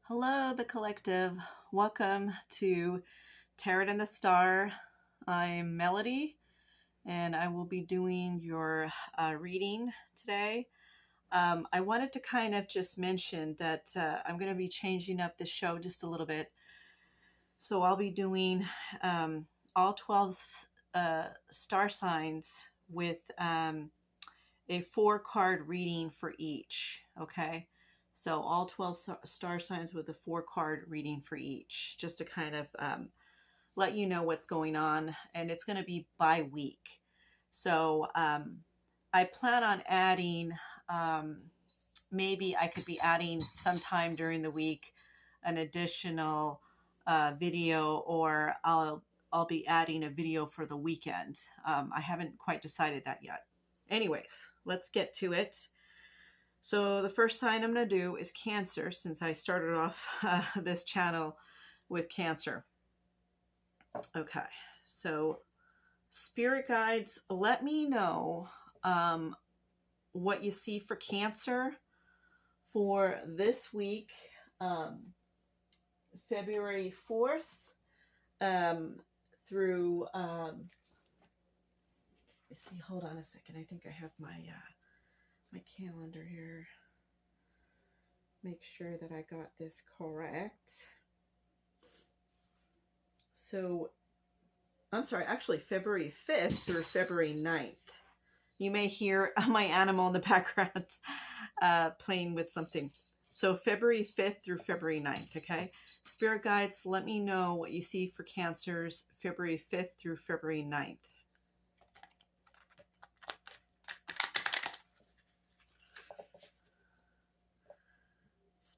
Hello, the collective. Welcome to Tarot and the Star. I'm Melody, and I will be doing your reading today. I wanted to kind of just mention that I'm going to be changing up the show just a little bit. So I'll be doing all 12 star signs with a 4-card reading for each, okay? So all 12 star signs with a 4-card reading for each, just to kind of let you know what's going on. And it's going to be by week. So I plan on adding, maybe I could be adding sometime during the week an additional video, or I'll be adding a video for the weekend. I haven't quite decided that yet. Anyways, let's get to it. So the first sign I'm going to do is Cancer, since I started off this channel with Cancer. Okay, so Spirit Guides, let me know what you see for Cancer for this week, February 4th through... let's see, hold on a second. I think I have my my calendar here. Make sure that I got this correct. So, I'm sorry, actually February 5th through February 9th. You may hear my animal in the background playing with something. So February 5th through February 9th, okay? Spirit Guides, let me know what you see for Cancers February 5th through February 9th.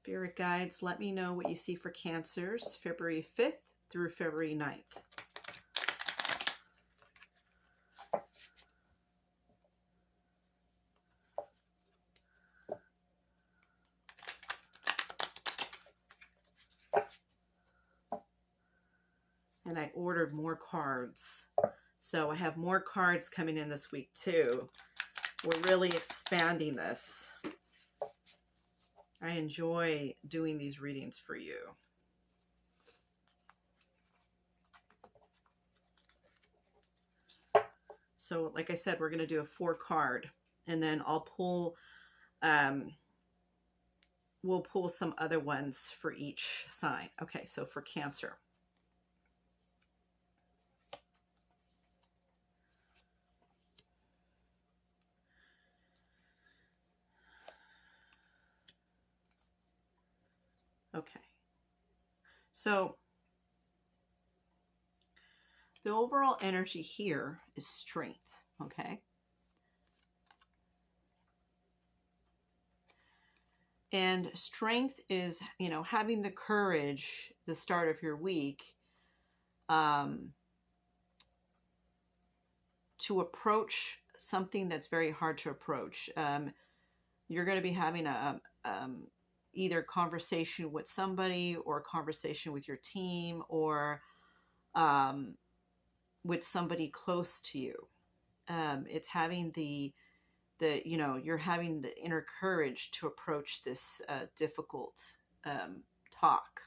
Spirit Guides, let me know what you see for Cancers February 5th through February 9th. And I ordered more cards. So I have more cards coming in this week too. We're really expanding this. I enjoy doing these readings for you. So like I said, we're going to do a 4-card, and then I'll pull, we'll pull some other ones for each sign. Okay, so for Cancer. Okay, so the overall energy here is strength, okay? And strength is, you know, having the courage, the start of your week, to approach something that's very hard to approach. You're going to be having a either conversation with somebody, or a conversation with your team, or with somebody close to you. It's having the you know, you're having the inner courage to approach this difficult talk.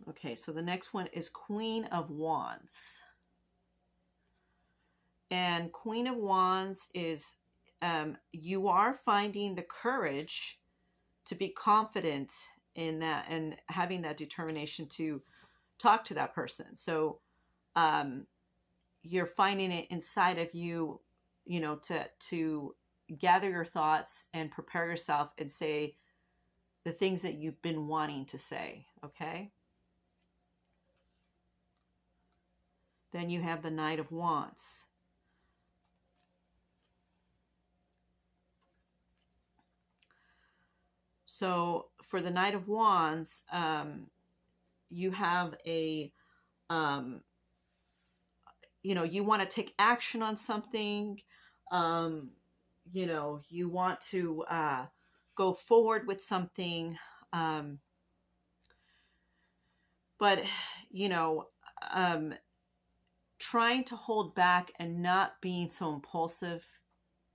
Okay, so the next one is Queen of Wands. And Queen of Wands is, you are finding the courage to be confident in that, and having that determination to talk to that person. So you're finding it inside of you, you know, to gather your thoughts and prepare yourself and say the things that you've been wanting to say, okay? Then you have the Knight of Wands. So for the Knight of Wands, you have a, you know, you want to take action on something. You know, you want to go forward with something. But, you know, trying to hold back and not being so impulsive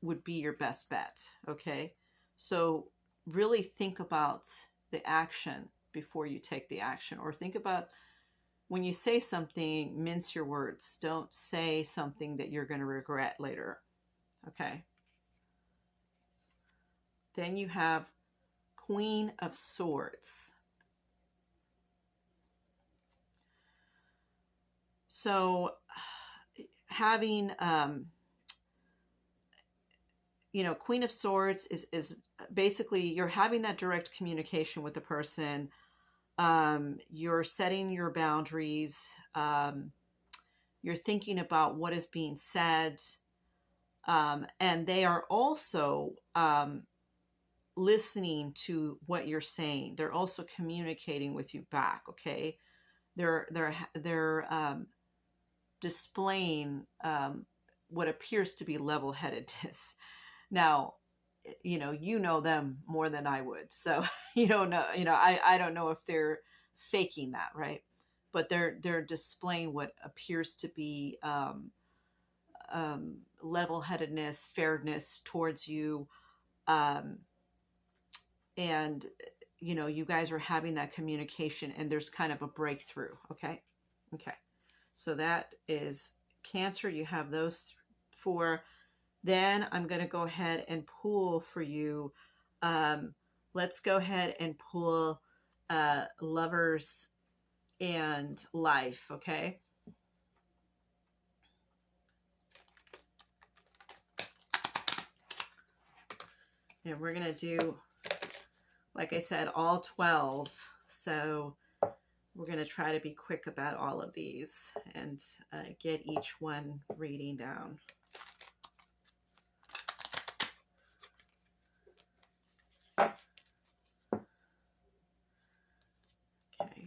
would be your best bet. Okay. So really think about the action before you take the action, or think about when you say something, mince your words. Don't say something that you're going to regret later. Okay. Then you have Queen of Swords. So having, Queen of Swords is basically you're having that direct communication with the person. You're setting your boundaries. You're thinking about what is being said. And they are also listening to what you're saying. They're also communicating with you back. Okay. They're displaying what appears to be level-headedness. Now, you know them more than I would. So you don't know, I don't know if they're faking that, right? But they're displaying what appears to be level-headedness, fairness towards you. And, you guys are having that communication and there's kind of a breakthrough. Okay. Okay. So that is Cancer. You have those four. Then I'm going to go ahead and pull for you. Let's go ahead and pull Lovers and Life. Okay. And we're going to do, like I said, all 12. So we're going to try to be quick about all of these and get each one reading down. Okay.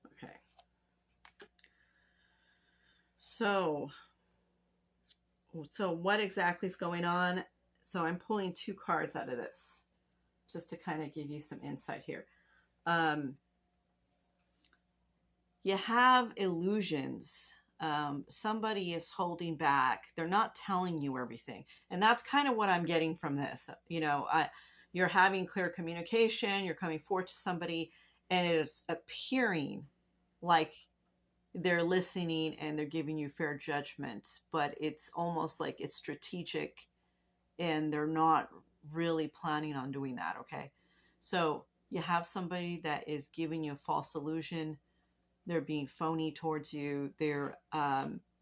Okay. So what exactly is going on? So I'm pulling two cards out of this just to kind of give you some insight here. You have illusions. Somebody is holding back. They're not telling you everything. And that's kind of what I'm getting from this. You're having clear communication. You're coming forward to somebody and it is appearing like they're listening and they're giving you fair judgment, but it's almost like it's strategic and they're not really planning on doing that. Okay. So you have somebody that is giving you a false illusion. They're being phony towards you. They're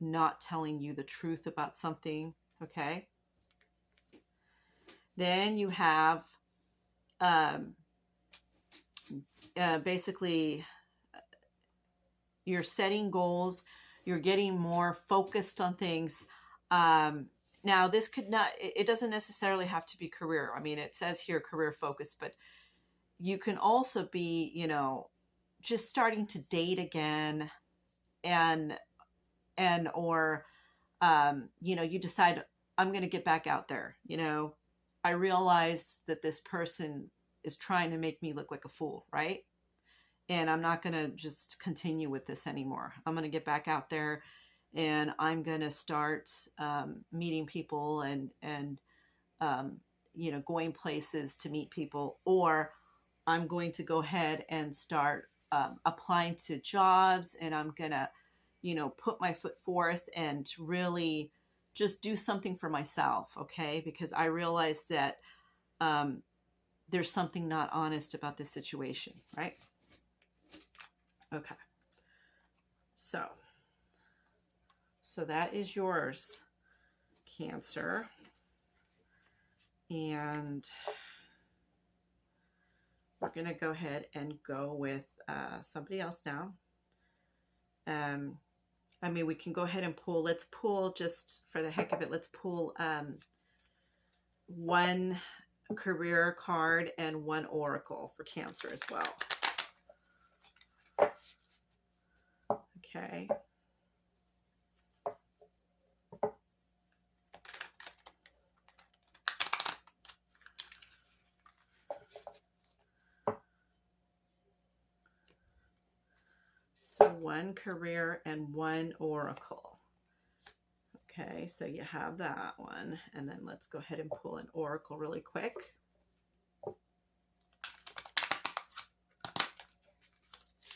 not telling you the truth about something. Okay. Then you have basically you're setting goals. You're getting more focused on things. Now, this could not, it doesn't necessarily have to be career. I mean, it says here career focus, but you can also be, just starting to date again or you decide I'm going to get back out there. I realize that this person is trying to make me look like a fool, right? And I'm not going to just continue with this anymore. I'm going to get back out there and I'm going to start meeting people and going places to meet people, or I'm going to go ahead and start applying to jobs, and I'm going to, put my foot forth and really just do something for myself. Okay. Because I realize that there's something not honest about this situation. Right. Okay. So that is yours, Cancer. And we're going to go ahead and go with somebody else now. We can go ahead and pull. Let's pull, just for the heck of it, let's pull one career card and one oracle for Cancer as well. Okay. one career and one oracle. Okay, so you have that one. And then let's go ahead and pull an oracle really quick.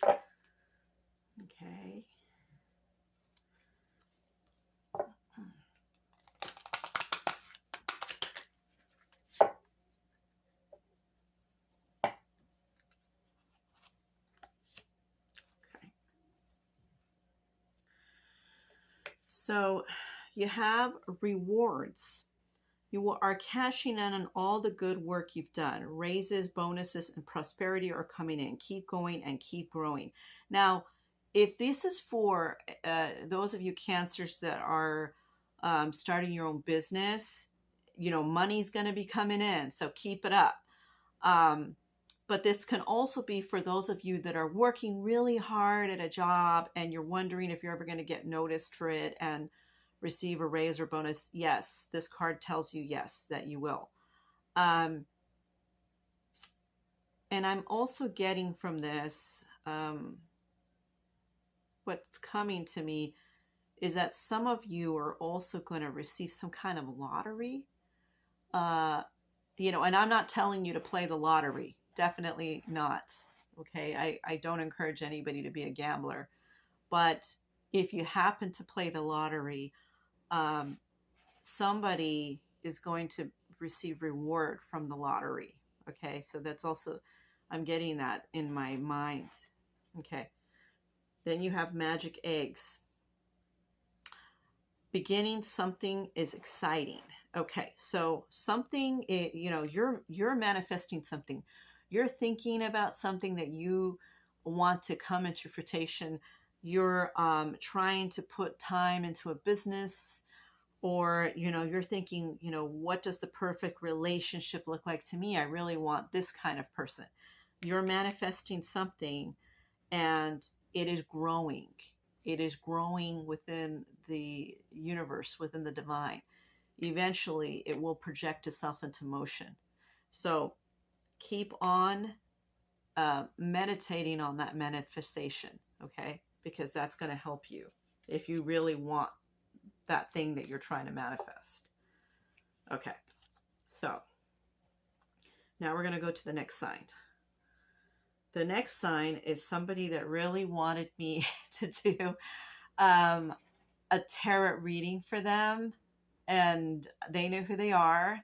Okay. So you have rewards. You are cashing in on all the good work you've done. Raises, bonuses, and prosperity are coming in. Keep going and keep growing. Now, if this is for those of you Cancers that are starting your own business, you know, money's going to be coming in. So keep it up. But this can also be for those of you that are working really hard at a job and you're wondering if you're ever going to get noticed for it and receive a raise or bonus. Yes, this card tells you yes, that you will. And I'm also getting from this, what's coming to me is that some of you are also going to receive some kind of lottery. You know, and I'm not telling you to play the lottery. Definitely not. Okay. I don't encourage anybody to be a gambler, but if you happen to play the lottery, somebody is going to receive reward from the lottery. Okay. So that's also, I'm getting that in my mind. Okay. Then you have magic eggs. Beginning something is exciting. Okay. So something, you know, you're manifesting something. You're thinking about something that you want to come into fruition. You're trying to put time into a business, or, you know, you're thinking, you know, what does the perfect relationship look like to me? I really want this kind of person. You're manifesting something and it is growing. It is growing within the universe, within the divine. Eventually, it will project itself into motion. So keep on meditating on that manifestation, okay? Because that's going to help you if you really want that thing that you're trying to manifest. Okay, so now we're going to go to the next sign. The next sign is somebody that really wanted me to do a tarot reading for them, and they know who they are.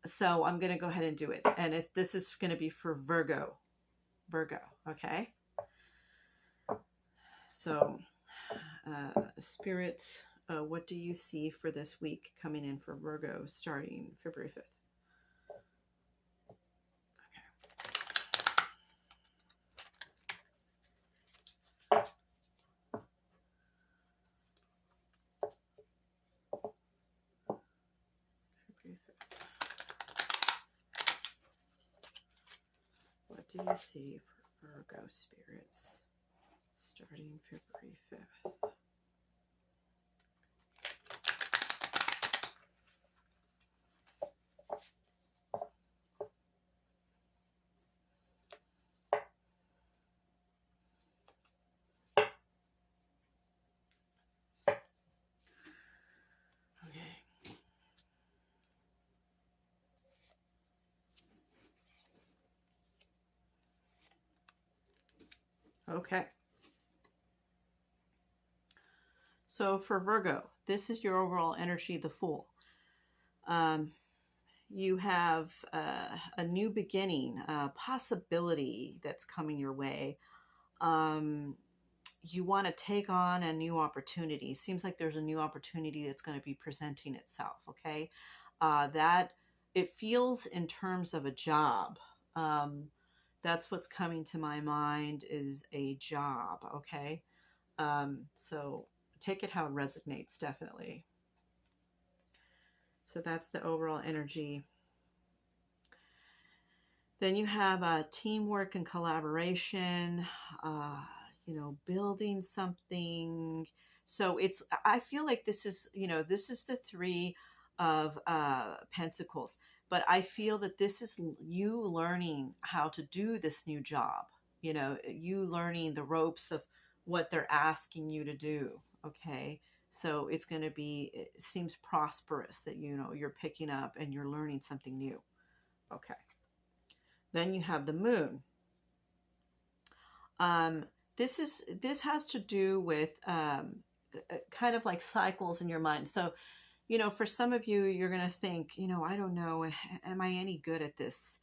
So I'm going to go ahead and do it. And this is going to be for Virgo. Virgo, okay? So, Spirit, what do you see for this week coming in for Virgo starting February 5th? What do you see for Virgo spirits starting February 5th? Okay. So for Virgo, this is your overall energy, the Fool. You have a new beginning, a possibility that's coming your way. You want to take on a new opportunity. Seems like there's a new opportunity that's going to be presenting itself. Okay. That it feels in terms of a job. That's what's coming to my mind is a job. Okay. So take it how it resonates, definitely. So that's the overall energy. Then you have teamwork and collaboration, you know, building something. So I feel like this is, you know, this is the Three of Pentacles, but I feel that this is you learning how to do this new job. you know, you learning the ropes of what they're asking you to do. Okay. So it's going to be, it seems prosperous that, you know, you're picking up and you're learning something new. Okay. Then you have the moon. Um, this has to do with kind of like cycles in your mind. So, you know, for some of you, you're going to think, you know, I don't know, am I any good at this?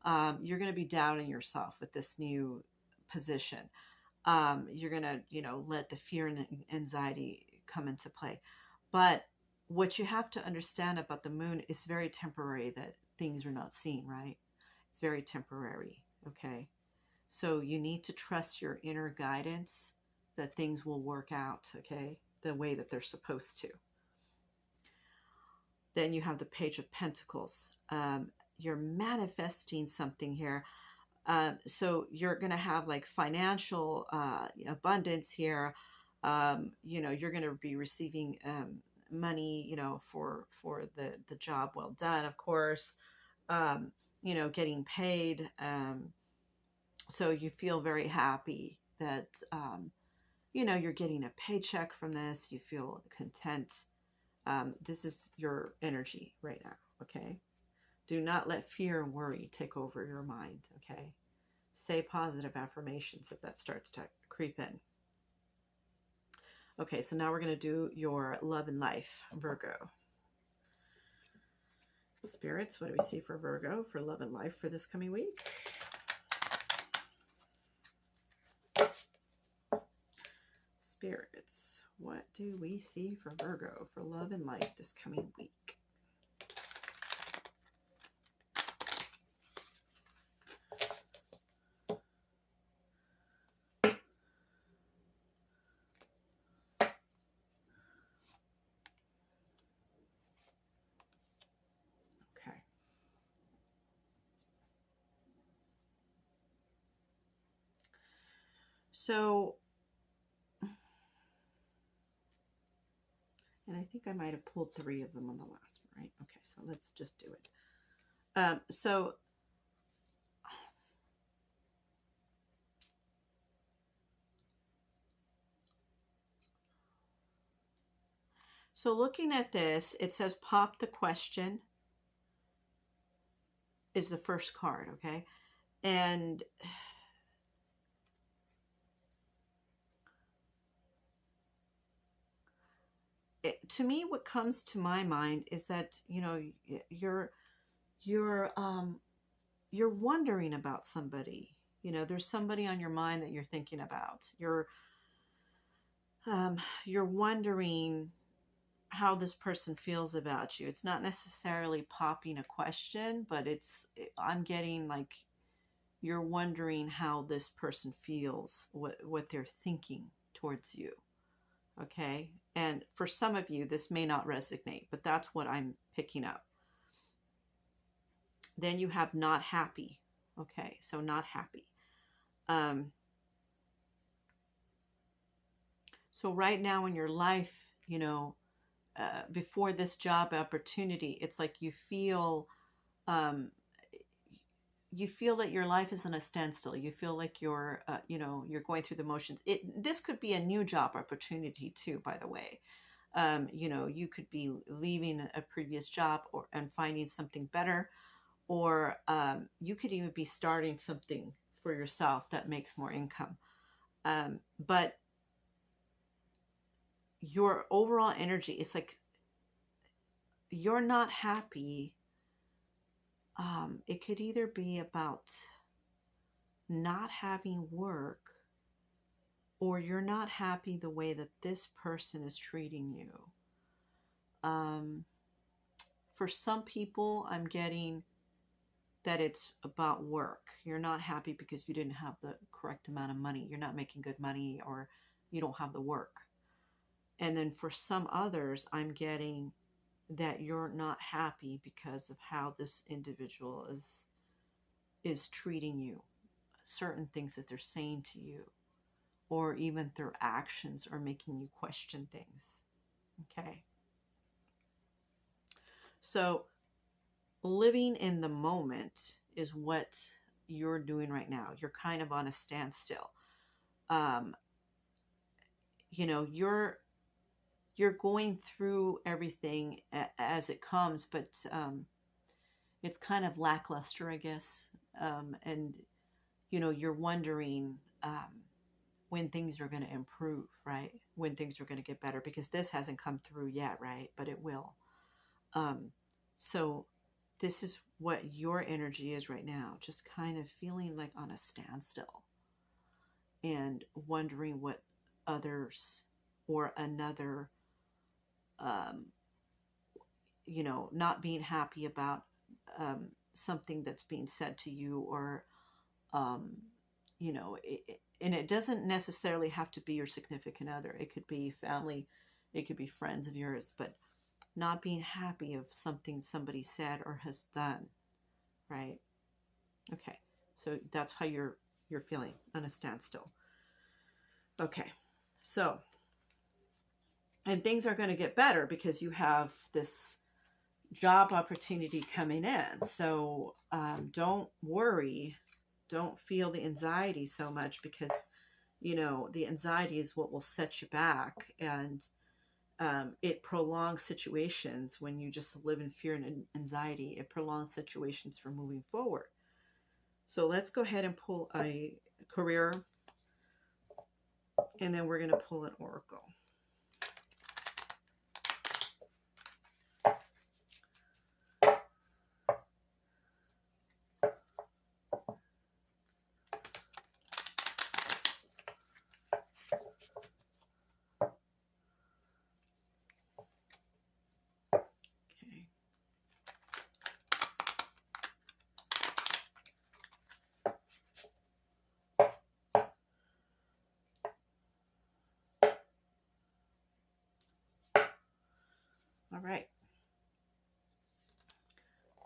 You're going to be doubting yourself with this new position. You're going to, you know, let the fear and anxiety come into play. But what you have to understand about the moon is very temporary, that things are not seen, right? It's very temporary. Okay. So you need to trust your inner guidance that things will work out, okay, the way that they're supposed to. Then you have the Page of Pentacles. You're manifesting something here. So you're going to have like financial abundance here. You know, you're going to be receiving money, you know, for the job well done, of course. You know, getting paid. So you feel very happy that, you know, you're getting a paycheck from this. You feel content. This is your energy right now. Okay. Do not let fear and worry take over your mind. Okay. Say positive affirmations if that starts to creep in. Okay. So now we're going to do your love and life, Virgo. Spirits, what do we see for Virgo for love and life for this coming week? Spirits, what do we see for Virgo for love and life this coming week? Okay. So, and I think I might have pulled 3 of them on the last one, right? Okay, so let's just do it. So looking at this, it says pop the question is the first card, okay? And to me, what comes to my mind is that, you know, you're wondering about somebody. You know, there's somebody on your mind that you're thinking about. You're wondering how this person feels about you. It's not necessarily popping a question, but I'm getting like you're wondering how this person feels, what they're thinking towards you. Okay. And for some of you, this may not resonate, but that's what I'm picking up. Then you have not happy. Okay. So not happy. So right now in your life, you know, before this job opportunity, it's like you feel that your life is in a standstill. You feel like you're, you know, you're going through the motions. This could be a new job opportunity too, by the way. You know, you could be leaving a previous job and finding something better, or you could even be starting something for yourself that makes more income. But your overall energy is like you're not happy. It could either be about not having work, or you're not happy the way that this person is treating you. For some people, I'm getting that it's about work. You're not happy because you didn't have the correct amount of money. You're not making good money, or you don't have the work. And then for some others, I'm getting that you're not happy because of how this individual is treating you, certain things that they're saying to you, or even their actions are making you question things. Okay. So living in the moment is what you're doing right now. You're kind of on a standstill. You know, you're going through everything as it comes, but it's kind of lackluster, I guess. And you know, you're wondering when things are going to improve, right? When things are going to get better, because this hasn't come through yet, right? But it will. So this is what your energy is right now, just kind of feeling like on a standstill and wondering what others or another, you know, not being happy about something that's being said to you, or, you know, and it doesn't necessarily have to be your significant other. It could be family, it could be friends of yours, but not being happy of something somebody said or has done, right? Okay, so that's how you're feeling, on a standstill. Okay, so, and things are going to get better because you have this job opportunity coming in. So don't worry, don't feel the anxiety so much, because you know the anxiety is what will set you back, and it prolongs situations. When you just live in fear and anxiety, it prolongs situations from moving forward. So let's go ahead and pull a career, and then we're going to pull an oracle. All right.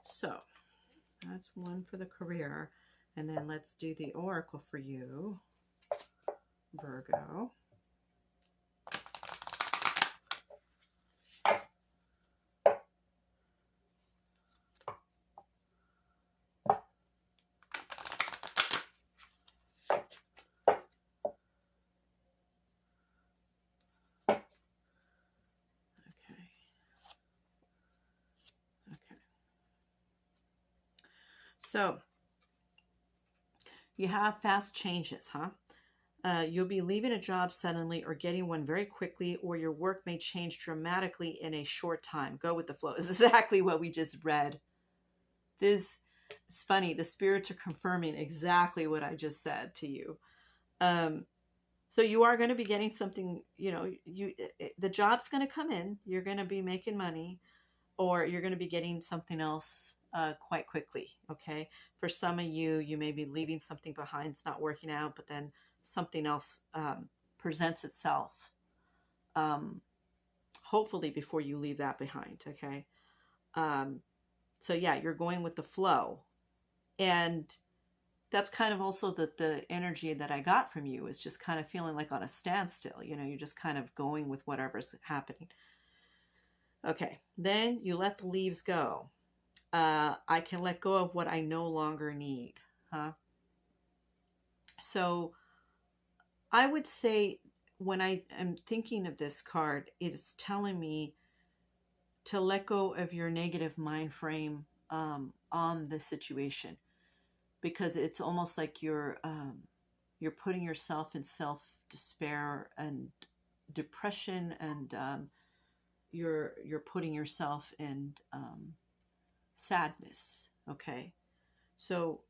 So that's one for the career. And then let's do the oracle for you, Virgo. So you have fast changes, huh? You'll be leaving a job suddenly or getting one very quickly, or your work may change dramatically in a short time. Go with the flow is exactly what we just read. This is funny. The spirits are confirming exactly what I just said to you. So you are going to be getting something, you know, the job's going to come in. You're going to be making money, or you're going to be getting something else quite quickly. Okay. For some of you, you may be leaving something behind. It's not working out, but then something else presents itself. Hopefully before you leave that behind. Okay. So yeah, you're going with the flow, and that's kind of also the energy that I got from you, is just kind of feeling like on a standstill. You know, you're just kind of going with whatever's happening. Okay. Then you let the leaves go. I can let go of what I no longer need. Huh? So I would say, when I am thinking of this card, it's telling me to let go of your negative mind frame on the situation, because it's almost like you're putting yourself in self despair and depression, and you're putting yourself in sadness. Okay, so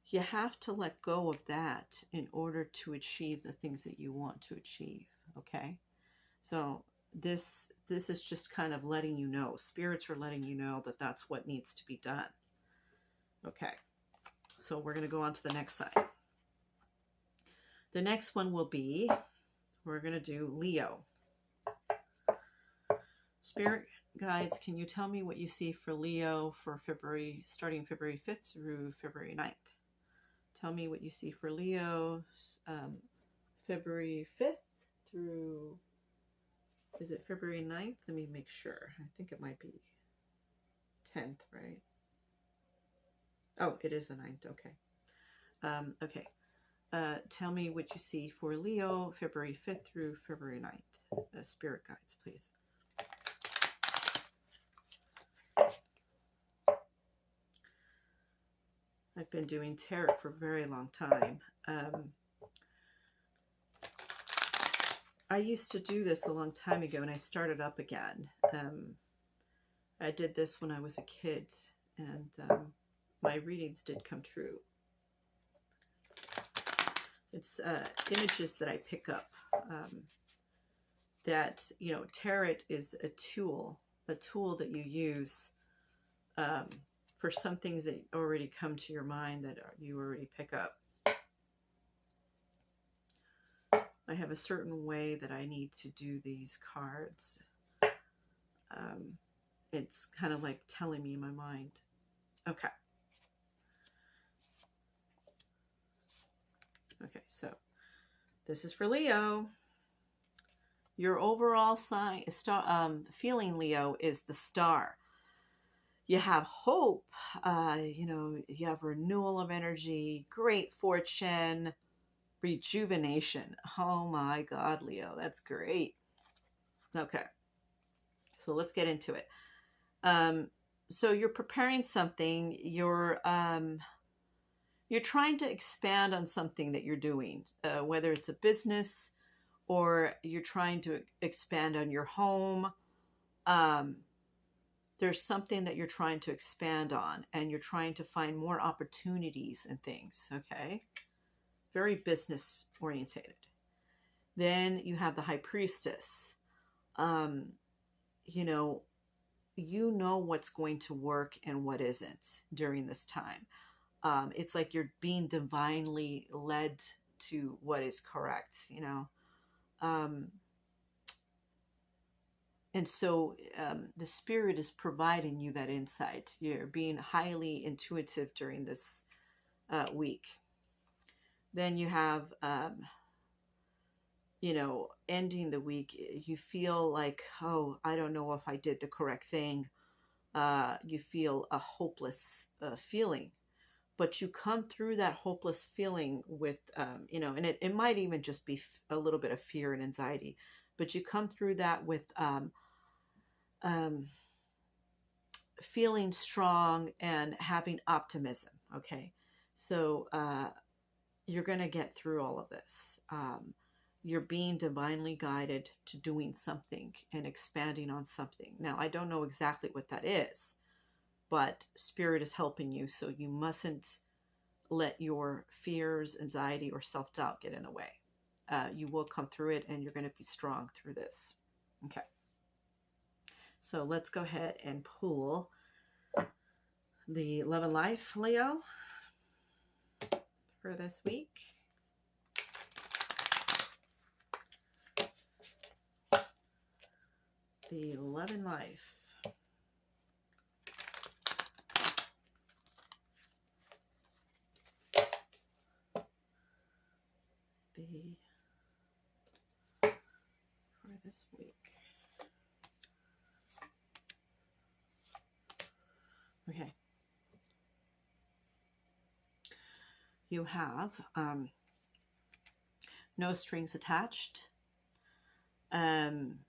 you have to let go of that in order to achieve the things that you want to achieve. Okay, so this is just kind of letting you know, spirits are letting you know that that's what needs to be done. Okay, so we're going to go on to the next side. The next one will be, we're going to do Leo. Spirit guides, can you tell me what you see for Leo for February, starting February 5th through February 9th? Tell me what you see for Leo, February 5th through, is it February 9th? Let me make sure. I think it might be 10th, right? Oh, it is the 9th. Okay. Okay. Tell me what you see for Leo, February 5th through February 9th. Spirit guides, please. I've been doing tarot for a very long time. I used to do this a long time ago, and I started up again. I did this when I was a kid, and my readings did come true. It's images that I pick up that, you know, tarot is a tool that you use for some things that already come to your mind that you already pick up. I have a certain way that I need to do these cards. It's kind of like telling me in my mind. Okay. Okay, so this is for Leo. Your overall sign, feeling, Leo, is the Star. You have hope, you know, you have renewal of energy, great fortune, rejuvenation. Oh my God, Leo, that's great. Okay, so let's get into it. So you're preparing something, you're trying to expand on something that you're doing, whether it's a business or you're trying to expand on your home. There's something that you're trying to expand on, and you're trying to find more opportunities and things, okay? Very business orientated. Then you have the High Priestess. You know what's going to work and what isn't during this time. It's like you're being divinely led to what is correct, you know? And so the Spirit is providing you that insight. You're being highly intuitive during this week. Then you have, you know, ending the week, you feel like, oh, I don't know if I did the correct thing. You feel a hopeless feeling. But you come through that hopeless feeling with, you know, and it might even just be a little bit of fear and anxiety. But you come through that with feeling strong and having optimism. Okay, so you're going to get through all of this. You're being divinely guided to doing something and expanding on something. Now, I don't know exactly what that is, but Spirit is helping you, so you mustn't let your fears, anxiety, or self-doubt get in the way. You will come through it, and you're going to be strong through this. Okay. So let's go ahead and pull the Love and Life, Leo, for this week. The Love and Life. For this week. Okay. You have no strings attached. And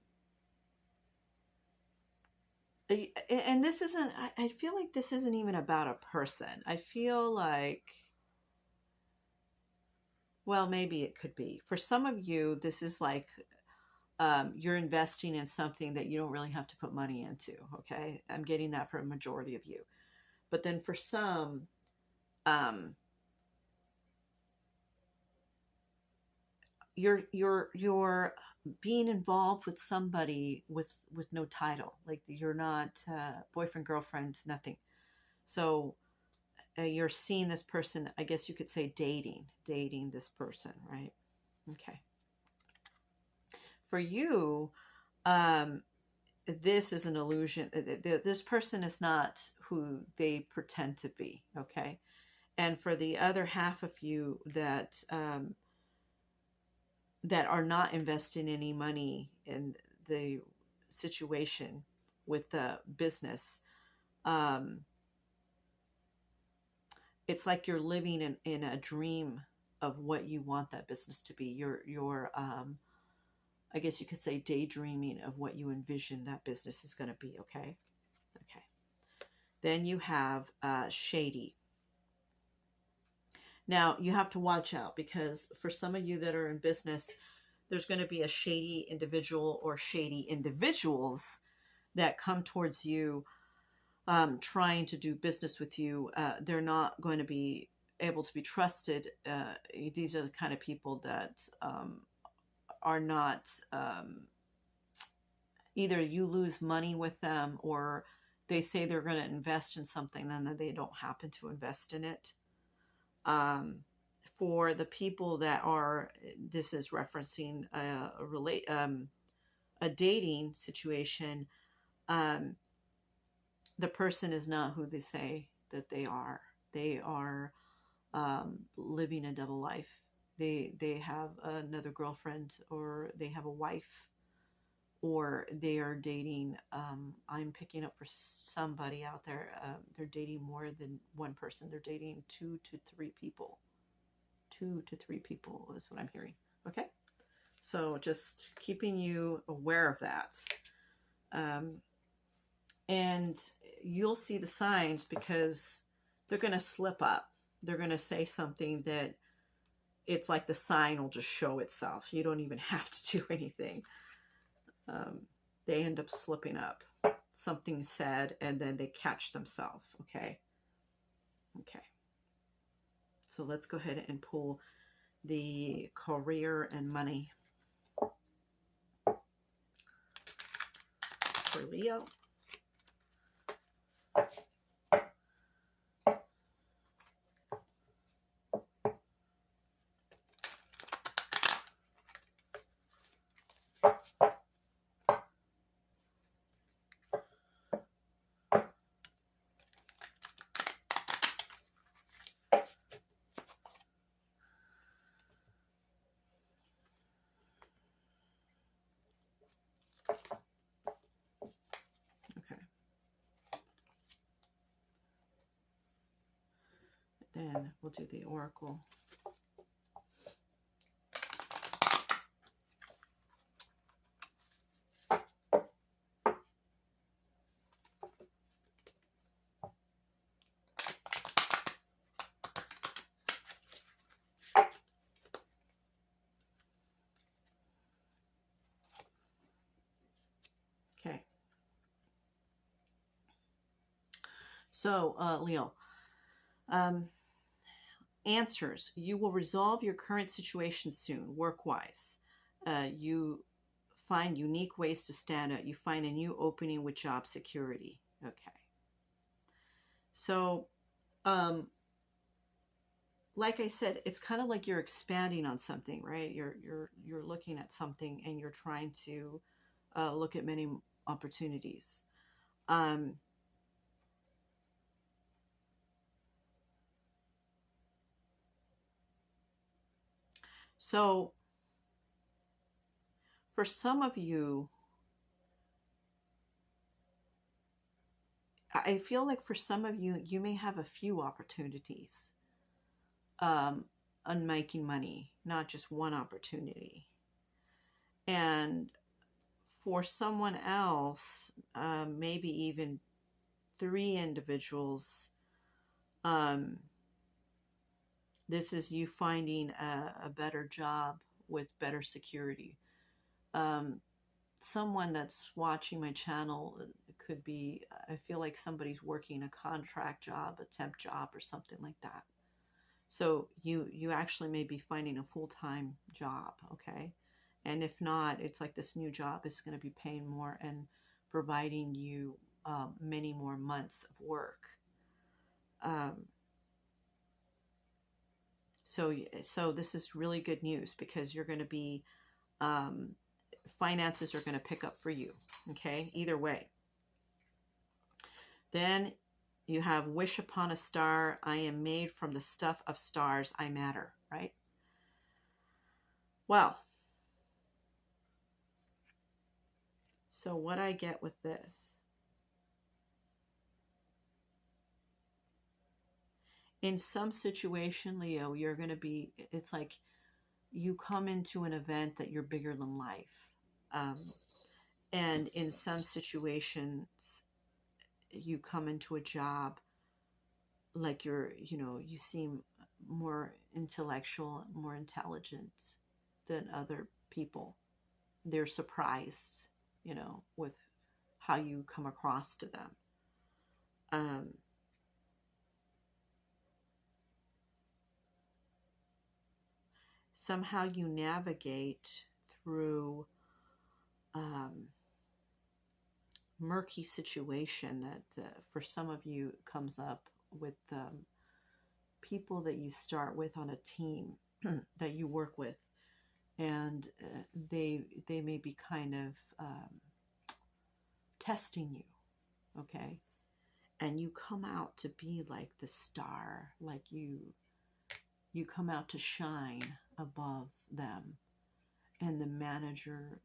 this isn't, I feel like this isn't even about a person. I feel like, well, maybe it could be. For some of you, this is like you're investing in something that you don't really have to put money into, okay? I'm getting that for a majority of you. But then for some, you're being involved with somebody with no title. Like you're not boyfriend, girlfriend, nothing. So you're seeing this person, I guess you could say dating this person, right? Okay. For you, this is an illusion. This person is not who they pretend to be, okay? And for the other half of you that that are not investing any money in the situation with the business, it's like you're living in a dream of what you want that business to be. You're I guess you could say daydreaming of what you envision that business is going to be. Okay. Okay. Then you have shady. Now you have to watch out, because for some of you that are in business, there's going to be a shady individual or shady individuals that come towards you, trying to do business with you. They're not going to be able to be trusted. These are the kind of people that are not, either you lose money with them, or they say they're going to invest in something, then they don't happen to invest in it. For the people that are, this is referencing a dating situation. The person is not who they say that they are. They are living a double life. They have another girlfriend, or they have a wife, or they are dating. I'm picking up for somebody out there. They're dating more than one person. They're dating 2 to 3 people. 2 to 3 people is what I'm hearing. Okay. So just keeping you aware of that. And you'll see the signs, because they're going to slip up. They're going to say something that it's like the sign will just show itself. You don't even have to do anything. They end up slipping up. Something said, and then they catch themselves. Okay. Okay. So let's go ahead and pull the career and money for Leo. Then we'll do the oracle. Okay. So, Leo, answers. You will resolve your current situation soon, work-wise. You find unique ways to stand out. You find a new opening with job security. Okay. So, like I said, it's kind of like you're expanding on something, right? You're looking at something, and you're trying to look at many opportunities. So for some of you, I feel like for some of you, you may have a few opportunities on making money, not just one opportunity. And for someone else, maybe even 3 individuals, this is you finding a better job with better security. Someone that's watching my channel, it could be, I feel like somebody's working a contract job, a temp job, or something like that. So you actually may be finding a full-time job, okay? And if not, it's like this new job is going to be paying more and providing you many more months of work. So this is really good news, because you're going to be, finances are going to pick up for you, okay? Either way. Then you have wish upon a star. I am made from the stuff of stars. I matter, right? Well, so what I get with this in some situation, Leo, you're going to be, it's like you come into an event that you're bigger than life. And in some situations, you come into a job like you're, you seem more intellectual, more intelligent than other people. They're surprised, with how you come across to them. Somehow you navigate through murky situation that for some of you comes up with people that you start with on a team that you work with, and they may be kind of testing you, okay? And you come out to be like the star, like you come out to shine above them, and the manager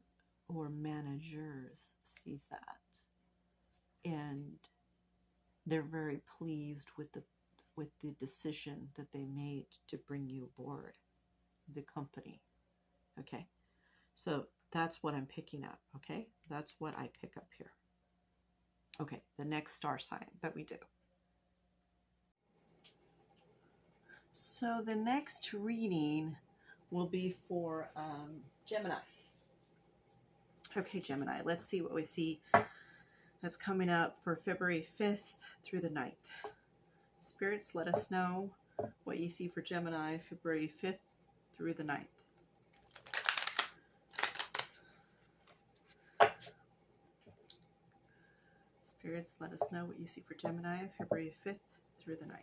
or managers sees that, and they're very pleased with the decision that they made to bring you aboard the company. Okay, so that's what I'm picking up. Okay, that's what I pick up here. Okay, the next star sign that we do. So the next reading will be for Gemini. Okay, Gemini, let's see what we see that's coming up for February 5th through the 9th. Spirits, let us know what you see for Gemini, February 5th through the 9th. Spirits, let us know what you see for Gemini, February 5th through the 9th.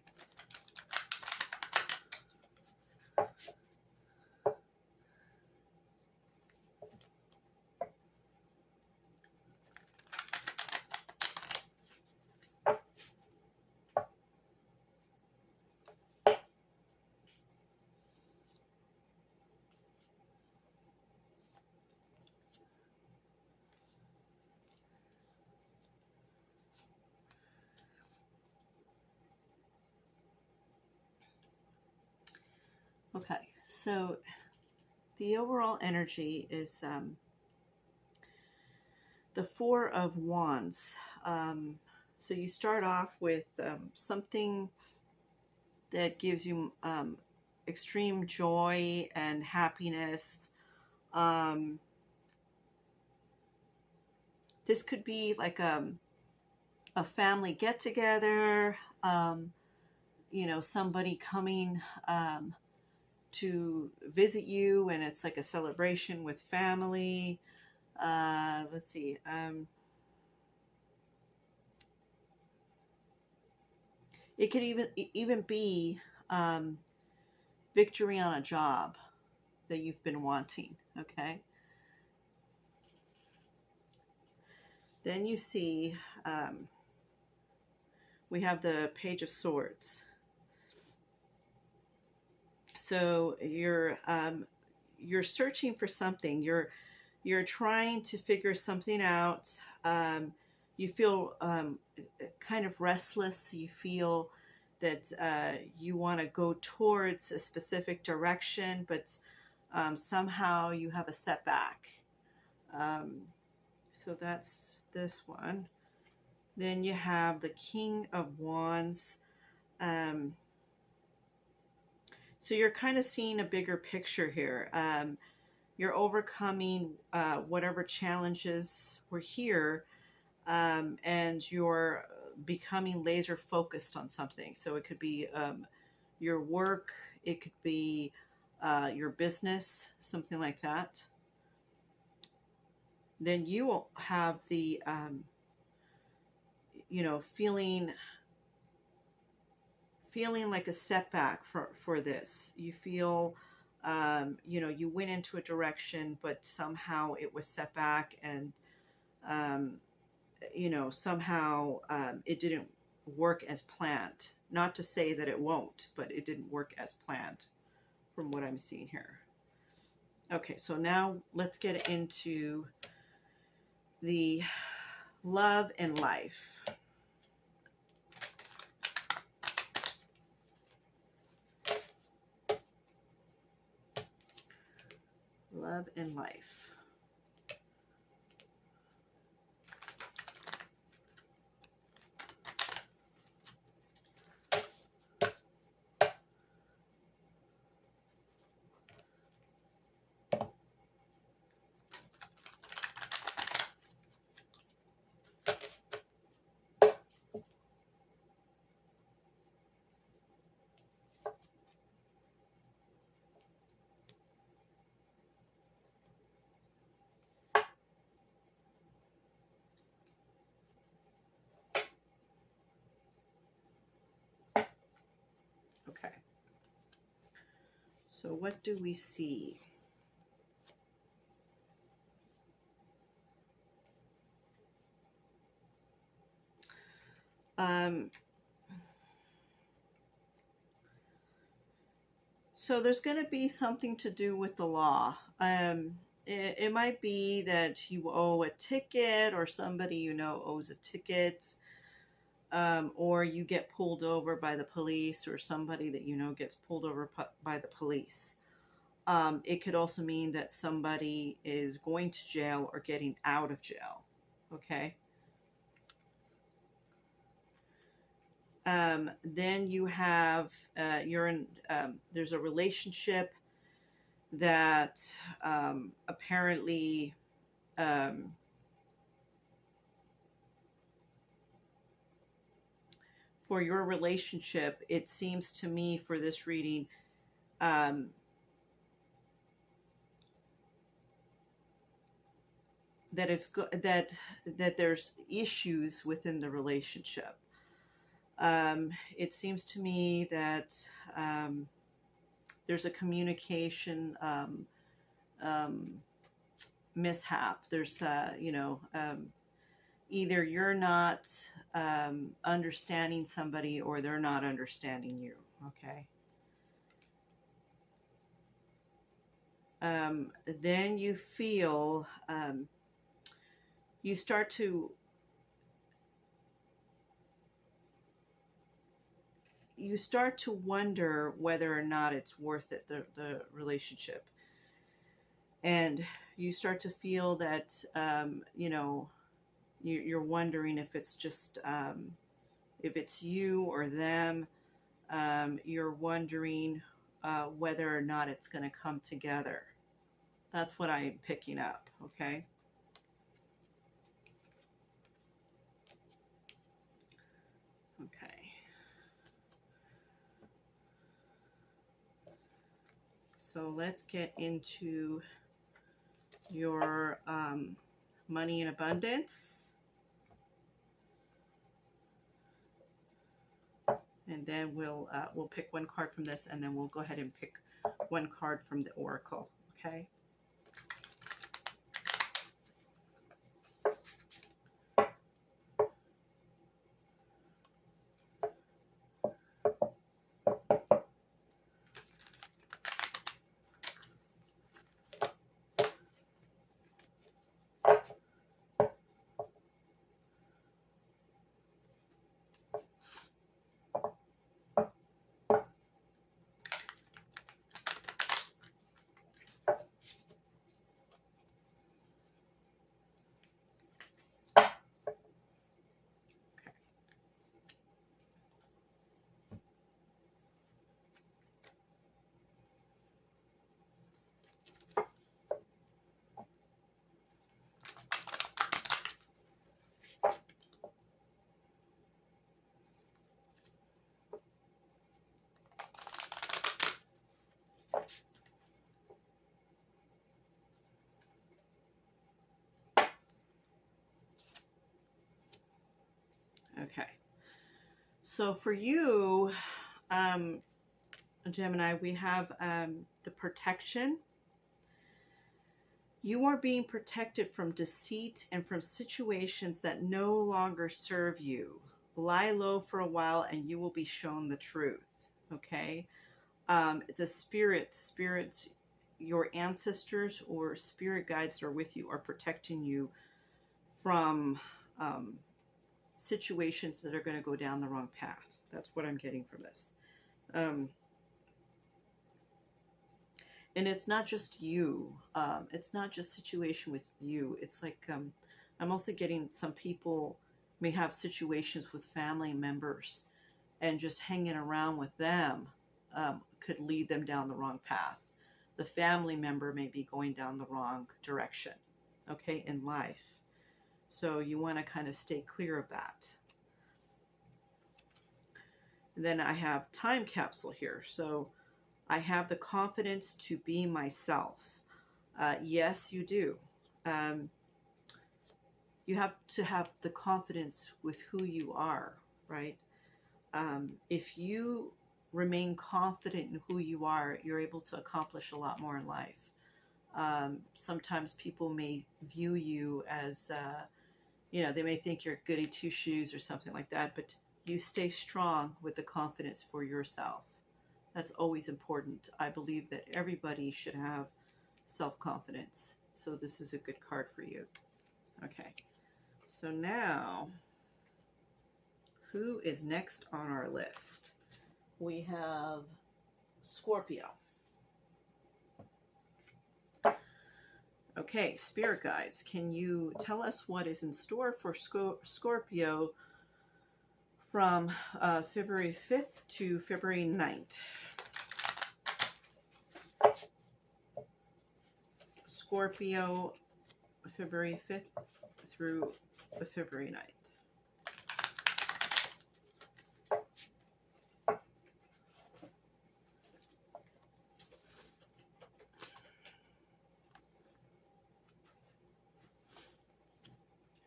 Okay, so the overall energy is the Four of Wands. So you start off with something that gives you extreme joy and happiness. This could be like a family get-together, somebody coming to visit you, and it's like a celebration with family. Let's see. It could even be victory on a job that you've been wanting. Okay. Then you see we have the Page of Swords. So you're searching for something. You're trying to figure something out. You feel kind of restless. You feel that you want to go towards a specific direction, but somehow you have a setback. So that's this one. Then you have the King of Wands. So you're kind of seeing a bigger picture here. You're overcoming whatever challenges were here, and you're becoming laser focused on something. So it could be your work, it could be your business, something like that. Then you will have the, feeling like a setback for this. You feel, you went into a direction, but somehow it was set back, and, somehow it didn't work as planned. Not to say that it won't, but it didn't work as planned from what I'm seeing here. Okay, so now let's get into the love and life. love and life. Okay. So what do we see? So there's going to be something to do with the law. It might be that you owe a ticket, or somebody you know owes a ticket, or you get pulled over by the police, or somebody that you know gets pulled over by the police. It could also mean that somebody is going to jail or getting out of jail. Okay. Then you have, there's a relationship that apparently for your relationship, it seems to me for this reading, that it's that there's issues within the relationship. It seems to me that there's a communication mishap. There's either you're not understanding somebody, or they're not understanding you. Okay. Then you feel you start to wonder whether or not it's worth it, the relationship. And you start to feel that, you're wondering if it's just, if it's you or them. You're wondering whether or not it's going to come together. That's what I'm picking up, okay? Okay. So let's get into your money and abundance. And then we'll pick one card from this, and then we'll go ahead and pick one card from the oracle, okay? Okay. So for you, Gemini, we have the protection. You are being protected from deceit and from situations that no longer serve you. Lie low for a while and you will be shown the truth. Okay. It's a spirits, your ancestors or spirit guides that are with you are protecting you from situations that are going to go down the wrong path. That's what I'm getting from this. And it's not just you. It's not just situation with you. It's like I'm also getting some people may have situations with family members, and just hanging around with them could lead them down the wrong path. The family member may be going down the wrong direction, okay, in life. So you want to kind of stay clear of that. And then I have time capsule here. So I have the confidence to be myself. Yes, you do. You have to have the confidence with who you are, right? If you remain confident in who you are, you're able to accomplish a lot more in life. Sometimes people may view you as, they may think you're goody two shoes or something like that, but you stay strong with the confidence for yourself. That's always important. I believe that everybody should have self-confidence. So this is a good card for you. Okay. So now, who is next on our list? We have Scorpio. Okay, spirit guides, can you tell us what is in store for Scorpio from February 5th to February 9th? Scorpio, February 5th through February 9th.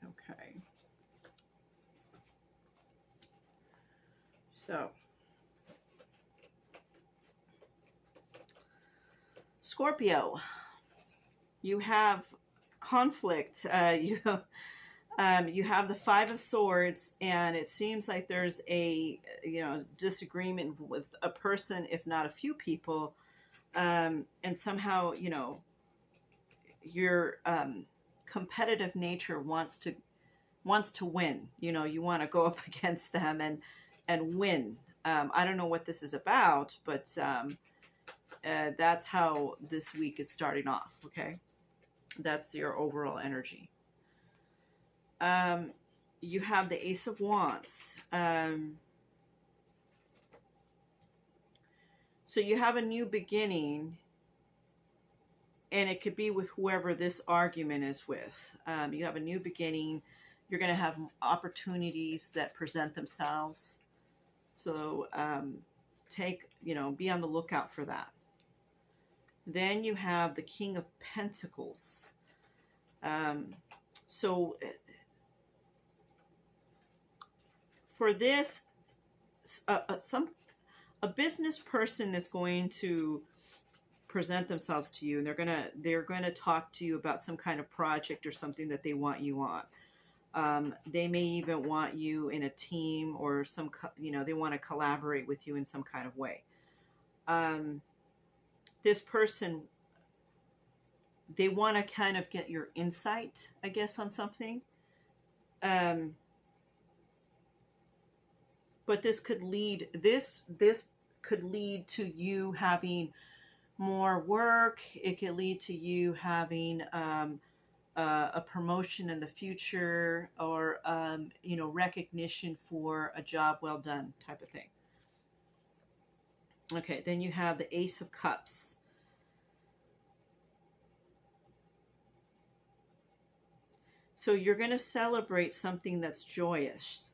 Okay. So, Scorpio, you have conflict. You have the Five of Swords, and it seems like there's a disagreement with a person, if not a few people, and somehow your competitive nature wants to win. You want to go up against them and win. I don't know what this is about, but that's how this week is starting off. Okay, that's your overall energy. You have the Ace of Wands. So you have a new beginning, and it could be with whoever this argument is with. You have a new beginning. You're going to have opportunities that present themselves. So be on the lookout for that. Then you have the King of Pentacles. So for this, a business person is going to present themselves to you, and they're gonna talk to you about some kind of project or something that they want you on. They may even want you in a team, or they want to collaborate with you in some kind of way. This person, they want to kind of get your insight, I guess, on something. But this could lead to you having more work. It could lead to you having a promotion in the future, or recognition for a job well done type of thing. Okay, then you have the Ace of Cups. So you're going to celebrate something that's joyous.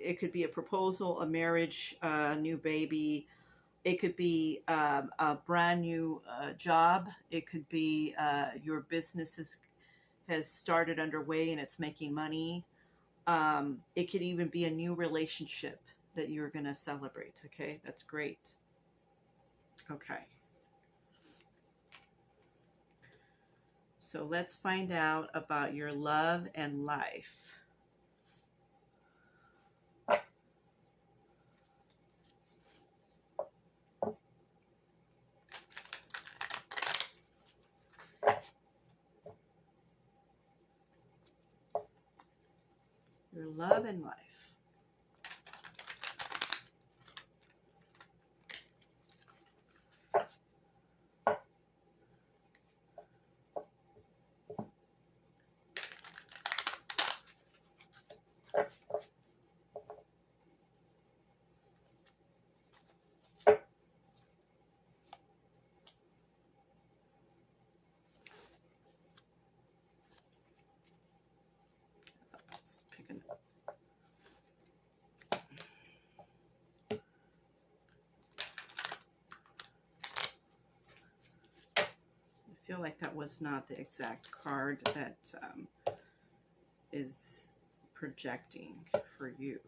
It could be a proposal, a marriage, a new baby. It could be a brand new job. It could be your business has started underway and it's making money. It could even be a new relationship that you're going to celebrate. Okay, that's great. Okay. So let's find out about your love and life. Your love and life. Let's pick an I feel like that was not the exact card that is projecting for you.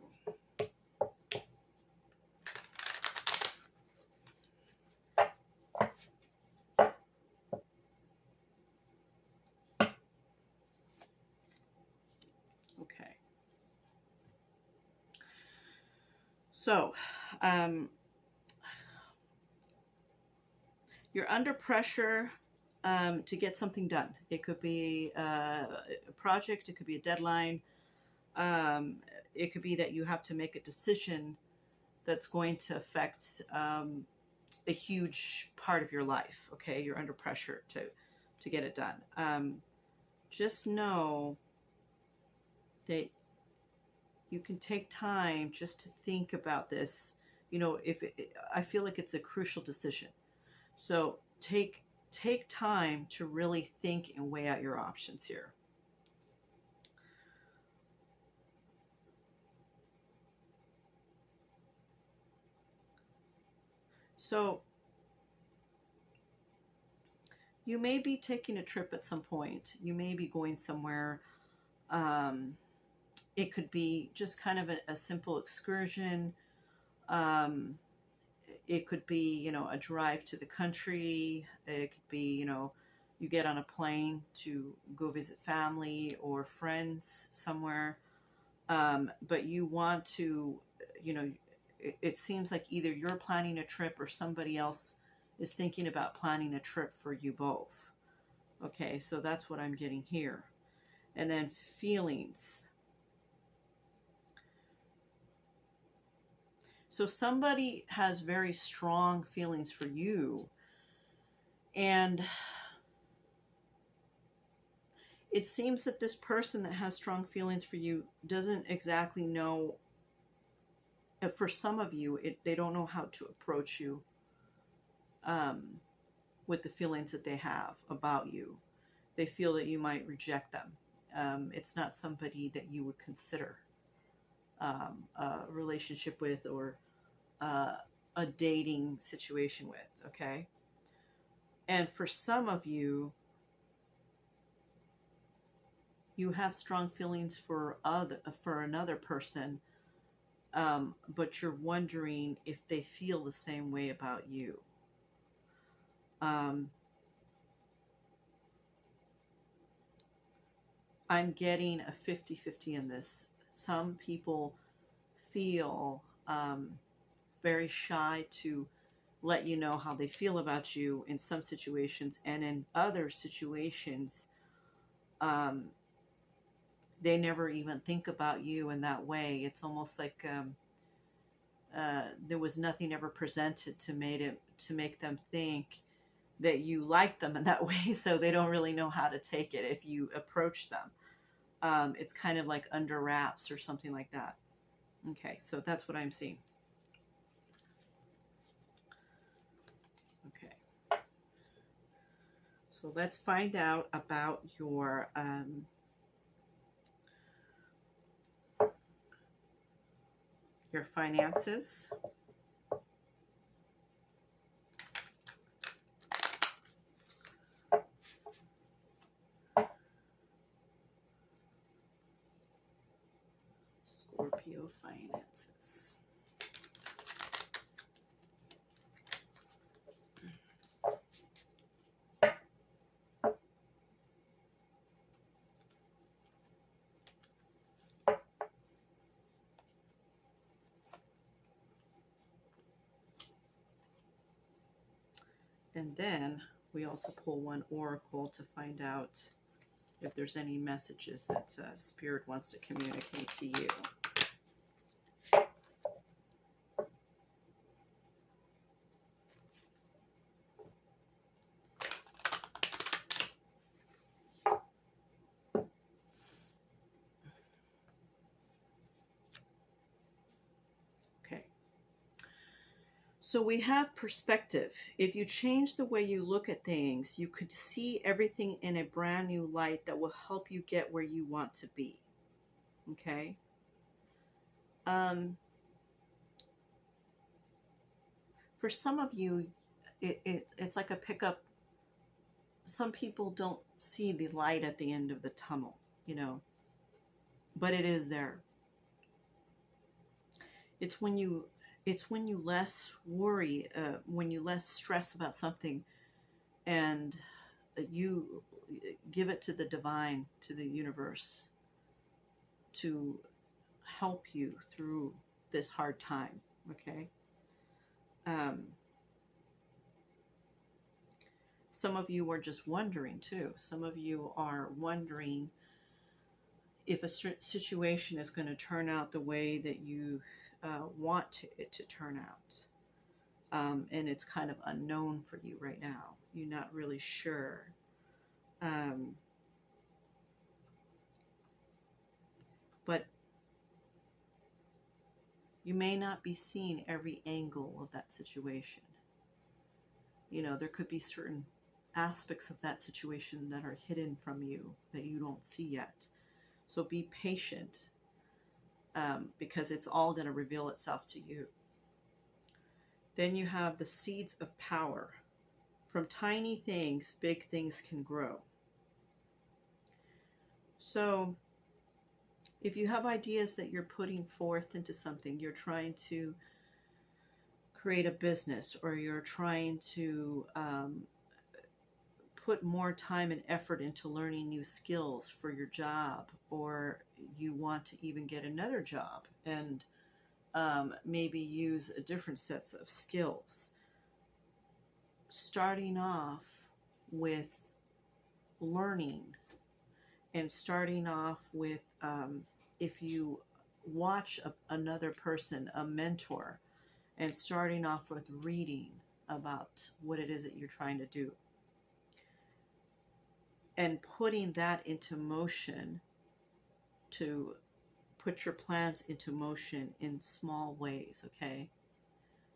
Okay. So, you're under pressure to get something done. It could be a project, it could be a deadline. It could be that you have to make a decision that's going to affect a huge part of your life. Okay, you're under pressure to get it done. Just know that you can take time just to think about this. You know, I feel like it's a crucial decision, so take time to really think and weigh out your options here. So you may be taking a trip at some point. You may be going somewhere. It could be just kind of a simple excursion. It could be, you know, a drive to the country. It could be, you know, you get on a plane to go visit family or friends somewhere. But you want to, you know, it seems like either you're planning a trip or somebody else is thinking about planning a trip for you both. Okay, so that's what I'm getting here. And then feelings. So somebody has very strong feelings for you, and it seems that this person that has strong feelings for you doesn't exactly know, for some of you, they don't know how to approach you with the feelings that they have about you. They feel that you might reject them. It's not somebody that you would consider a relationship with or a dating situation with, okay? And for some of you, you have strong feelings for another person, but you're wondering if they feel the same way about you. I'm getting a 50-50 in this. Some people feel very shy to let you know how they feel about you in some situations, and in other situations, they never even think about you in that way. It's almost like there was nothing ever presented to make them think that you like them in that way, so they don't really know how to take it if you approach them. It's kind of like under wraps or something like that. Okay, so that's what I'm seeing. Okay. So let's find out about your finances. Scorpio finances. And then we also pull one oracle to find out if there's any messages that Spirit wants to communicate to you. So we have perspective. If you change the way you look at things, you could see everything in a brand new light that will help you get where you want to be. Okay? For some of you, it's like a pickup. Some people don't see the light at the end of the tunnel, you know, but it is there. It's when you less worry, when you less stress about something, and you give it to the divine, to the universe, to help you through this hard time. Okay. Some of you are just wondering too. Some of you are wondering if a situation is going to turn out the way that you want it to turn out. And it's kind of unknown for you right now. You're not really sure. But you may not be seeing every angle of that situation. You know, there could be certain aspects of that situation that are hidden from you that you don't see yet. So be patient, because it's all going to reveal itself to you. Then you have the seeds of power. From tiny things, big things can grow. So if you have ideas that you're putting forth into something, you're trying to create a business, or you're trying to put more time and effort into learning new skills for your job, or you want to even get another job and maybe use a different sets of skills. Starting off with learning, and starting off with, if you watch another person, a mentor, and starting off with reading about what it is that you're trying to do, and putting that into motion, to put your plans into motion in small ways. Okay,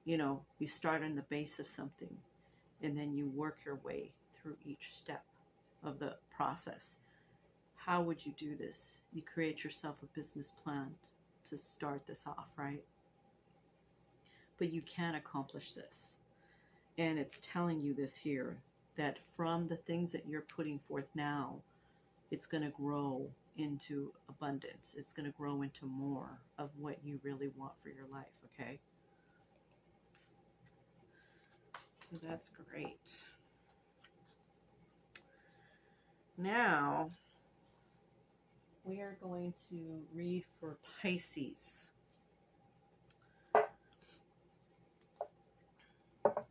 you know, you start on the base of something, and then you work your way through each step of the process. How would you do this? You create yourself a business plan to start this off, right? But you can accomplish this. And it's telling you this here, that from the things that you're putting forth now, it's going to grow into abundance. It's going to grow into more of what you really want for your life, okay? So that's great. Now, we are going to read for Pisces.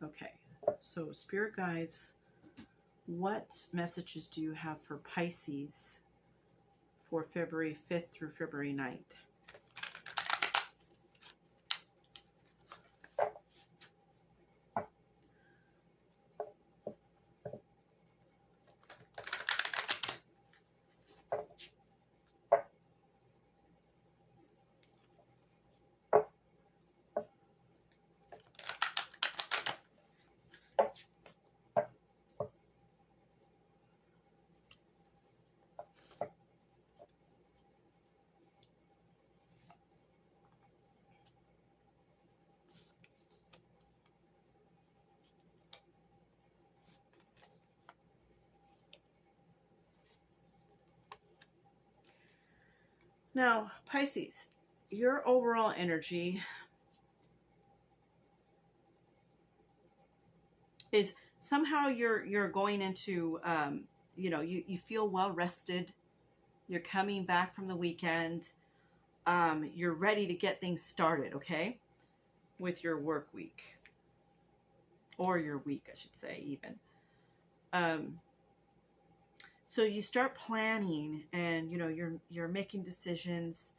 Okay, so Spirit Guides, what messages do you have for Pisces for February 5th through February 9th? Now, Pisces, your overall energy is somehow you're going into, you know, you feel well rested. You're coming back from the weekend. You're ready to get things started, okay, with your work week, or your week, I should say, even. So you start planning, and you know you're making decisions.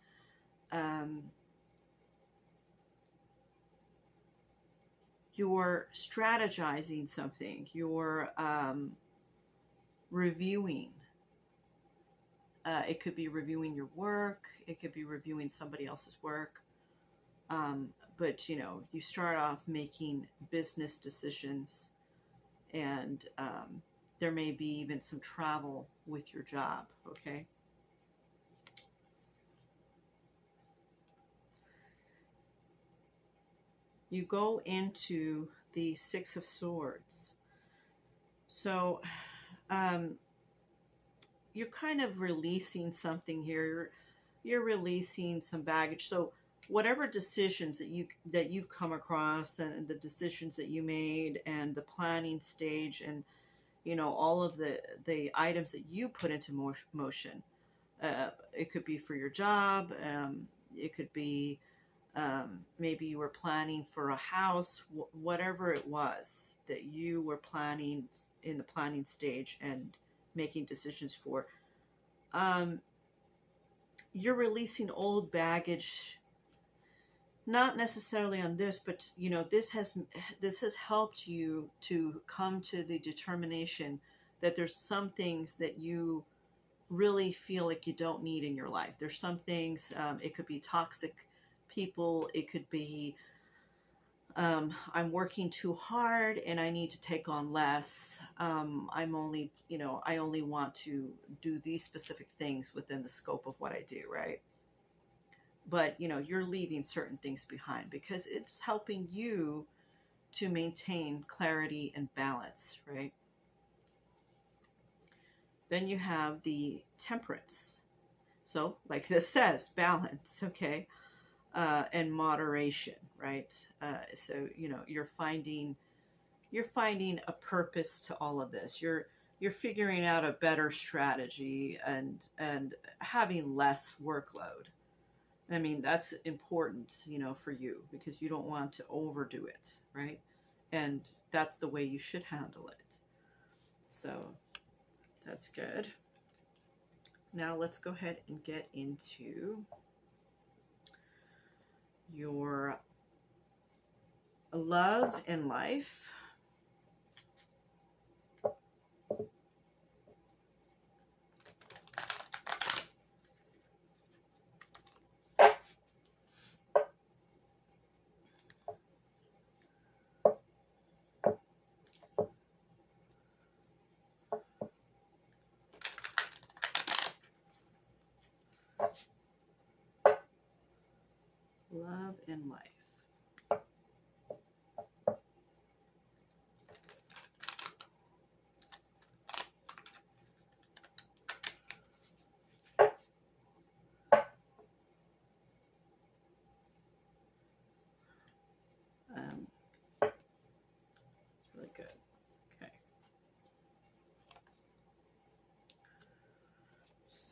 You're strategizing something. You're reviewing. It could be reviewing your work. It could be reviewing somebody else's work. But, you know, you start off making business decisions, and there may be even some travel with your job, okay? You go into the Six of Swords. So you're kind of releasing something here. You're releasing some baggage. So whatever decisions that you've come across, and the decisions that you made, and the planning stage, and you know, all of the items that you put into motion. It could be for your job. It could be maybe you were planning for a house. Whatever it was that you were planning in the planning stage and making decisions for, you're releasing old baggage. Not necessarily on this, but you know, this has helped you to come to the determination that there's some things that you really feel like you don't need in your life. There's some things, it could be toxic people, it could be I'm working too hard and I need to take on less. I'm only, you know, I only want to do these specific things within the scope of what I do, right? But, you know, you're leaving certain things behind because it's helping you to maintain clarity and balance, right? Then you have the Temperance. So, like this says, balance, okay? And moderation, right? So, you know, you're finding a purpose to all of this. You're figuring out a better strategy, and having less workload. I mean, that's important, you know, for you, because you don't want to overdo it, right? And that's the way you should handle it. So that's good. Now let's go ahead and get into your love and life. Love and life. It's really good. Okay.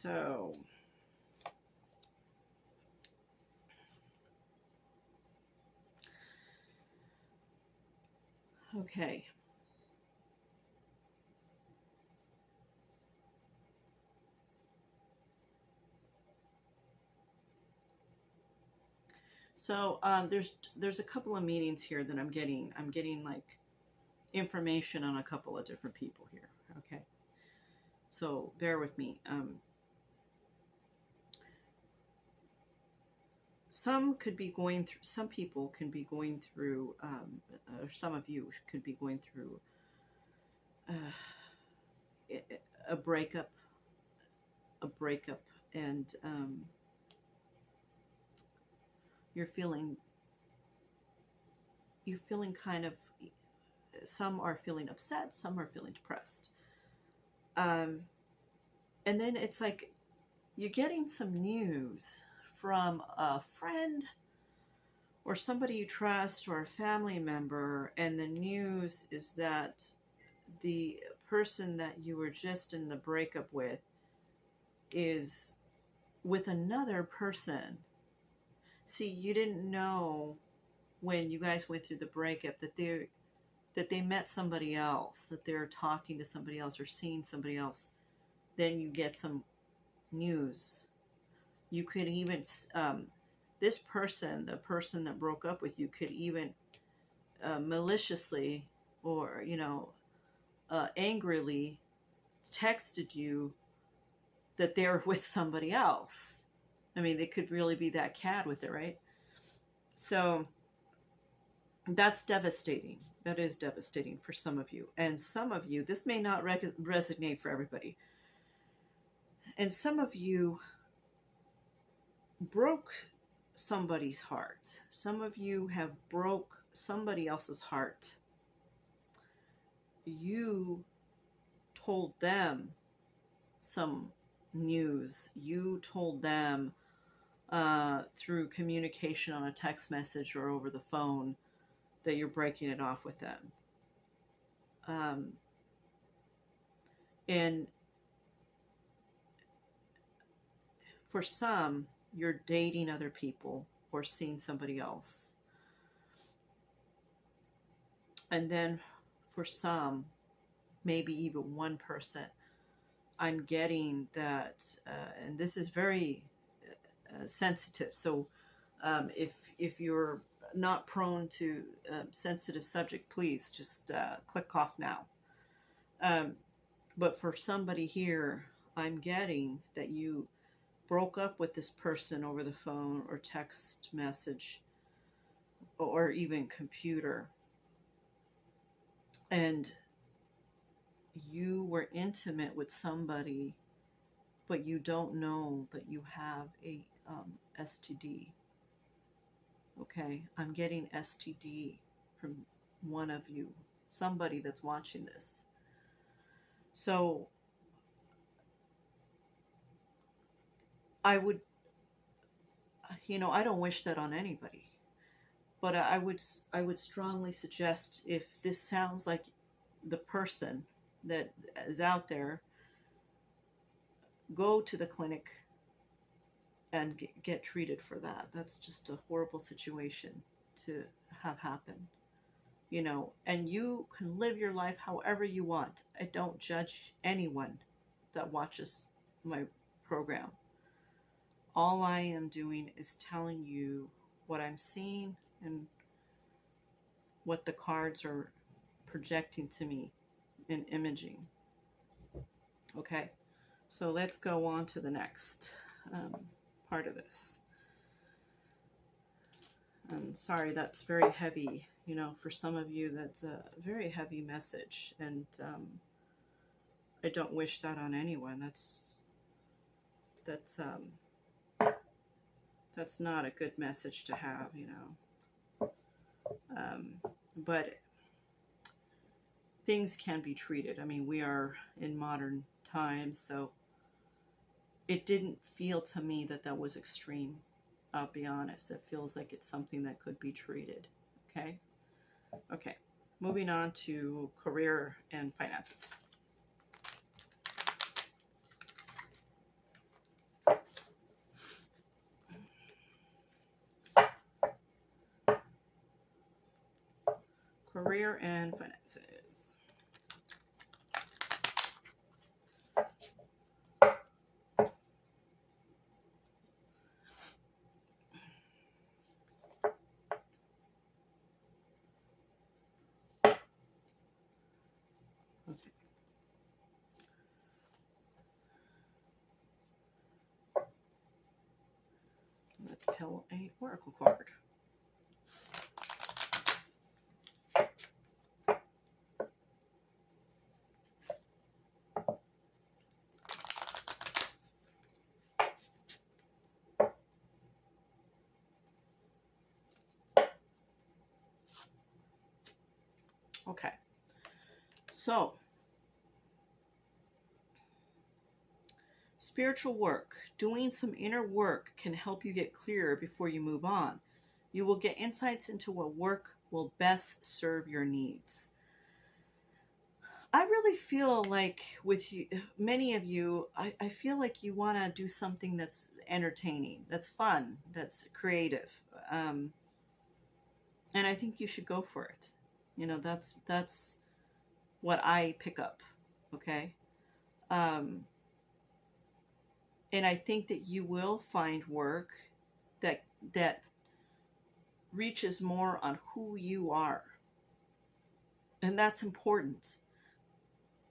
So, okay. So there's a couple of meetings here that I'm getting. I'm getting like information on a couple of different people here. Okay. So bear with me. Some people can be going through, or some of you could be going through a breakup, and you're feeling kind of, some are feeling upset, some are feeling depressed. And then it's like you're getting some news from a friend or somebody you trust or a family member, and the news is that the person that you were just in the breakup with is with another person. See, you didn't know when you guys went through the breakup that they met somebody else, that they're talking to somebody else or seeing somebody else. Then you get some news. You could even, this person, the person that broke up with you, could even maliciously or, you know, angrily texted you that they're with somebody else. I mean, they could really be that cad with it, right? So that's devastating. That is devastating for some of you. And some of you, this may not resonate for everybody. And some of you broke somebody's heart. Some of you have broke somebody else's heart. You told them some news. You told them through communication on a text message or over the phone that you're breaking it off with them. And for some, you're dating other people or seeing somebody else. And then for some, maybe even one person, I'm getting that, and this is very sensitive. So if you're not prone to sensitive subject, please just click off now. But for somebody here, I'm getting that you broke up with this person over the phone or text message or even computer. And you were intimate with somebody, but you don't know that you have a STD. Okay, I'm getting STD from one of you, somebody that's watching this. So I would, I don't wish that on anybody, but I would strongly suggest, if this sounds like the person that is out there, go to the clinic and get treated for that. That's just a horrible situation to have happen, and you can live your life however you want. I don't judge anyone that watches my program. All I am doing is telling you what I'm seeing and what the cards are projecting to me in imaging. Okay, so let's go on to the next part of this. I'm sorry, that's very heavy. For some of you, that's a very heavy message, and I don't wish that on anyone. That's not a good message to have, but things can be treated. I mean, we are in modern times, so it didn't feel to me that was extreme. I'll be honest. It feels like it's something that could be treated. Okay, moving on to career and finances. Career and finances. Okay. Let's pull a oracle card. Okay, so spiritual work, doing some inner work can help you get clearer before you move on. You will get insights into what work will best serve your needs. I really feel like with you, many of you, I feel like you want to do something that's entertaining, that's fun, that's creative. And I think you should go for it. That's what I pick up. Okay. And I think that you will find work that reaches more on who you are. And that's important.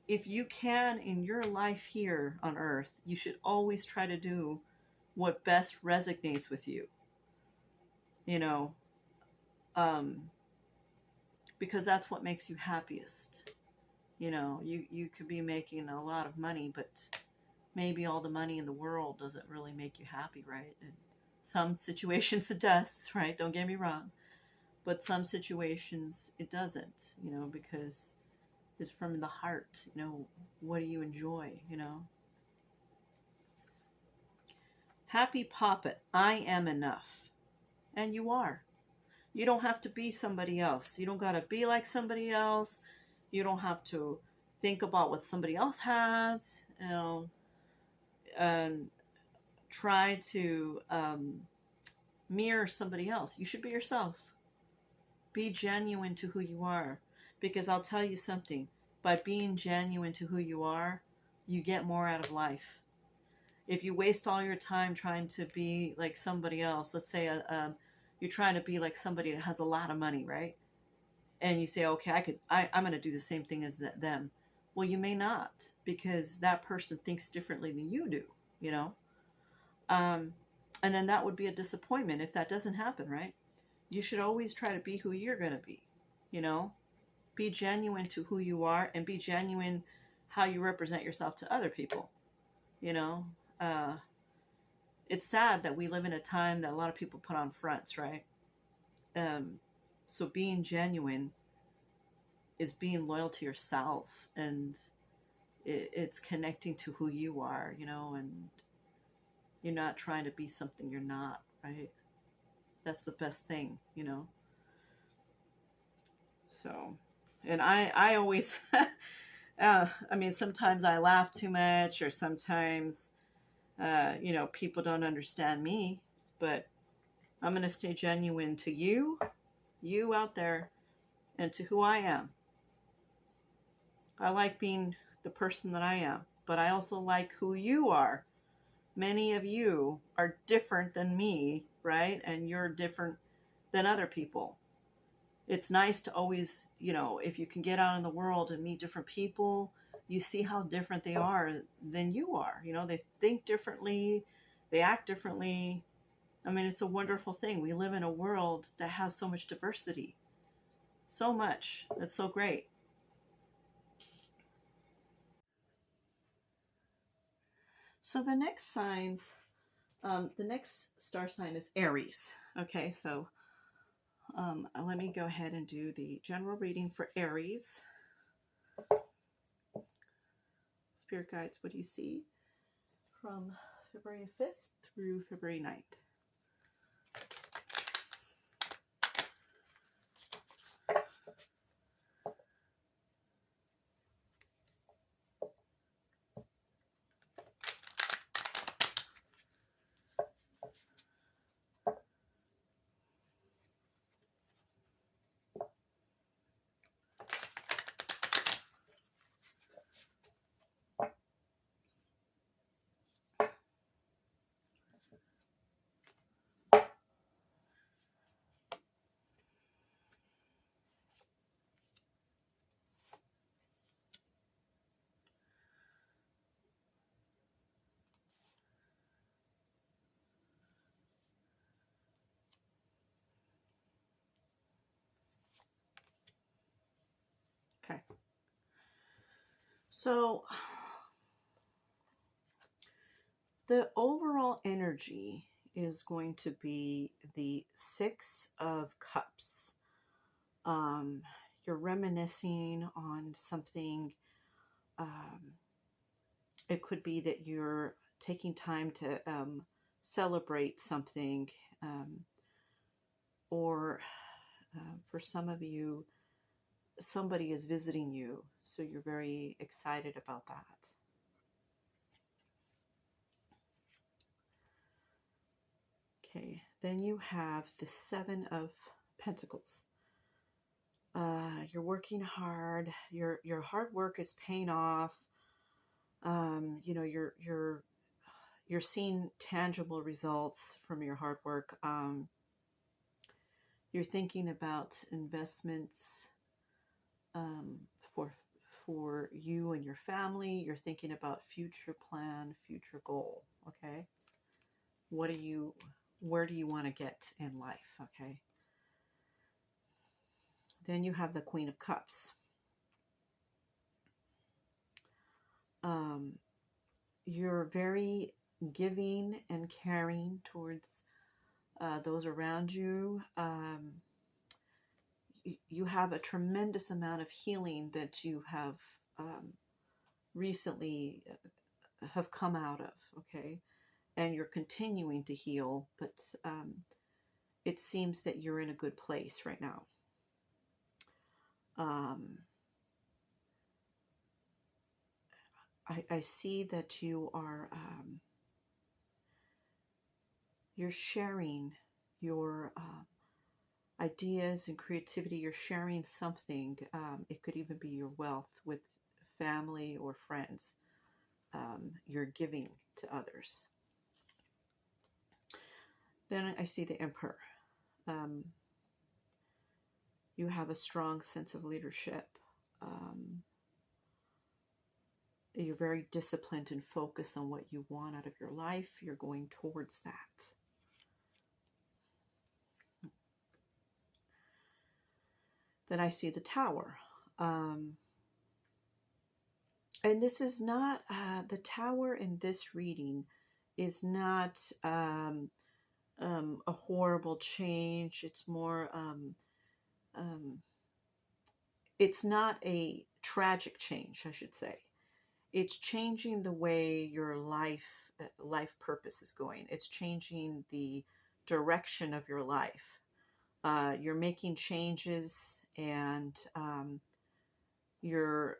If you can, in your life here on earth, you should always try to do what best resonates with you. Because that's what makes you happiest. You know, you could be making a lot of money, but maybe all the money in the world doesn't really make you happy, right? In some situations it does, right? Don't get me wrong. But some situations it doesn't, you know, because it's from the heart, you know, what do you enjoy, you know? Happy Poppet, I am enough. And you are. You don't have to be somebody else. You don't got to be like somebody else. You don't have to think about what somebody else has, you know, and try to mirror somebody else. You should be yourself. Be genuine to who you are. Because I'll tell you something, by being genuine to who you are, you get more out of life. If you waste all your time trying to be like somebody else, let's say you're trying to be like somebody that has a lot of money, right? And you say, okay, I'm going to do the same thing as them. Well, you may not, because that person thinks differently than you do, you know? And then that would be a disappointment if that doesn't happen, right? You should always try to be who you're going to be, you know? Be genuine to who you are, and be genuine how you represent yourself to other people, you know? It's sad that we live in a time that a lot of people put on fronts, right? So being genuine is being loyal to yourself, and it's connecting to who you are, you know, and you're not trying to be something you're not, right? That's the best thing, you know? So, and I always, I mean, sometimes I laugh too much, or sometimes, you know, people don't understand me, but I'm going to stay genuine to you out there, and to who I am. I like being the person that I am, but I also like who you are. Many of you are different than me, right? And you're different than other people. It's nice to always, you know, if you can get out in the world and meet different people, you see how different they are than you are. You know, they think differently, they act differently. I mean, it's a wonderful thing. We live in a world that has so much diversity. So much. It's so great. So the next the next star sign is Aries. Okay, so let me go ahead and do the general reading for Aries. Spirit guides, what do you see from February 5th through February 9th? Okay. So the overall energy is going to be the Six of Cups. You're reminiscing on something. It could be that you're taking time to celebrate something, or for some of you, somebody is visiting you, so you're very excited about that. Okay, then you have the Seven of Pentacles. You're working hard. Your hard work is paying off. You know, you're seeing tangible results from your hard work. You're thinking about investments for you and your family. You're thinking about future plan, future goal. Okay, where do you want to get in life? Okay. Then you have the Queen of Cups. You're very giving and caring towards those around you. You have a tremendous amount of healing that you have recently have come out of, okay? And you're continuing to heal, but it seems that you're in a good place right now. I see that you are you're sharing your ideas and creativity. You're sharing something. It could even be your wealth with family or friends. You're giving to others. Then I see the Emperor. You have a strong sense of leadership. You're very disciplined and focused on what you want out of your life. You're going towards that. Then I see the Tower. And this is not, the Tower in this reading is not a horrible change. It's more, it's not a tragic change, I should say. It's changing the way your life purpose is going. It's changing the direction of your life. You're making changes, and you're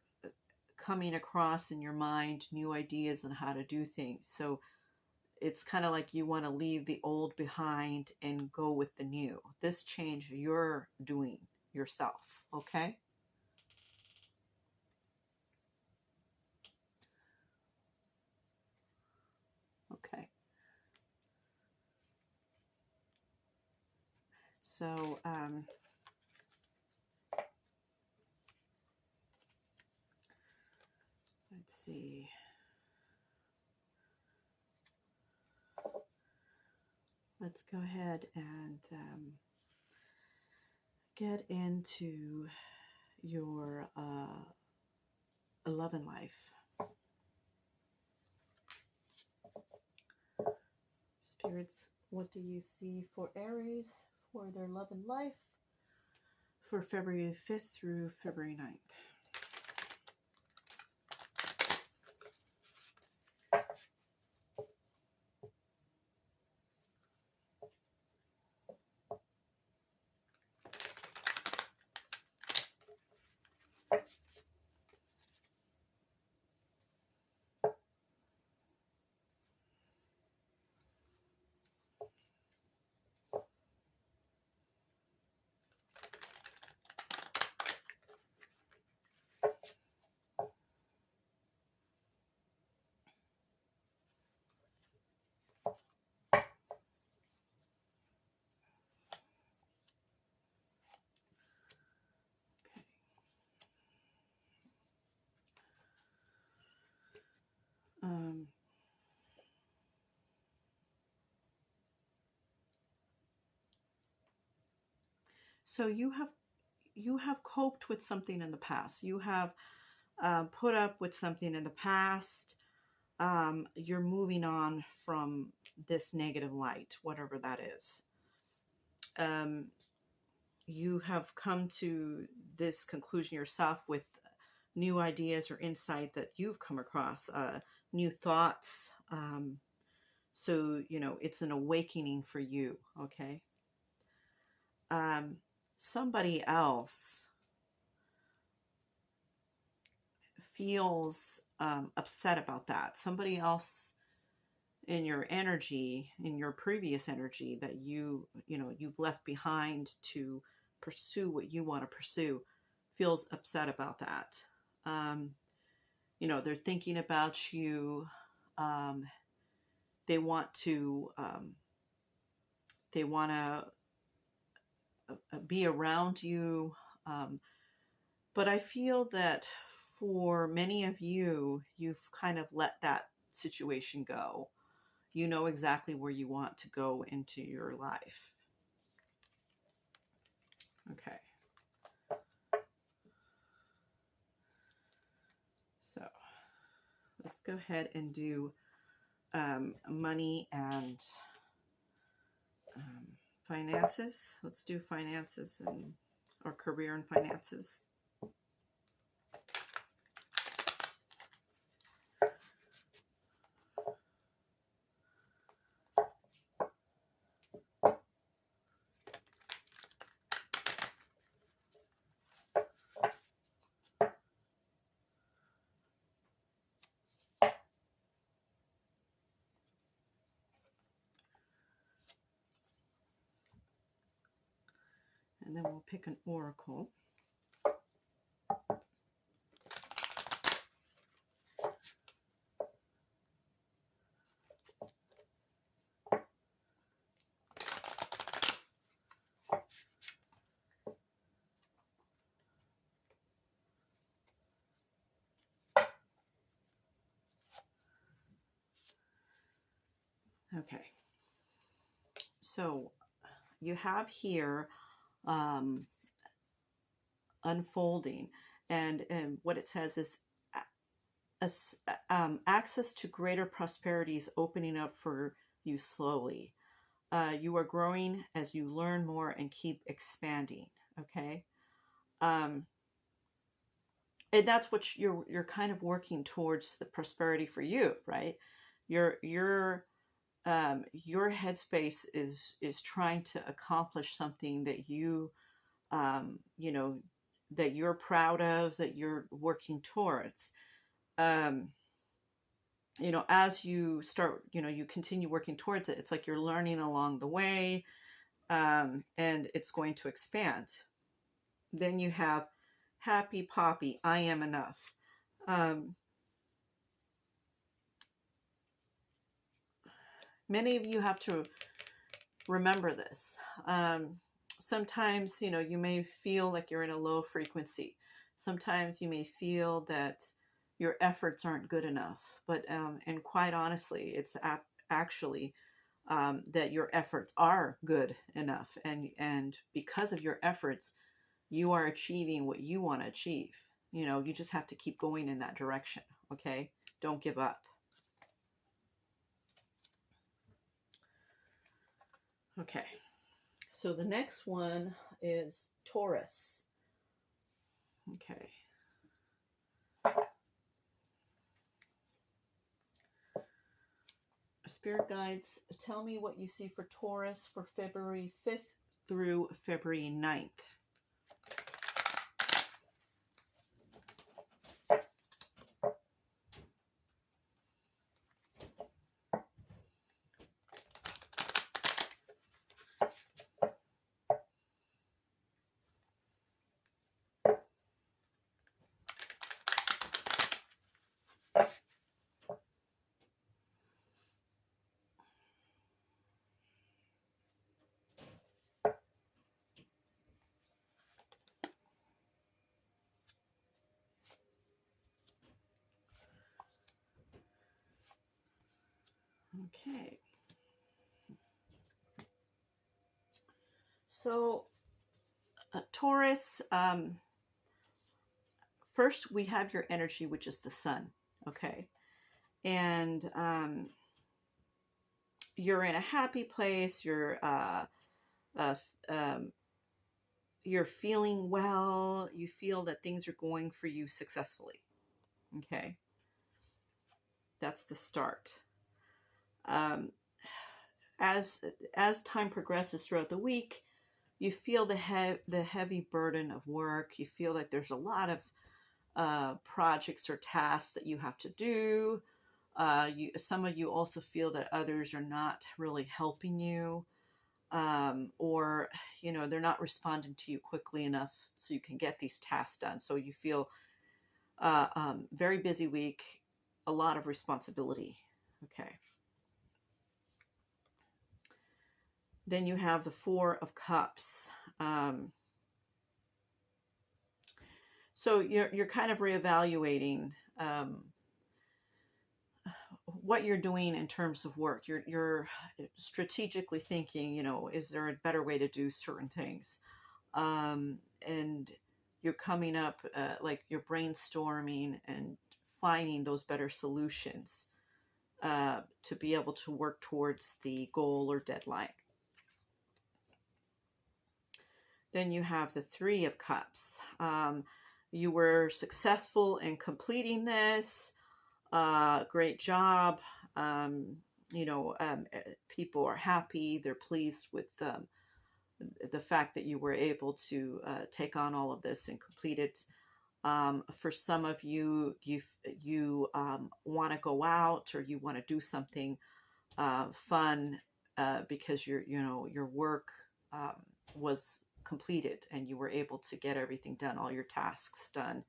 coming across in your mind new ideas on how to do things. So it's kind of like you want to leave the old behind and go with the new. This change you're doing yourself, okay? Okay. So, let's see. Let's go ahead and get into your love and life. Spirits, what do you see for Aries for their love and life for February 5th through February 9th? So you have coped with something in the past. You have put up with something in the past. You're moving on from this negative light, whatever that is. You have come to this conclusion yourself with new ideas or insight that you've come across, new thoughts. So, you know, it's an awakening for you, okay? Somebody else feels upset about that. Somebody else in your energy, in your previous energy that you've left behind to pursue what you want to pursue, feels upset about that. They're thinking about you. They want to be around you. But I feel that for many of you, you've kind of let that situation go. You know exactly where you want to go into your life. Okay. go ahead and do money and finances. Let's do finances and or career and finances. And then we'll pick an oracle. Okay. So you have here unfolding, and what it says is access to greater prosperity is opening up for you slowly. You are growing as you learn more and keep expanding. Okay. And that's what you're kind of working towards, the prosperity for you, right? Your headspace is trying to accomplish something that you you know, that you're proud of, that you're working towards. You know, as you start, you know, you continue working towards it, it's like you're learning along the way, and it's going to expand. Then you have happy poppy, I am enough. Many of you have to remember this. Sometimes, you know, you may feel like you're in a low frequency. Sometimes you may feel that your efforts aren't good enough. But, and quite honestly, it's actually that your efforts are good enough. And because of your efforts, you are achieving what you want to achieve. You know, you just have to keep going in that direction. Okay? Don't give up. Okay. So the next one is Taurus. Okay. Spirit guides, tell me what you see for Taurus for February 5th through February 9th. Okay. So, Taurus, first we have your energy, which is the sun. Okay. And you're in a happy place. You're feeling well. You feel that things are going for you successfully. Okay. That's the start. As time progresses throughout the week, you feel the heavy burden of work. You feel like there's a lot of projects or tasks that you have to do. Some of you also feel that others are not really helping you, or you know, they're not responding to you quickly enough so you can get these tasks done. So you feel very busy week, a lot of responsibility. Okay. Then you have the Four of Cups. So you're kind of reevaluating what you're doing in terms of work. You're strategically thinking, you know, is there a better way to do certain things? And you're coming up, like you're brainstorming and finding those better solutions to be able to work towards the goal or deadline. Then you have the Three of Cups. You were successful in completing this. Great job. People are happy. They're pleased with the fact that you were able to take on all of this and complete it. For some of you, you want to go out, or you want to do something fun because your work was completed and you were able to get everything done, all your tasks done,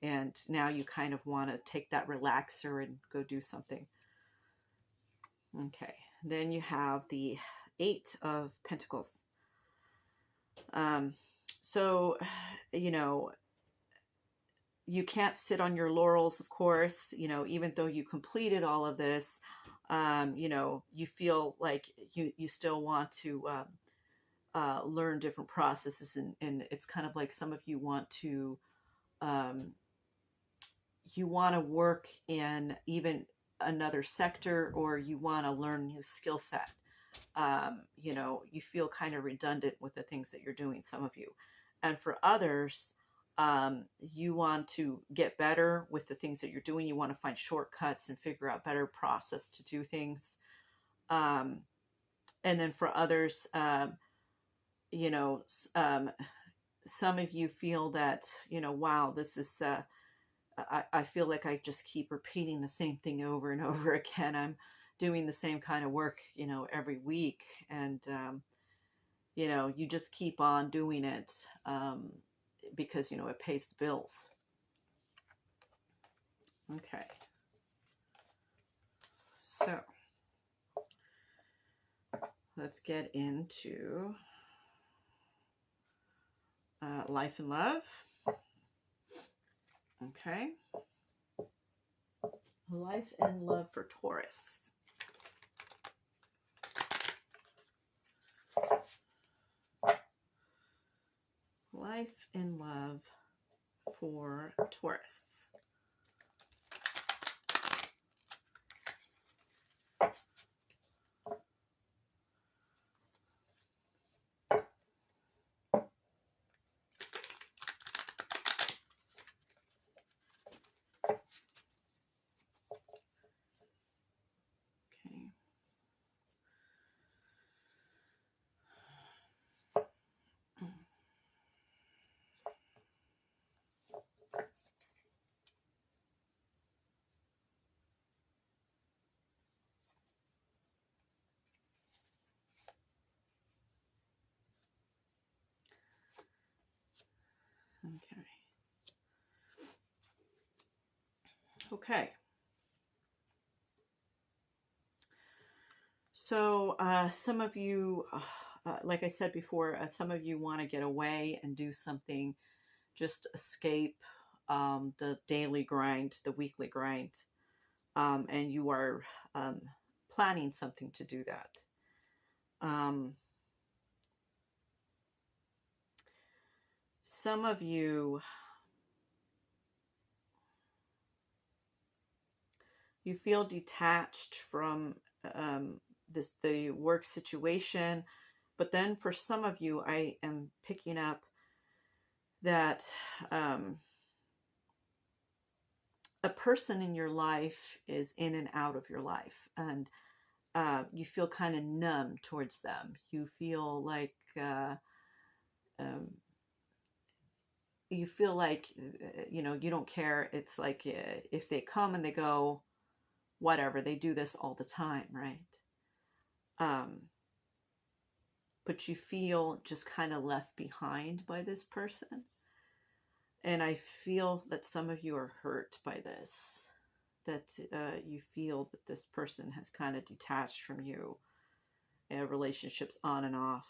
and now you kind of want to take that relaxer and go do something. Okay, then you have the Eight of Pentacles. So you can't sit on your laurels, of course, even though you completed all of this. You feel like you still want to learn different processes, and it's kind of like some of you want to work in even another sector, or you want to learn new skill set. You feel kind of redundant with the things that you're doing, some of you. And for others, you want to get better with the things that you're doing. You want to find shortcuts and figure out better process to do things. And then for others, some of you feel that, wow, this is, I feel like I just keep repeating the same thing over and over again. I'm doing the same kind of work, every week. And, you just keep on doing it because, it pays the bills. Okay. So let's get into life and love. Okay. Life and love for Taurus. Life and love for Taurus. Okay. So some of you, like I said before, some of you want to get away and do something, just escape the daily grind, the weekly grind, and you are planning something to do that. Some of you, you feel detached from the work situation, but then for some of you, I am picking up that a person in your life is in and out of your life, and you feel kind of numb towards them. You feel like you don't care. It's like if they come and they go, whatever, they do this all the time, right? But you feel just kind of left behind by this person. And I feel that some of you are hurt by this, that you feel that this person has kind of detached from you. Relationships on and off.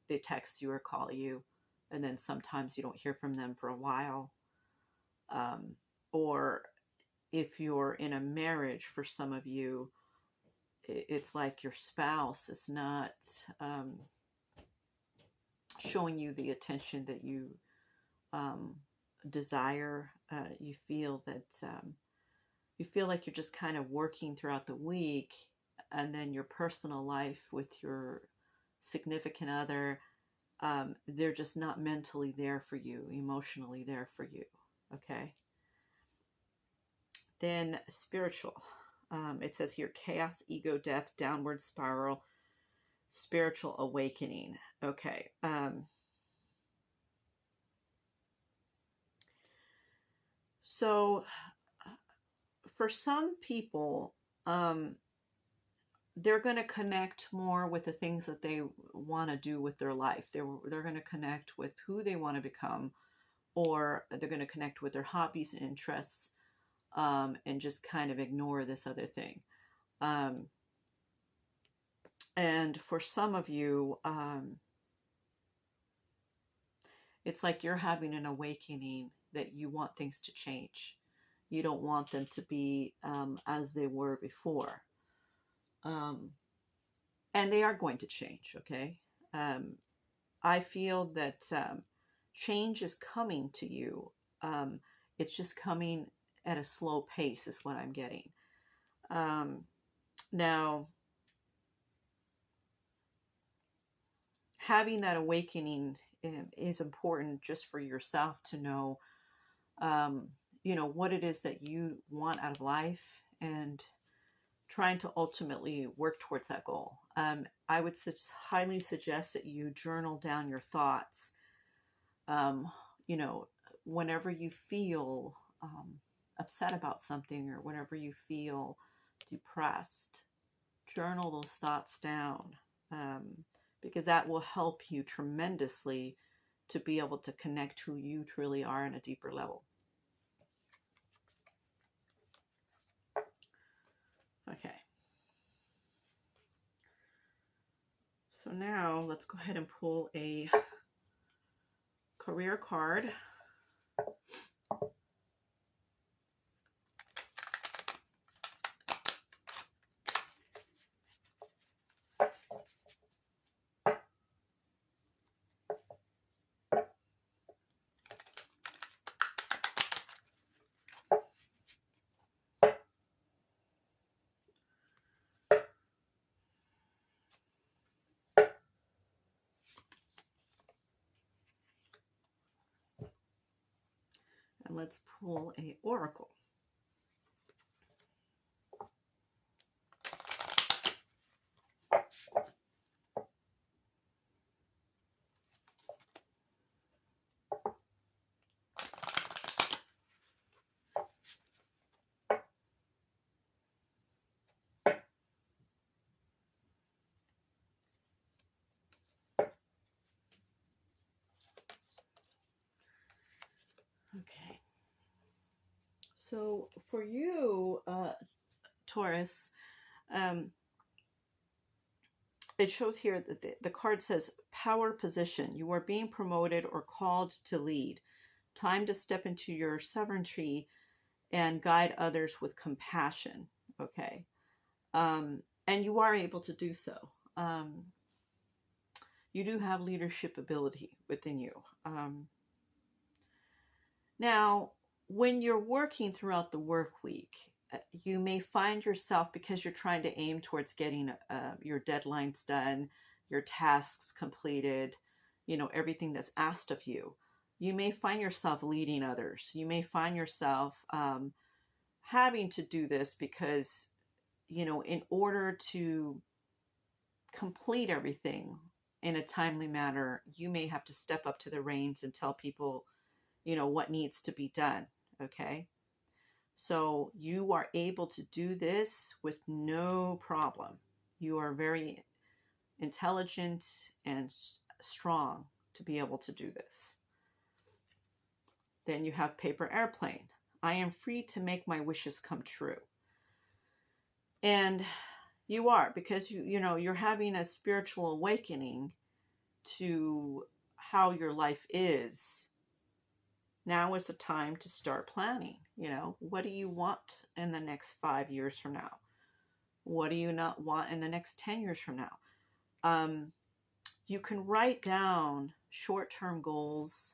They text you or call you, and then sometimes you don't hear from them for a while. Or if you're in a marriage, for some of you, it's like your spouse is not showing you the attention that you desire. You feel that you feel like you're just kind of working throughout the week, and then your personal life with your significant other, they're just not mentally there for you, emotionally there for you. Okay. Then spiritual. It says here, chaos, ego, death, downward spiral, spiritual awakening. Okay. So for some people, they're going to connect more with the things that they want to do with their life. They're going to connect with who they want to become, or they're going to connect with their hobbies and interests, and just kind of ignore this other thing. And for some of you, it's like you're having an awakening that you want things to change. You don't want them to be as they were before. And they are going to change, okay? I feel that change is coming to you. It's just coming at a slow pace is what I'm getting. Now, having that awakening is important just for yourself to know, what it is that you want out of life, and trying to ultimately work towards that goal. I would highly suggest that you journal down your thoughts. Whenever you feel upset about something, or whenever you feel depressed, journal those thoughts down, because that will help you tremendously to be able to connect who you truly are on a deeper level. Okay. So now let's go ahead and pull a career card. And let's pull a oracle. Okay. So for you, Taurus, it shows here that the card says power position. You are being promoted or called to lead. Time to step into your sovereignty and guide others with compassion. Okay. And you are able to do so. You do have leadership ability within you. Now, when you're working throughout the work week, you may find yourself, because you're trying to aim towards getting your deadlines done, your tasks completed, everything that's asked of you, you may find yourself leading others. You may find yourself having to do this because, in order to complete everything in a timely manner, you may have to step up to the reins and tell people, what needs to be done. Okay. So you are able to do this with no problem. You are very intelligent and strong to be able to do this. Then you have paper airplane. I am free to make my wishes come true. And you are, because you're having a spiritual awakening to how your life is. Now is the time to start planning. What do you want in the next 5 years from now? What do you not want in the next 10 years from now? You can write down short-term goals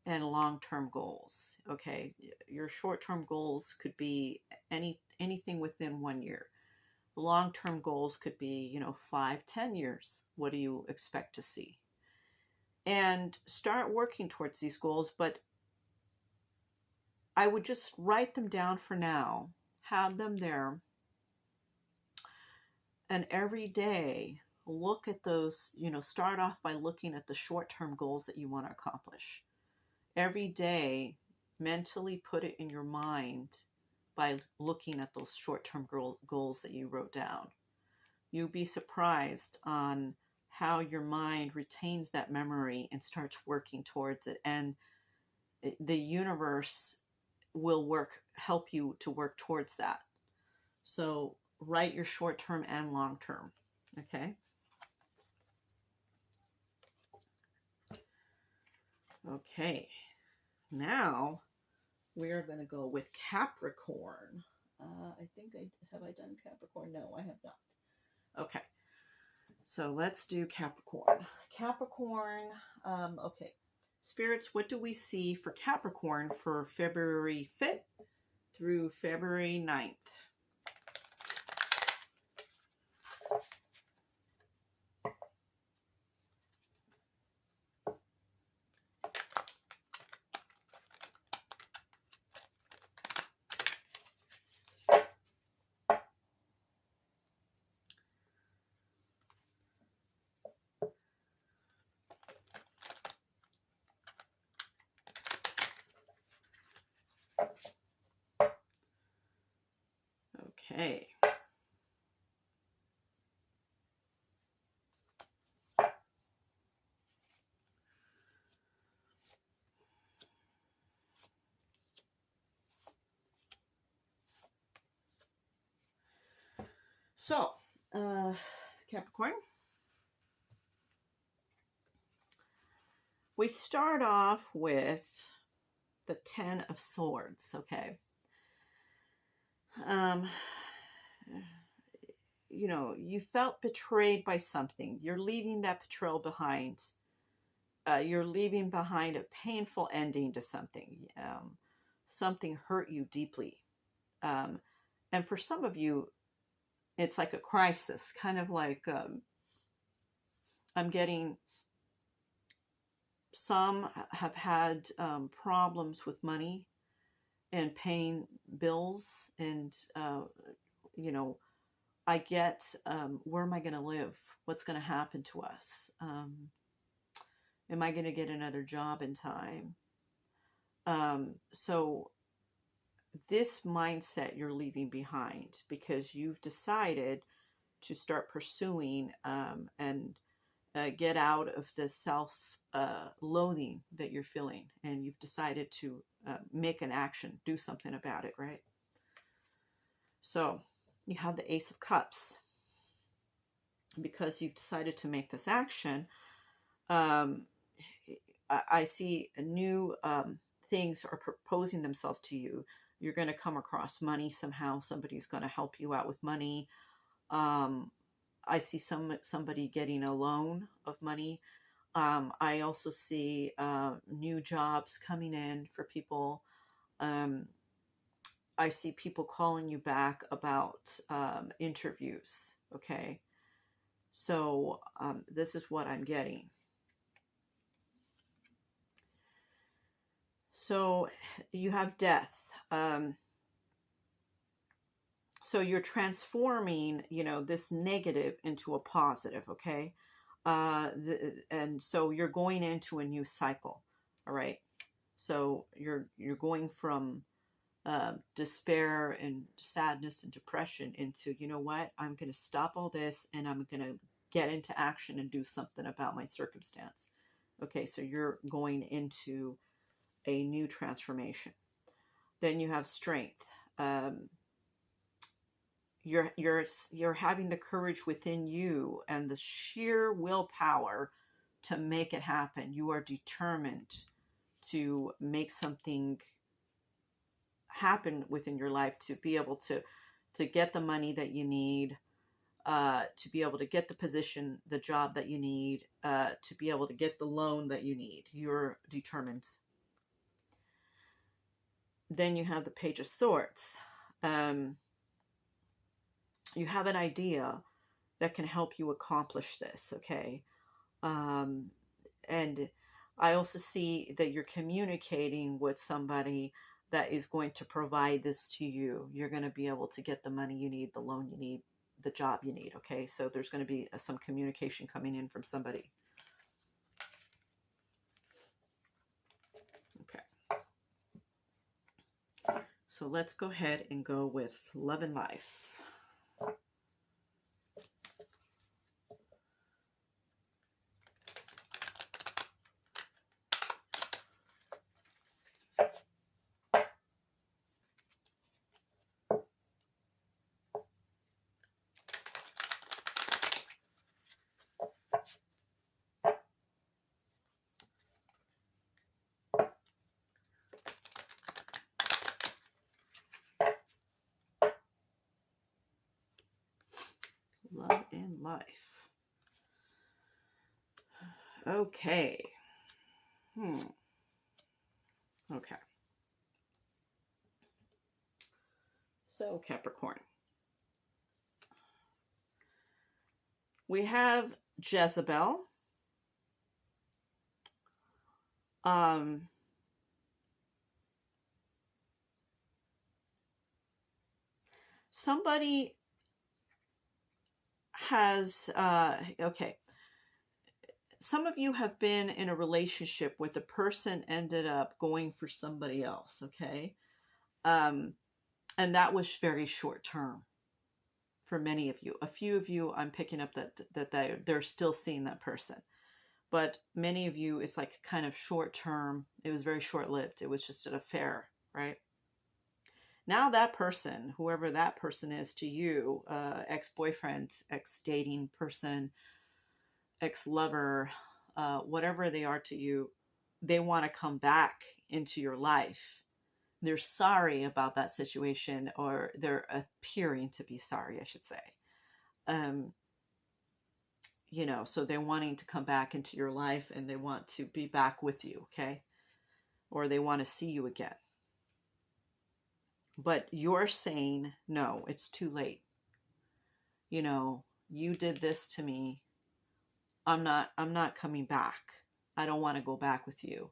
and long-term goals. Okay, your short-term goals could be anything within 1 year. Long-term goals could be, 5, 10 years. What do you expect to see? And start working towards these goals. But I would just write them down for now, have them there, and every day look at those. Start off by looking at the short-term goals that you want to accomplish. Every day, mentally put it in your mind by looking at those short-term goals that you wrote down. You'll be surprised on how your mind retains that memory and starts working towards it. And the universe will help you to work towards that. So write your short-term and long-term. Okay. Okay. Now we are going to go with Capricorn. I think have I done Capricorn? No, I have not. Okay. So let's do Capricorn. Capricorn. Okay. Spirits, what do we see for Capricorn for February 5th through February 9th? Okay. So, Capricorn, we start off with the 10 of Swords, okay? You felt betrayed by something. You're leaving that betrayal behind. You're leaving behind a painful ending to something. Something hurt you deeply. And for some of you, it's like a crisis, kind of like I'm getting some have had problems with money and paying bills. And, I get, where am I going to live? What's going to happen to us? Am I going to get another job in time? So this mindset you're leaving behind because you've decided to start pursuing and get out of the self-loathing that you're feeling. And you've decided to make an action, do something about it, right? So you have the Ace of Cups. Because you've decided to make this action, I see new things are proposing themselves to you. You're going to come across money somehow. Somebody's going to help you out with money. I see somebody getting a loan of money. I also see new jobs coming in for people. I see people calling you back about interviews. Okay. So this is what I'm getting. So you have death. So you're transforming, this negative into a positive, okay? And so you're going into a new cycle, all right? So you're going from despair and sadness and depression into, you know what? I'm going to stop all this and I'm going to get into action and do something about my circumstance. Okay, so you're going into a new transformation. Then you have strength. You're having the courage within you and the sheer willpower to make it happen. You are determined to make something happen within your life, to be able to get the money that you need, to be able to get the position, the job that you need, to be able to get the loan that you need. You're determined. Then you have the Page of Swords. You have an idea that can help you accomplish this, okay? And I also see that you're communicating with somebody that is going to provide this to you. You're going to be able to get the money you need, the loan you need, the job you need, okay? So there's going to be some communication coming in from somebody. Okay. So let's go ahead and go with love and life. Love and life. Okay. Okay. So Capricorn. We have Jezebel. Somebody has, okay. Some of you have been in a relationship where the person ended up going for somebody else, okay? And that was very short term for many of you. A few of you, I'm picking up that they're still seeing that person. But many of you, it's like kind of short term. It was very short lived. It was just an affair, right? Now that person, whoever that person is to you, ex-boyfriend, ex-dating person, ex-lover, whatever they are to you, they want to come back into your life. They're sorry about that situation, or they're appearing to be sorry, I should say. You know, so they're wanting to come back into your life and they want to be back with you, okay? Or they want to see you again. But you're saying, no, it's too late. You know, you did this to me. I'm not coming back. I don't want to go back with you.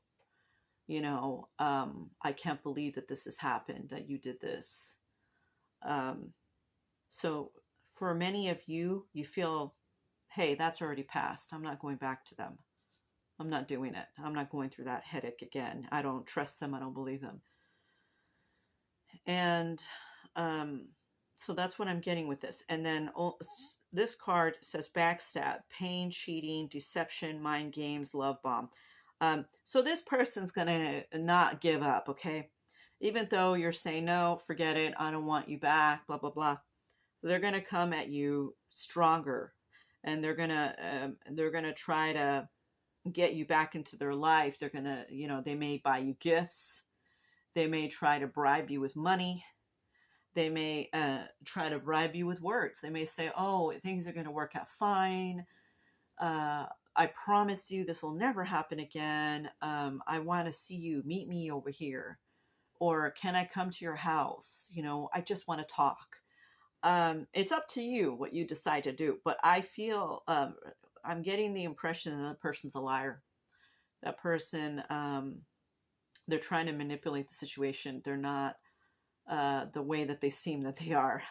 You know, I can't believe that this has happened, that you did this. So for many of you, you feel, hey, that's already passed. I'm not going back to them. I'm not doing it. I'm not going through that headache again. I don't trust them. I don't believe them. And so that's what I'm getting with this. And then this card says backstab, pain, cheating, deception, mind games, love bomb. So this person's going to not give up, okay? Even though you're saying, no, forget it, I don't want you back, blah, blah, blah. They're going to come at you stronger. And they're going to try to get you back into their life. They're going to, you know, they may buy you gifts. They may try to bribe you with money. They may try to bribe you with words. They may say, oh, things are going to work out fine. I promise you this will never happen again. I want to see you. Meet me over here. Or can I come to your house? You know, I just want to talk. It's up to you what you decide to do. But I feel, I'm getting the impression that that person's a liar. That person, they're trying to manipulate the situation. They're not the way that they seem that they are.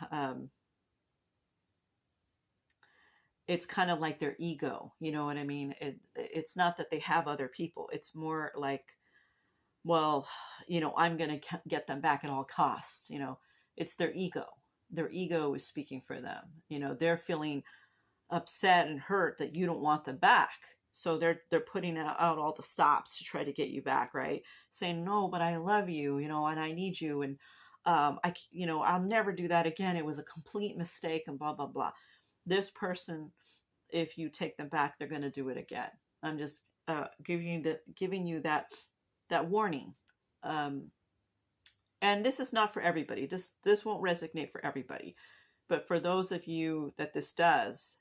It's kind of like their ego. You know what I mean? It's not that they have other people. It's more like, well, you know, I'm going to get them back at all costs. You know, it's their ego. Their ego is speaking for them. You know, they're feeling upset and hurt that you don't want them back. So they're putting out all the stops to try to get you back, right? Saying, no, but I love you, you know, and I need you. And, you know, I'll never do that again. It was a complete mistake and blah, blah, blah. This person, if you take them back, they're going to do it again. I'm just giving you that warning. And this is not for everybody. This won't resonate for everybody. But for those of you that this does,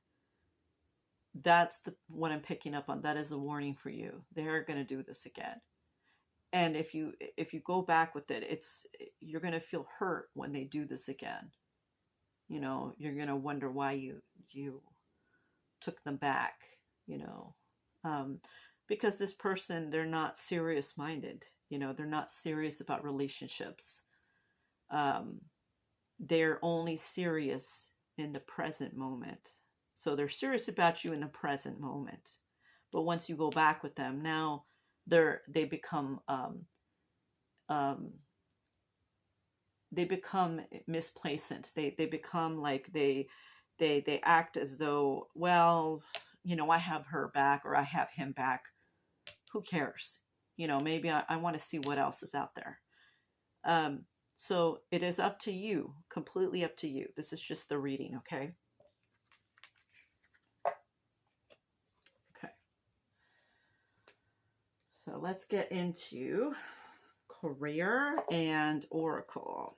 that's what I'm picking up on. That is a warning for you. They're going to do this again. And if you go back with it, you're going to feel hurt when they do this again. You know, you're going to wonder why you took them back, you know. Because this person, they're not serious minded, you know, they're not serious about relationships. They're only serious in the present moment. So they're serious about you in the present moment. But once you go back with them, now they become um, they become misplacent. They become like they act as though, well, you know, I have her back or I have him back. Who cares? You know, maybe I want to see what else is out there. So it is up to you, completely up to you. This is just the reading, okay? Okay. So let's get into career and oracle.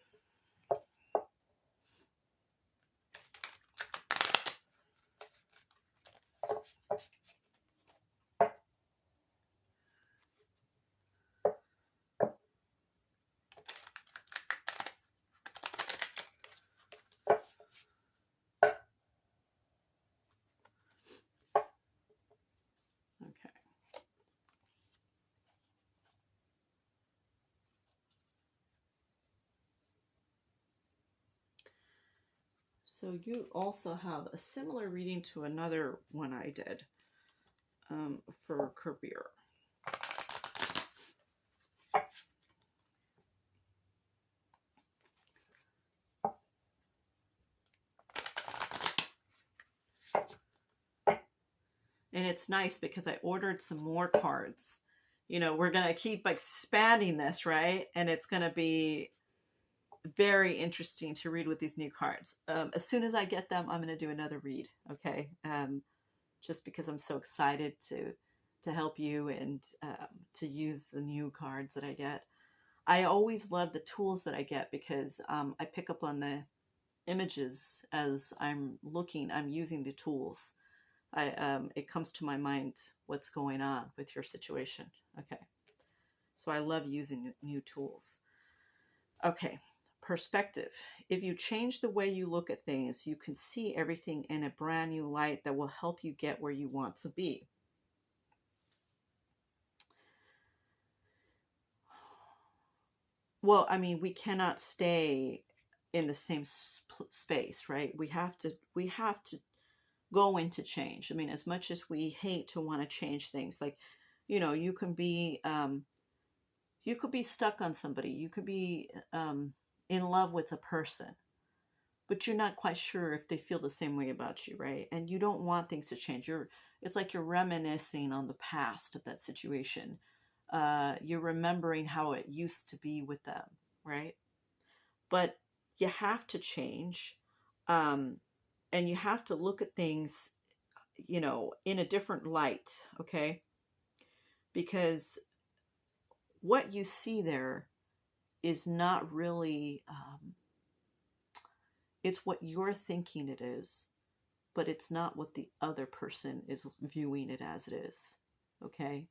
Okay. So you also have a similar reading to another one I did for career. And it's nice because I ordered some more cards. You know, we're going to keep expanding this, right? And it's going to be very interesting to read with these new cards. As soon as I get them, I'm going to do another read, okay? Just because I'm so excited to help you and to use the new cards that I get. I always love the tools that I get because I pick up on the images as I'm looking. I'm using the tools. It comes to my mind what's going on with your situation. Okay, so I love using new tools. Okay, perspective. If you change the way you look at things, you can see everything in a brand new light that will help you get where you want to be. Well, I mean, we cannot stay in the same space, right? We have to go into change. I mean, as much as we hate to want to change things, like, you know, you could be stuck on somebody. You could be in love with a person, but you're not quite sure if they feel the same way about you, right? And you don't want things to change. It's like you're reminiscing on the past of that situation. You're remembering how it used to be with them, right? But you have to change, um, and you have to look at things, you know, in a different light, okay? Because what you see there is not really, it's what you're thinking it is, but it's not what the other person is viewing it as it is, okay?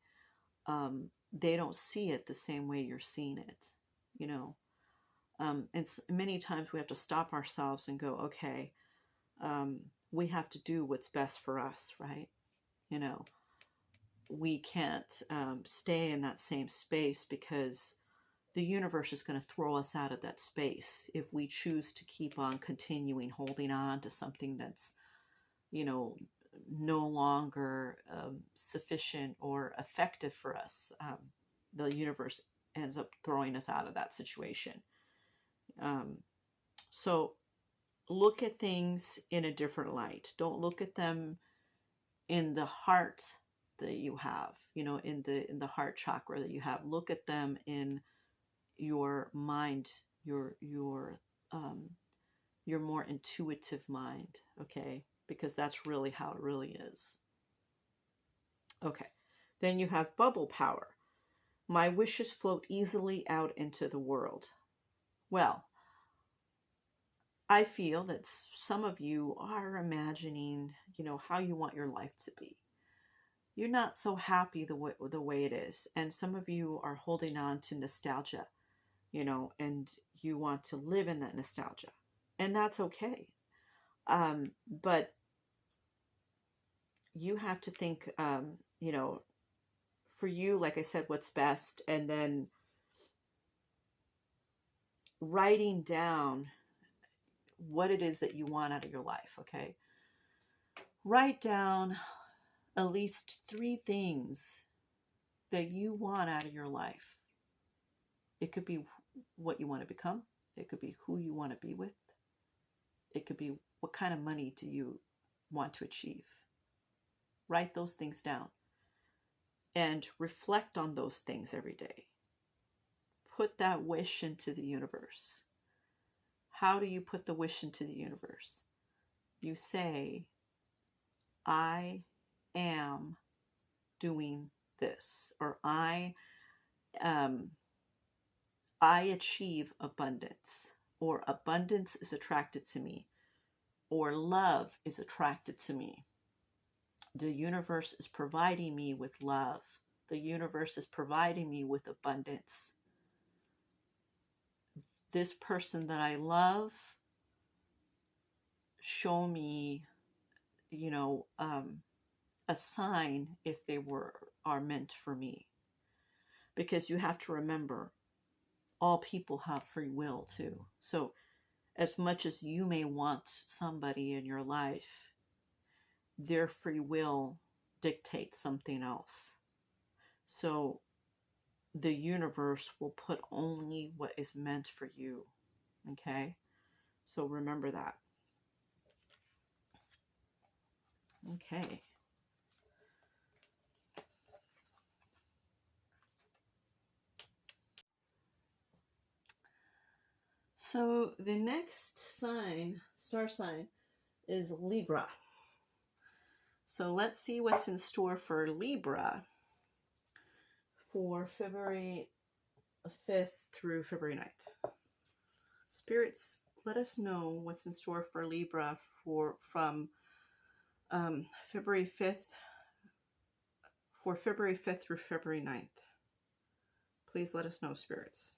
They don't see it the same way you're seeing it, you know? And many times we have to stop ourselves and go, okay, we have to do what's best for us, right? You know, we can't stay in that same space because the universe is going to throw us out of that space if we choose to keep on continuing holding on to something that's, you know, no longer sufficient or effective for us. The universe ends up throwing us out of that situation. So look at things in a different light. Don't look at them in the heart that you have, you know, in the heart chakra that you have. Look at them in your mind, your more intuitive mind, okay? Because that's really how it really is. Okay. Then you have bubble power. My wishes float easily out into the world. Well, I feel that some of you are imagining, you know, how you want your life to be. you're not so happy the way it is. And some of you are holding on to nostalgia, you know, and you want to live in that nostalgia. And that's okay. But you have to think, you know, for you, like I said, what's best. And then writing down what it is that you want out of your life, okay? Write down at least 3 things that you want out of your life. It could be what you want to become. It could be who you want to be with. It could be what kind of money do you want to achieve. Write those things down and reflect on those things every day. Put that wish into the universe. How do you put the wish into the universe? You say, I am doing this, or I achieve abundance, or abundance is attracted to me, or love is attracted to me. The universe is providing me with love. The universe is providing me with abundance. This person that I love, show me, you know, a sign if they are meant for me. Because you have to remember, all people have free will too. So as much as you may want somebody in your life, their free will dictates something else. So the universe will put only what is meant for you. Okay? So remember that. Okay. So the next sign, star sign, is Libra. So let's see what's in store for Libra for February 5th through February 9th. Spirits, let us know what's in store for Libra from February 5th through February 9th. Please let us know, spirits.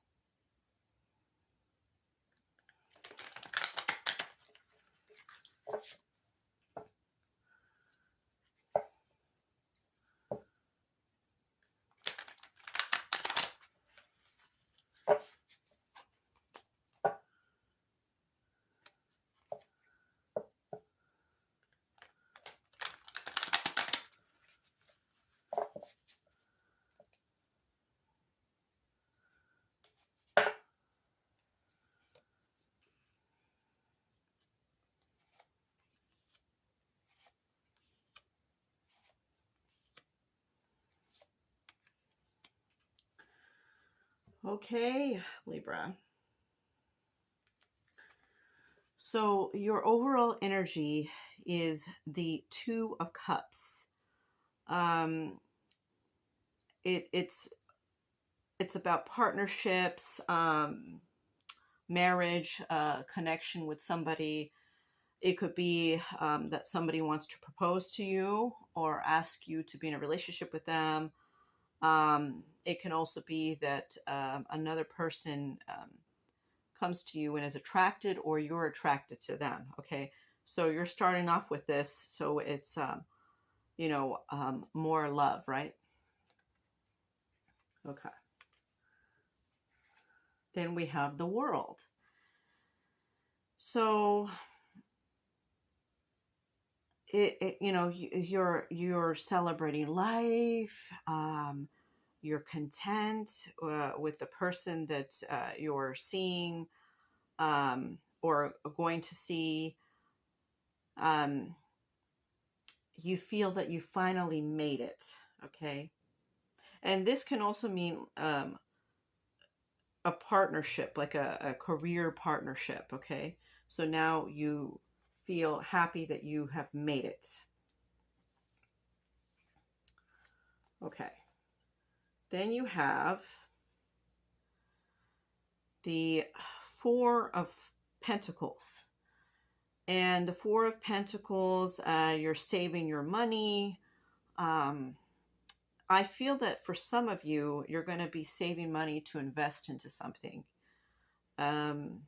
Okay, Libra. So your overall energy is the 2 of Cups. It's about partnerships, marriage, connection with somebody. It could be that somebody wants to propose to you or ask you to be in a relationship with them. It can also be that another person comes to you and is attracted, or you're attracted to them. Okay, so you're starting off with this, so it's you know, more love, right? Okay. Then we have the World. So you know, you're celebrating life. You're content with the person that you're seeing or going to see. You feel that you finally made it, okay? And this can also mean a partnership, like a career partnership, okay? So now you feel happy that you have made it. Okay. Then you have the 4 of Pentacles. And the 4 of Pentacles, you're saving your money. I feel that for some of you, you're going to be saving money to invest into something. Um,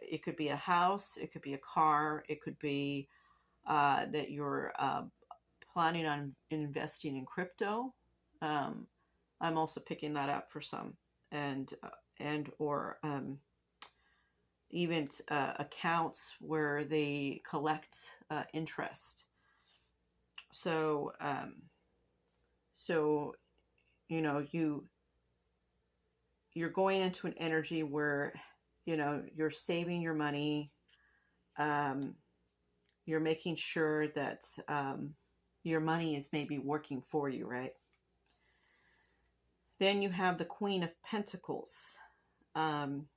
it could be a house, it could be a car, it could be that you're planning on investing in crypto. Um, I'm also picking that up for some, and or even accounts where they collect interest. So, so you know, you're going into an energy where, you know, you're saving your money. Um, you're making sure that your money is maybe working for you, right? Then you have the Queen of Pentacles. Um,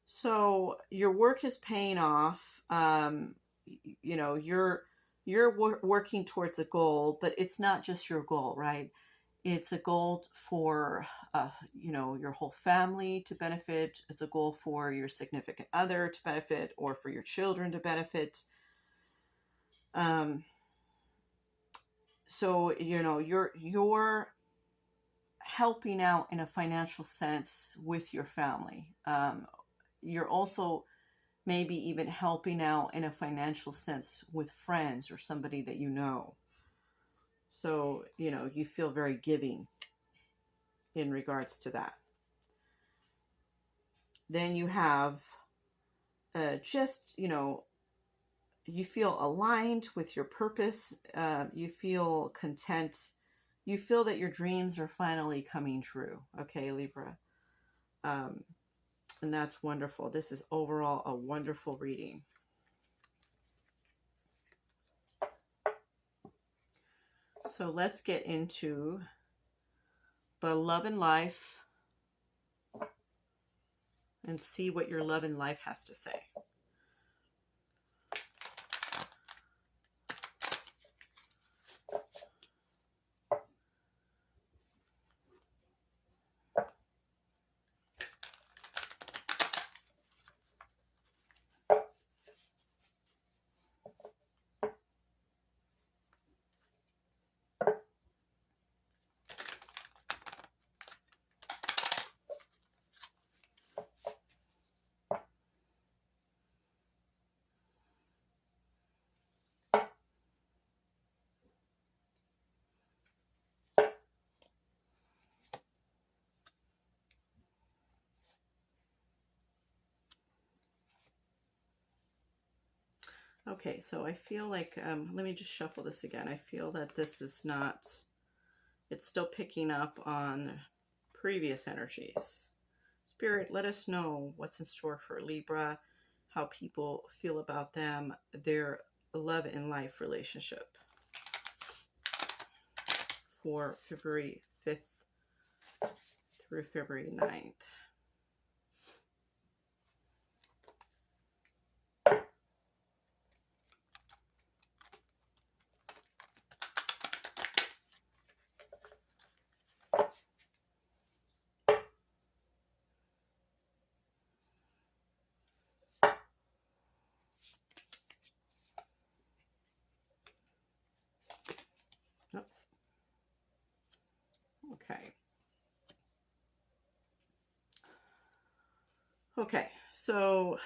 so your work is paying off. You know, you're working towards a goal, but it's not just your goal, right? It's a goal for, you know, your whole family to benefit. It's a goal for your significant other to benefit, or for your children to benefit. So, you know, you're helping out in a financial sense with your family. You're also maybe even helping out in a financial sense with friends or somebody that you know. So, you know, you feel very giving in regards to that. Then you have just, you know, you feel aligned with your purpose. You feel content. You feel that your dreams are finally coming true. Okay, Libra. And that's wonderful. This is overall a wonderful reading. So let's get into the love and life and see what your love and life has to say. Okay, so I feel like, let me just shuffle this again. I feel that this is not, it's still picking up on previous energies. Spirit, let us know what's in store for Libra, how people feel about them, their love and life relationship for February 5th through February 9th. Oops. Okay. Okay, so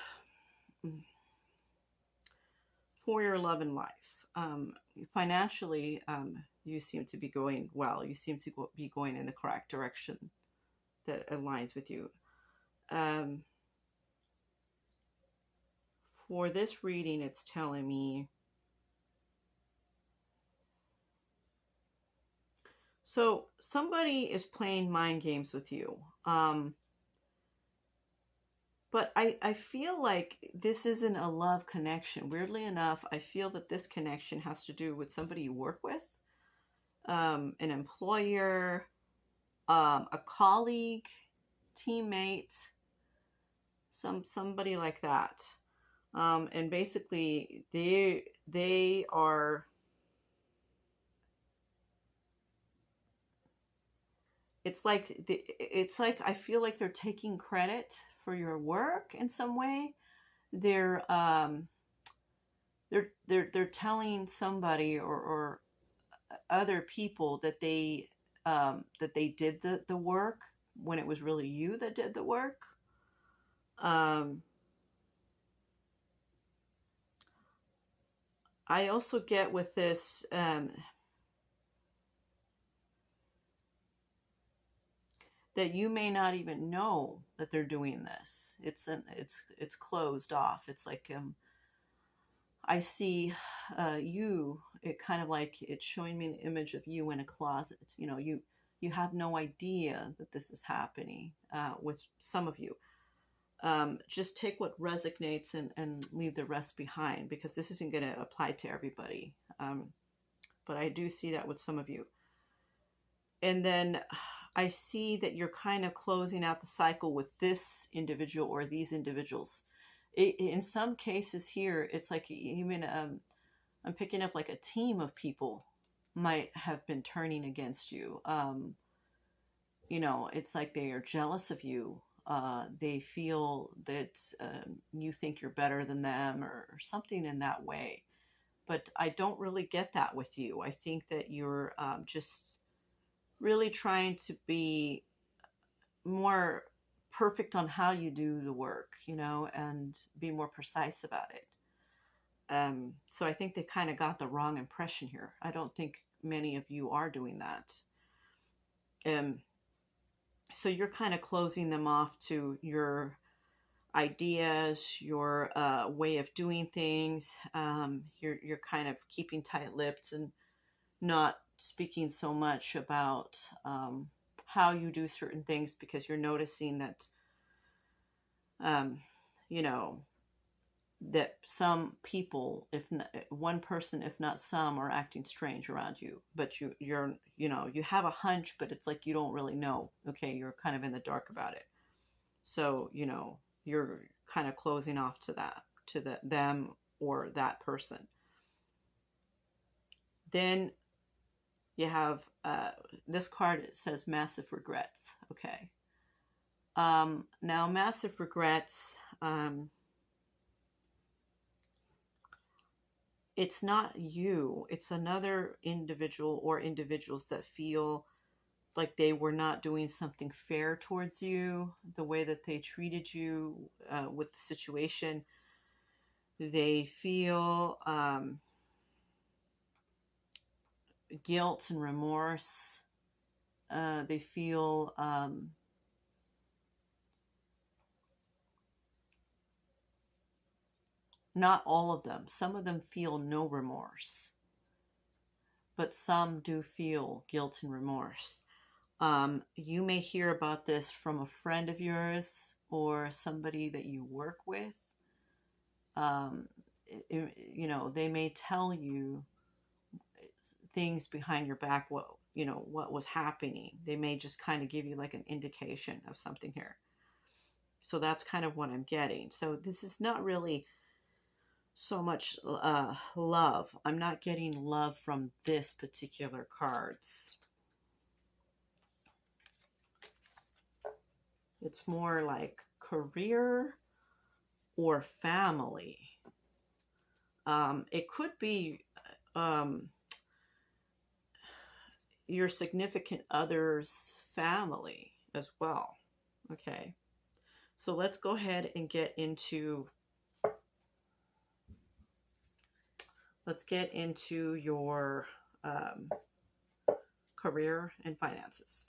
for your love and life, financially, you seem to be going well. You seem to be going in the correct direction that aligns with you. For this reading, it's telling me, so somebody is playing mind games with you. But I feel like this isn't a love connection. Weirdly enough, I feel that this connection has to do with somebody you work with, an employer, a colleague, teammate, somebody like that. And basically, they are. It's like I feel like they're taking credit for your work in some way. They're they're telling somebody, or other people that they did the work when it was really you that did the work. I also get with this, that you may not even know that they're doing this. It's closed off. It's like, I see you. It kind of like it's showing me an image of you in a closet. You know, you have no idea that this is happening with some of you. Just take what resonates and leave the rest behind, because this isn't going to apply to everybody. But I do see that with some of you. And then I see that you're kind of closing out the cycle with this individual or these individuals. In some cases here, it's like even I'm picking up like a team of people might have been turning against you. You know, it's like they are jealous of you. They feel that you think you're better than them, or something in that way. But I don't really get that with you. I think that you're just really trying to be more perfect on how you do the work, you know, and be more precise about it. So I think they kind of got the wrong impression here. I don't think many of you are doing that. So you're kind of closing them off to your ideas, your way of doing things. You're kind of keeping tight-lipped and not speaking so much about how you do certain things, because you're noticing that, you know, that some people, if not, one person, if not some, are acting strange around you. But you're you know, you have a hunch, but it's like you don't really know. Okay, you're kind of in the dark about it. So, you know, you're kind of closing off to that, to them or that person. Then you have this card. It says massive regrets. Okay. Now, massive regrets. It's not you. It's another individual or individuals that feel like they were not doing something fair towards you, the way that they treated you with the situation. They feel guilt and remorse. They feel not all of them. Some of them feel no remorse, but some do feel guilt and remorse. You may hear about this from a friend of yours or somebody that you work with. You know, they may tell you things behind your back, what, you know, what was happening. They may just kind of give you like an indication of something here. So that's kind of what I'm getting. So this is not really so much love. I'm not getting love from this particular cards. It's more like career or family. It could be your significant other's family as well. Okay. So let's go ahead and get into your career and finances.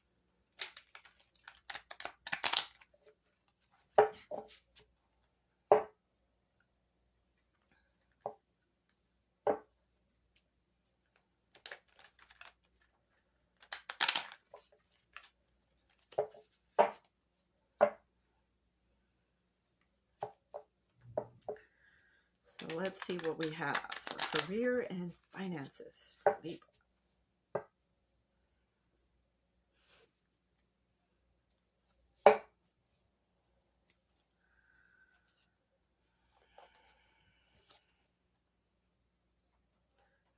So let's see what we have for career and finances for Libra.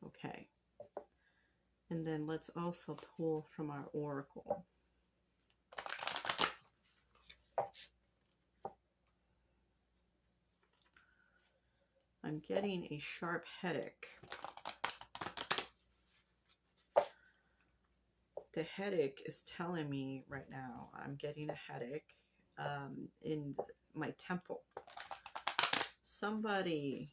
Okay. And then let's also pull from our oracle. I'm getting a sharp headache. The headache is telling me right now, I'm getting a headache in my temple. Somebody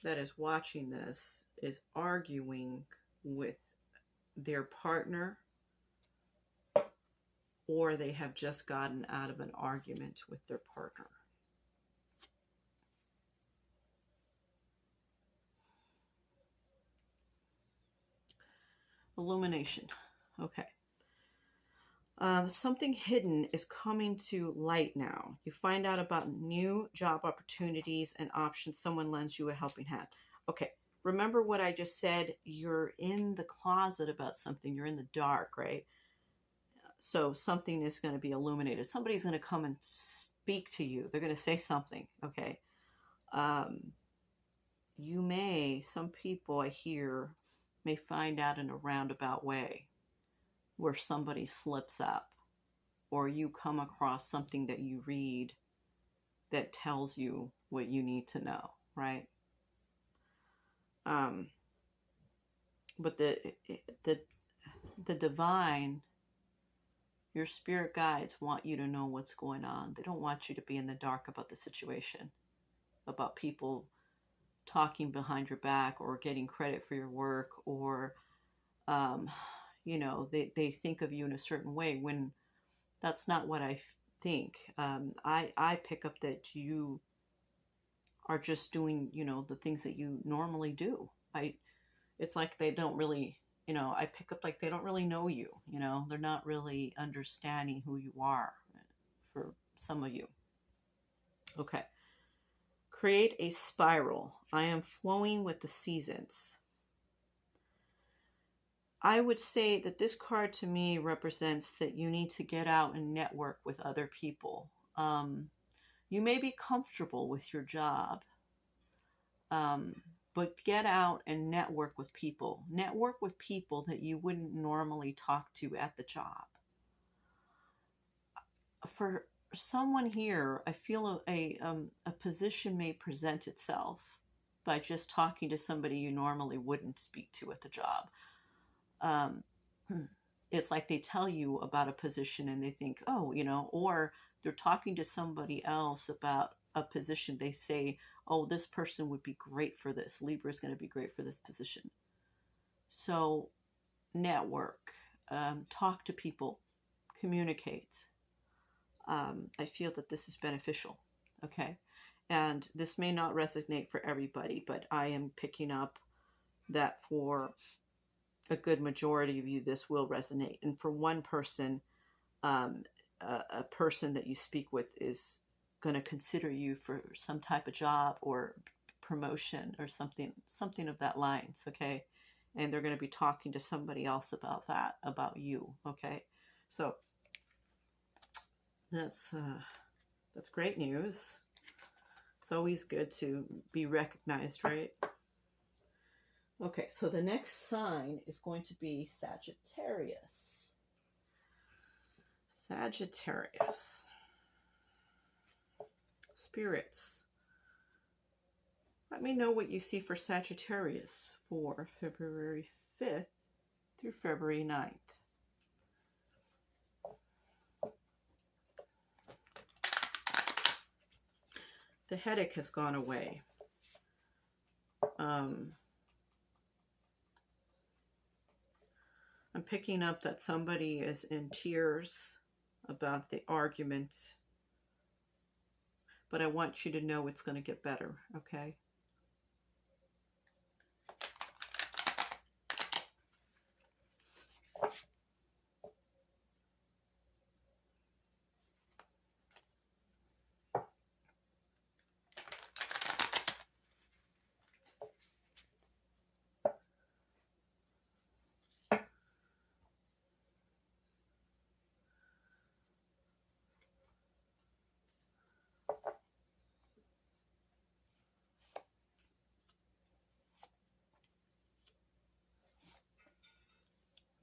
that is watching this is arguing with their partner, or they have just gotten out of an argument with their partner. Illumination. Okay. Something hidden is coming to light now. You find out about new job opportunities and options. Someone lends you a helping hand. Okay. Remember what I just said? You're in the closet about something. You're in the dark, right? So something is going to be illuminated. Somebody's going to come and speak to you. They're going to say something. Okay. Some people I hear may find out in a roundabout way where somebody slips up, or you come across something that you read that tells you what you need to know, right? But the divine, your spirit guides want you to know what's going on. They don't want you to be in the dark about the situation, about people talking behind your back or getting credit for your work, or they think of you in a certain way when that's not what I think. I pick up that you are just doing, the things that you normally do. It's like they don't really, I pick up like they don't really know you, they're not really understanding who you are for some of you. Okay. Create a spiral. I am flowing with the seasons. I would say that this card to me represents that you need to get out and network with other people. You may be comfortable with your job, but get out and network with people. Network with people that you wouldn't normally talk to at the job. For someone here, I feel a position may present itself by just talking to somebody you normally wouldn't speak to at the job. It's like they tell you about a position and they think, oh, or they're talking to somebody else about a position. They say, oh, this person would be great for this. Libra is going to be great for this position. So network, talk to people, communicate. I feel that this is beneficial. Okay. And this may not resonate for everybody, but I am picking up that for a good majority of you, this will resonate. And for one person, a person that you speak with is going to consider you for some type of job or promotion or something of that lines. Okay. And they're going to be talking to somebody else about that, about you. Okay. So that's great news. It's always good to be recognized, right? Okay, so the next sign is going to be Sagittarius. Sagittarius. Spirits, let me know what you see for Sagittarius for February 5th through February 9th. The headache has gone away. I'm picking up that somebody is in tears about the argument, but I want you to know it's going to get better, okay?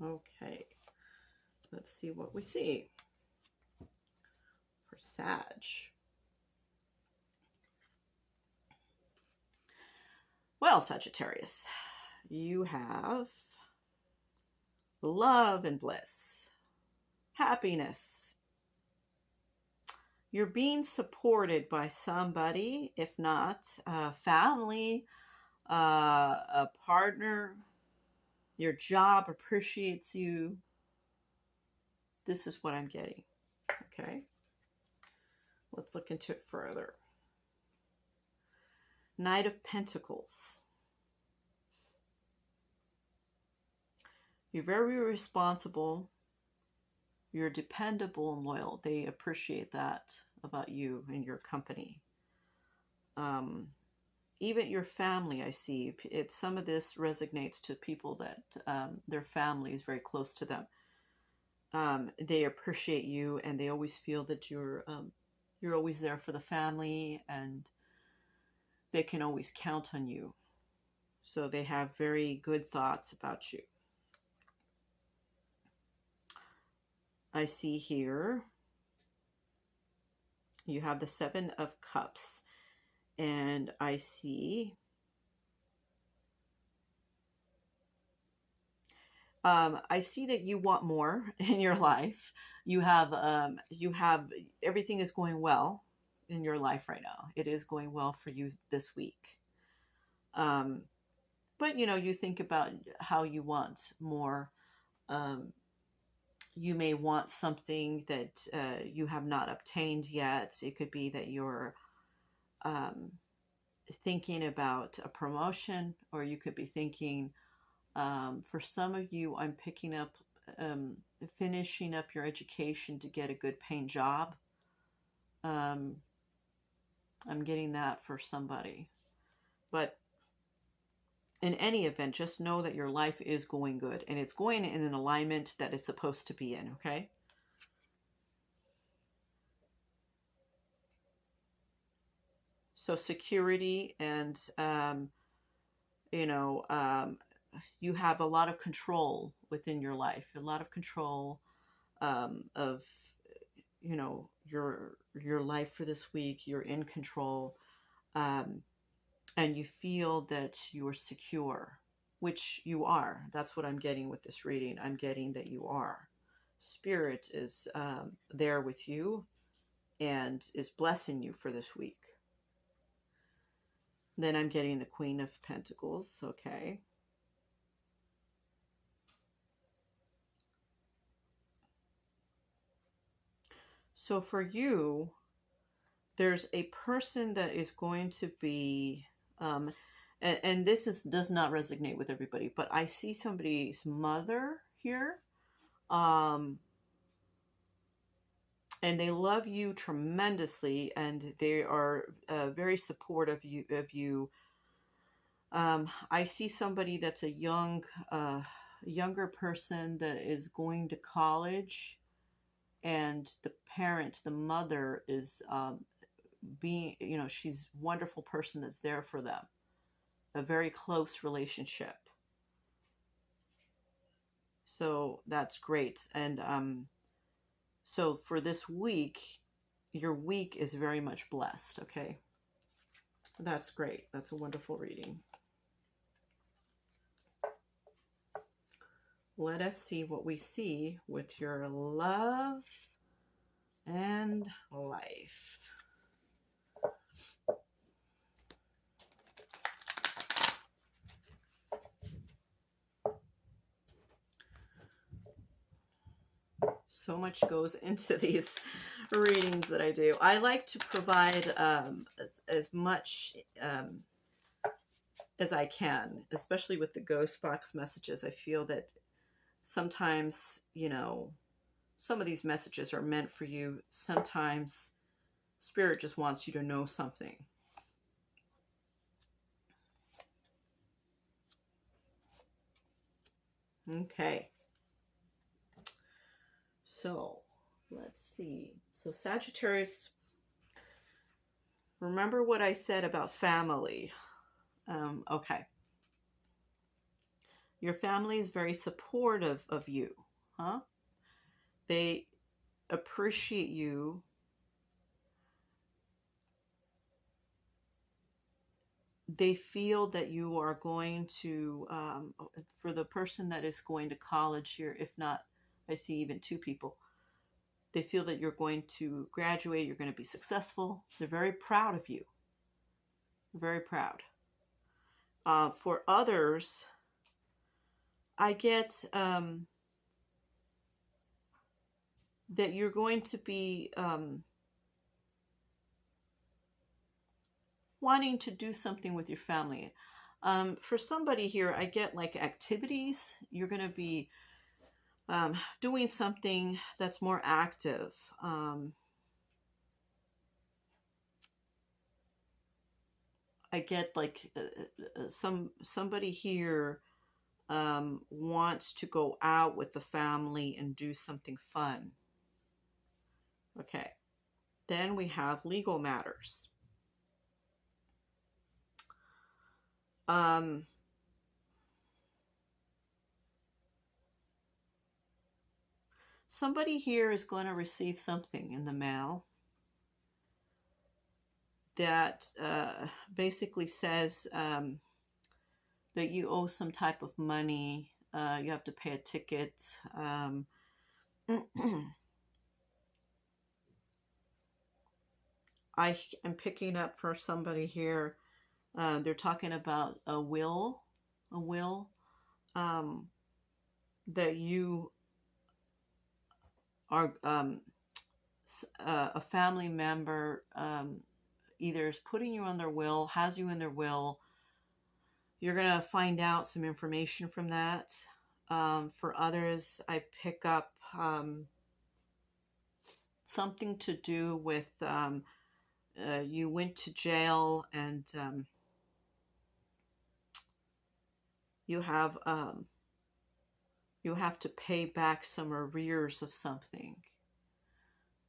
Okay, let's see what we see for Sag. Well, Sagittarius, you have love and bliss, happiness. You're being supported by somebody, if not family, a partner. Your job appreciates you. This is what I'm getting. Okay. Let's look into it further. Knight of Pentacles. You're very responsible. You're dependable and loyal. They appreciate that about you and your company. Even your family, I see. If some of this resonates to people that their family is very close to them. They appreciate you, and they always feel that you're always there for the family, and they can always count on you. So they have very good thoughts about you. I see here you have the Seven of Cups, and I see that you want more in your life. You have everything is going well in your life right now. It is going well for you this week. But you think about how you want more. You may want something that you have not obtained yet. It could be that you're thinking about a promotion, or you could be thinking, for some of you, I'm picking up, finishing up your education to get a good paying job. I'm getting that for somebody. But in any event, just know that your life is going good, and it's going in an alignment that it's supposed to be in, okay? So security, and, you have a lot of control within your life, a lot of control of, your life for this week. You're in control. And you feel that you are secure, which you are. That's what I'm getting with this reading. I'm getting that you are. Spirit is there with you and is blessing you for this week. Then I'm getting the Queen of Pentacles. Okay. So for you, there's a person that is going to be... and this does not resonate with everybody, but I see somebody's mother here. And they love you tremendously, and they are very supportive of you. I see somebody that's a younger person that is going to college, and the parent, the mother, is being, she's a wonderful person that's there for them. A very close relationship. So that's great. And so for this week, your week is very much blessed, okay? That's great. That's a wonderful reading. Let us see what we see with your love and life. So much goes into these readings that I do. I like to provide as much as I can, especially with the ghost box messages. I feel that sometimes, some of these messages are meant for you. Sometimes Spirit just wants you to know something. Okay. So, let's see. So, Sagittarius, remember what I said about family. Okay. Your family is very supportive of you, huh? They appreciate you. they feel that you are going to, for the person that is going to college here, if not, I see even two people, they feel that you're going to graduate, you're going to be successful. They're very proud of you. Very proud. For others, I get that you're going to be wanting to do something with your family. For somebody here, I get like activities. You're going to be doing something that's more active. I get like somebody here wants to go out with the family and do something fun. Okay. Then we have legal matters. Somebody here is going to receive something in the mail that basically says that you owe some type of money. You have to pay a ticket. I am picking up for somebody here. They're talking about a will, that you are a family member either is putting you on their will, has you in their will. You're going to find out some information from that. For others, I pick up something to do with you went to jail and you have to pay back some arrears of something,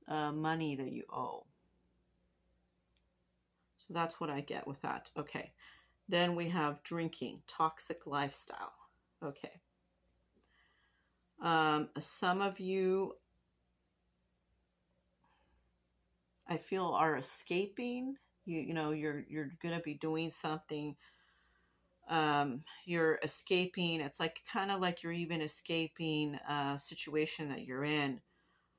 money that you owe. So that's what I get with that. Okay. Then we have drinking, toxic lifestyle. Okay. Some of you, I feel, are escaping. You know, you're going to be doing something. You're escaping. It's like kind of like you're even escaping a situation that you're in.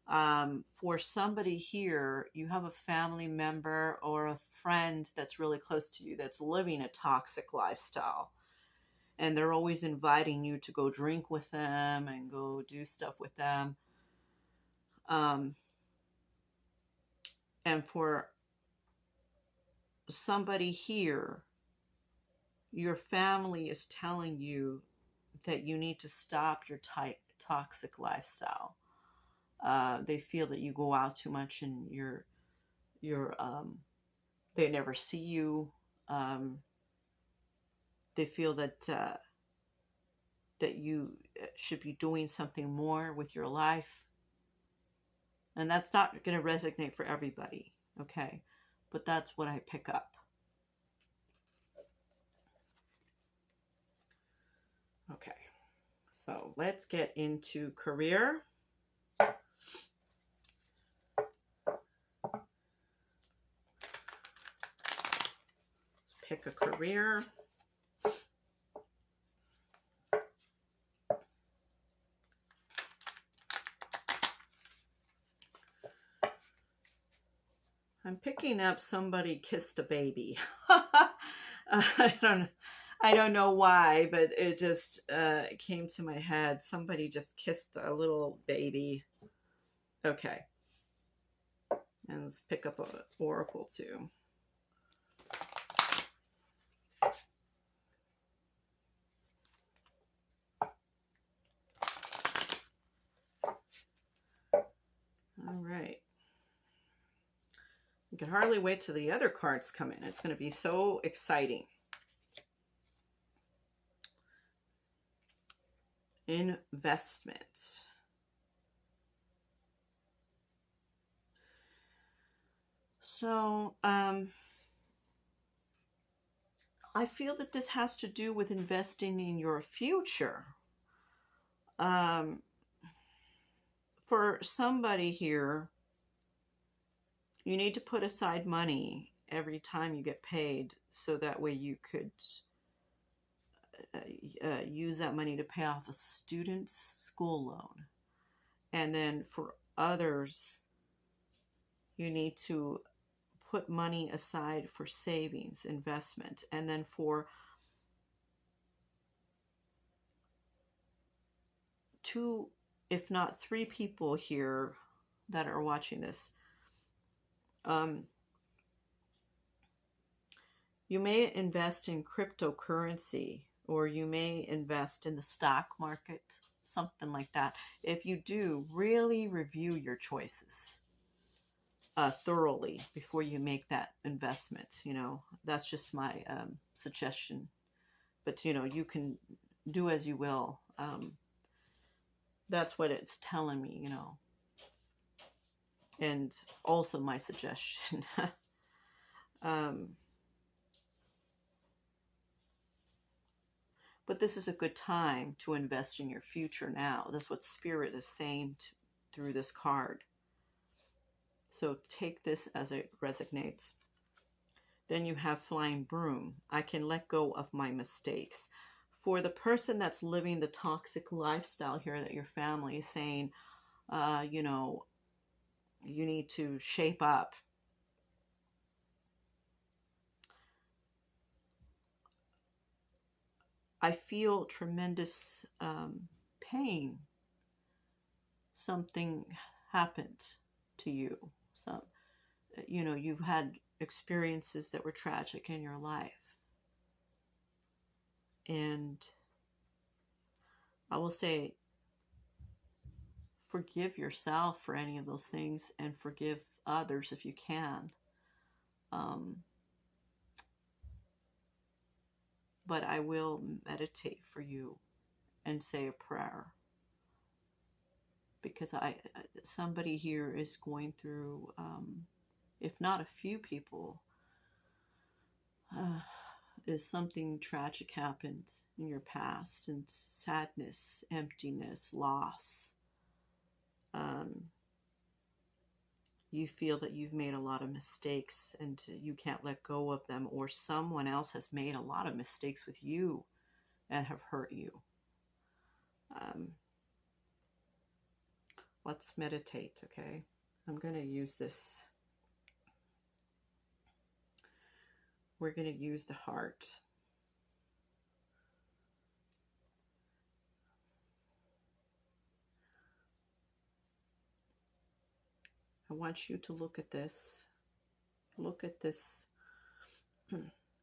For somebody here, you have a family member or a friend that's really close to you that's living a toxic lifestyle. And they're always inviting you to go drink with them and go do stuff with them. And for somebody here, your family is telling you that you need to stop your toxic lifestyle. They feel that you go out too much and they never see you. They feel that you should be doing something more with your life. And that's not going to resonate for everybody, okay? But that's what I pick up. Okay, so let's get into career. Let's pick a career. I'm picking up somebody kissed a baby. I don't know why, but it just came to my head. Somebody just kissed a little baby. Okay. And let's pick up an oracle too. All right. I can hardly wait till the other cards come in. It's going to be so exciting. Investment. So, I feel that this has to do with investing in your future. For somebody here, you need to put aside money every time you get paid, so that way you could use that money to pay off a student's school loan. And then for others, you need to put money aside for savings, investment. And then for 2, if not 3 people here that are watching this, you may invest in cryptocurrency, or you may invest in the stock market, something like that. If you do, really review your choices thoroughly before you make that investment. You know, that's just my suggestion. But, you know, you can do as you will. That's what it's telling me, you know. And also my suggestion. But this is a good time to invest in your future now. That's what Spirit is saying through this card. So take this as it resonates. Then you have Flying Broom. I can let go of my mistakes. For the person that's living the toxic lifestyle here, that your family is saying, you know, you need to shape up. I feel tremendous pain. Something happened to you. So, you know, you've had experiences that were tragic in your life. And I will say, forgive yourself for any of those things, and forgive others if you can. But I will meditate for you and say a prayer, because somebody here is going through, if not a few people, is something tragic happened in your past, and sadness, emptiness, loss. You feel that you've made a lot of mistakes and you can't let go of them, or someone else has made a lot of mistakes with you and have hurt you. Let's meditate, okay? I'm going to use this. We're going to use the heart. I want you to look at this. Look at this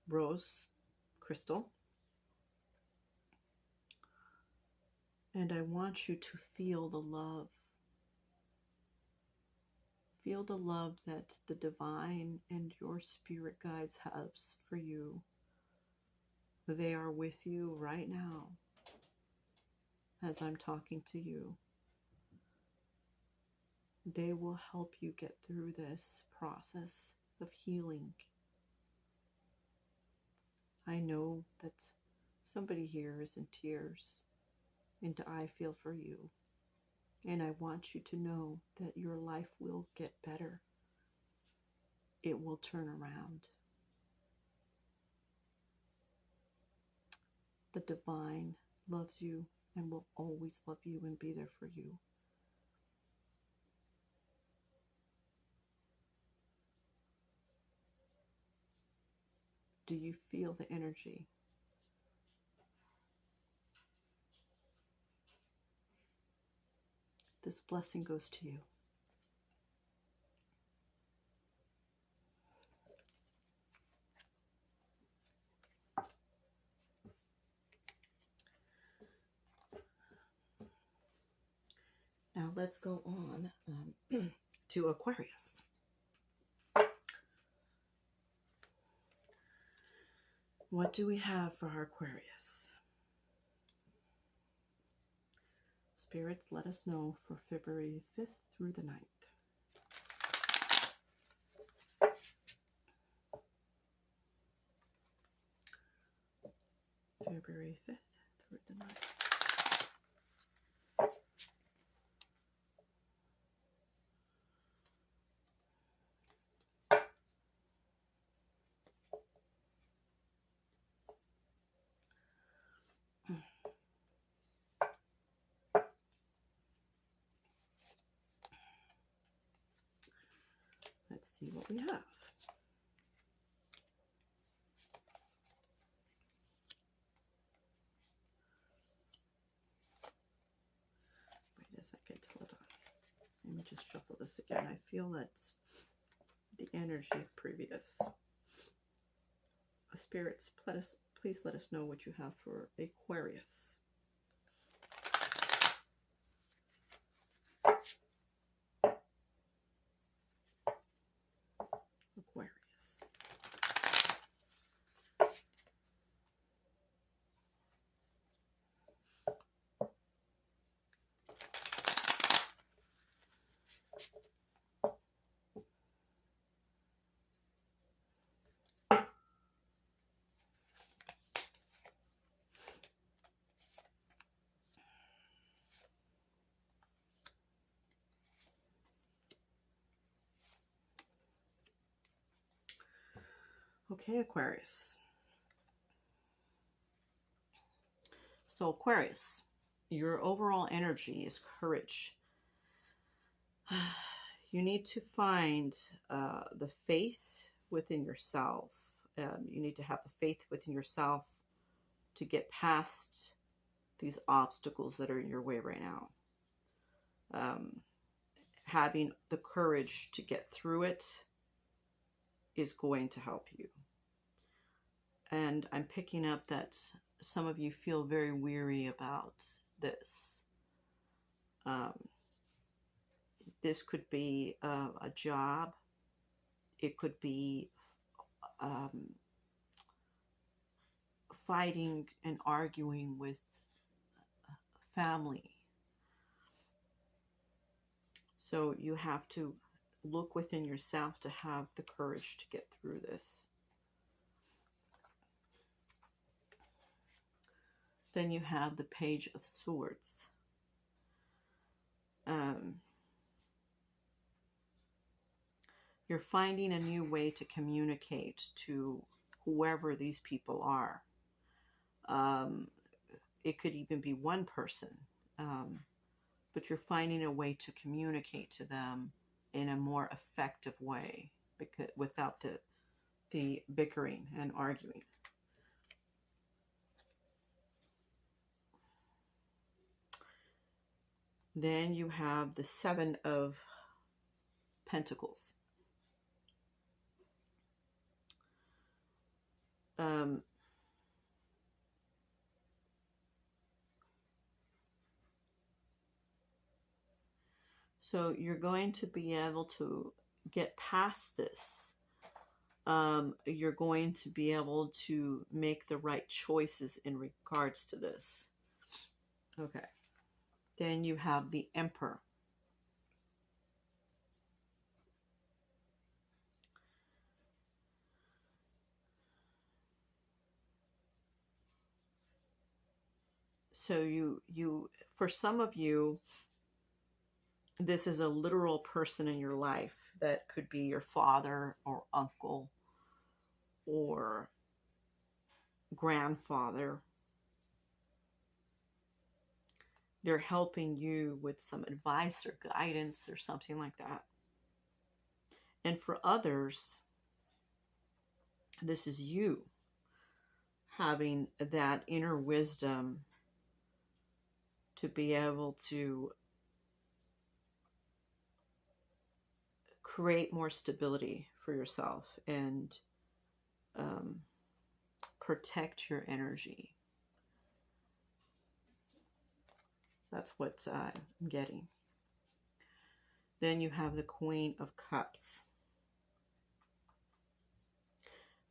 rose crystal. And I want you to feel the love. Feel the love that the divine and your spirit guides have for you. They are with you right now as I'm talking to you. They will help you get through this process of healing. I know that somebody here is in tears, and I feel for you. And I want you to know that your life will get better. It will turn around. The divine loves you and will always love you and be there for you. Do you feel the energy? This blessing goes to you. Now let's go on to Aquarius. What do we have for our Aquarius? Spirits, let us know for February 5th through the 9th. February 5th through the 9th. what we have. Wait a second, hold on. Let me just shuffle this again. I feel that the energy of previous. Spirits, please let us know what you have for Aquarius. Aquarius. Okay, Aquarius. So Aquarius, your overall energy is courage. You need to find the faith within yourself. You need to have the faith within yourself to get past these obstacles that are in your way right now. Having the courage to get through it is going to help you. And I'm picking up that some of you feel very weary about this. This could be a job. It could be fighting and arguing with family. So you have to look within yourself to have the courage to get through this. Then you have the Page of Swords. You're finding a new way to communicate to whoever these people are. It could even be one person, but you're finding a way to communicate to them in a more effective way, because without the bickering and arguing. Then you have the Seven of Pentacles. So you're going to be able to get past this. You're going to be able to make the right choices in regards to this. Okay. Then you have the Emperor. So you for some of you, this is a literal person in your life. That could be your father or uncle or grandfather. They're helping you with some advice or guidance or something like that. And for others, this is you having that inner wisdom to be able to create more stability for yourself and protect your energy. That's what I'm getting. Then you have the Queen of Cups.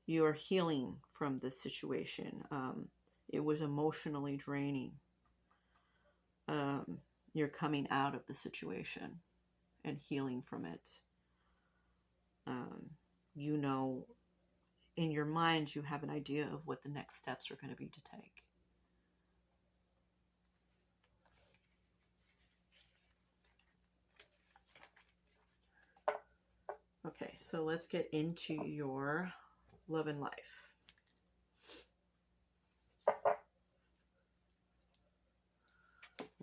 You are healing from this situation. It was emotionally draining. You're coming out of the situation and healing from it. You know, in your mind, you have an idea of what the next steps are going to be to take. Okay, so let's get into your love and life.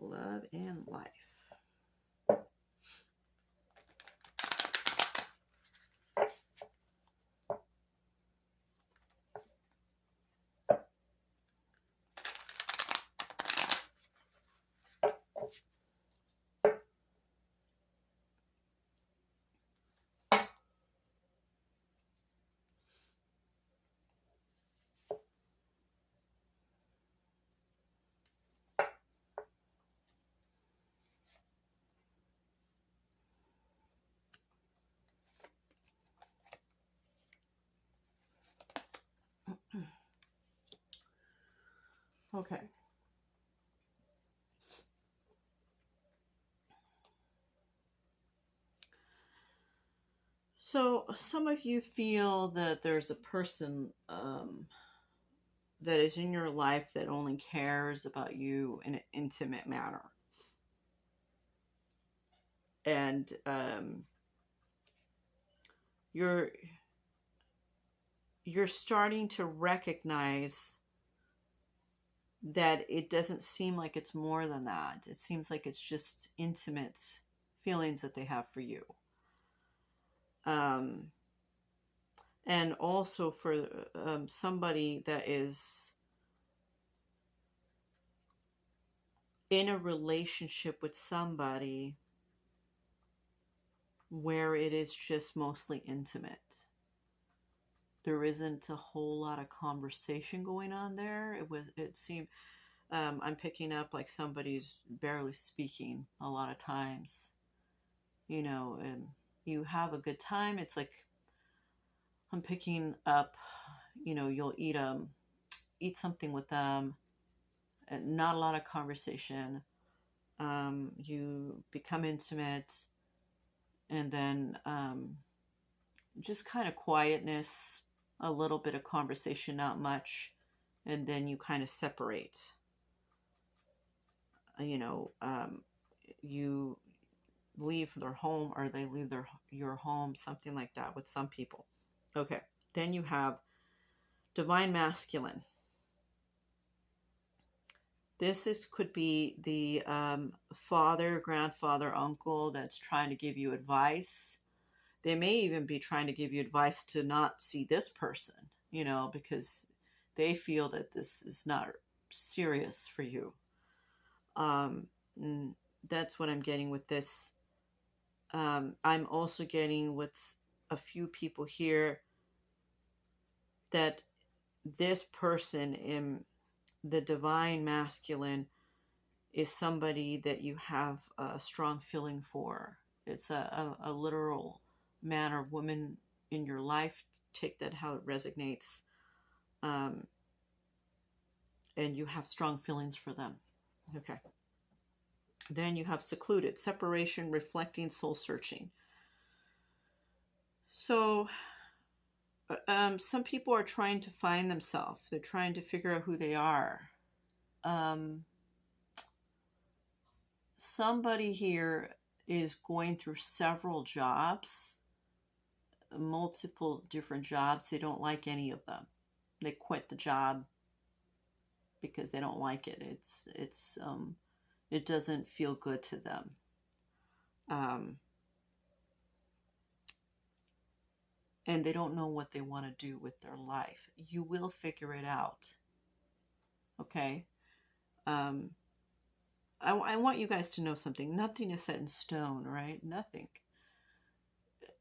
Love and life. Okay. So some of you feel that there's a person that is in your life that only cares about you in an intimate manner. And you're starting to recognize that it doesn't seem like it's more than that. It seems like it's just intimate feelings that they have for you. And also for somebody that is in a relationship with somebody where it is just mostly intimate. There isn't a whole lot of conversation going on there. It seemed, I'm picking up like somebody's barely speaking a lot of times, you know, and you have a good time. It's like, I'm picking up, you know, you'll eat something with them, and not a lot of conversation. You become intimate, and then just kind of quietness, a little bit of conversation, not much, and then you kind of separate. You know, you leave their home or they leave your home, something like that with some people. Okay, then you have divine masculine. This could be the father, grandfather, uncle that's trying to give you advice. They may even be trying to give you advice to not see this person, you know, because they feel that this is not serious for you. That's what I'm getting with this. I'm also getting with a few people here that this person in the divine masculine is somebody that you have a strong feeling for. It's a literal man or woman in your life. Take that how it resonates. And you have strong feelings for them. Okay. Then you have secluded, separation, reflecting, soul searching. So some people are trying to find themselves. They're trying to figure out who they are. Somebody here is going through several jobs, multiple different jobs. They don't like any of them. They quit the job because they don't like it. It doesn't feel good to them. And they don't know what they want to do with their life. You will figure it out. Okay? I want you guys to know something. Nothing is set in stone, right? Nothing.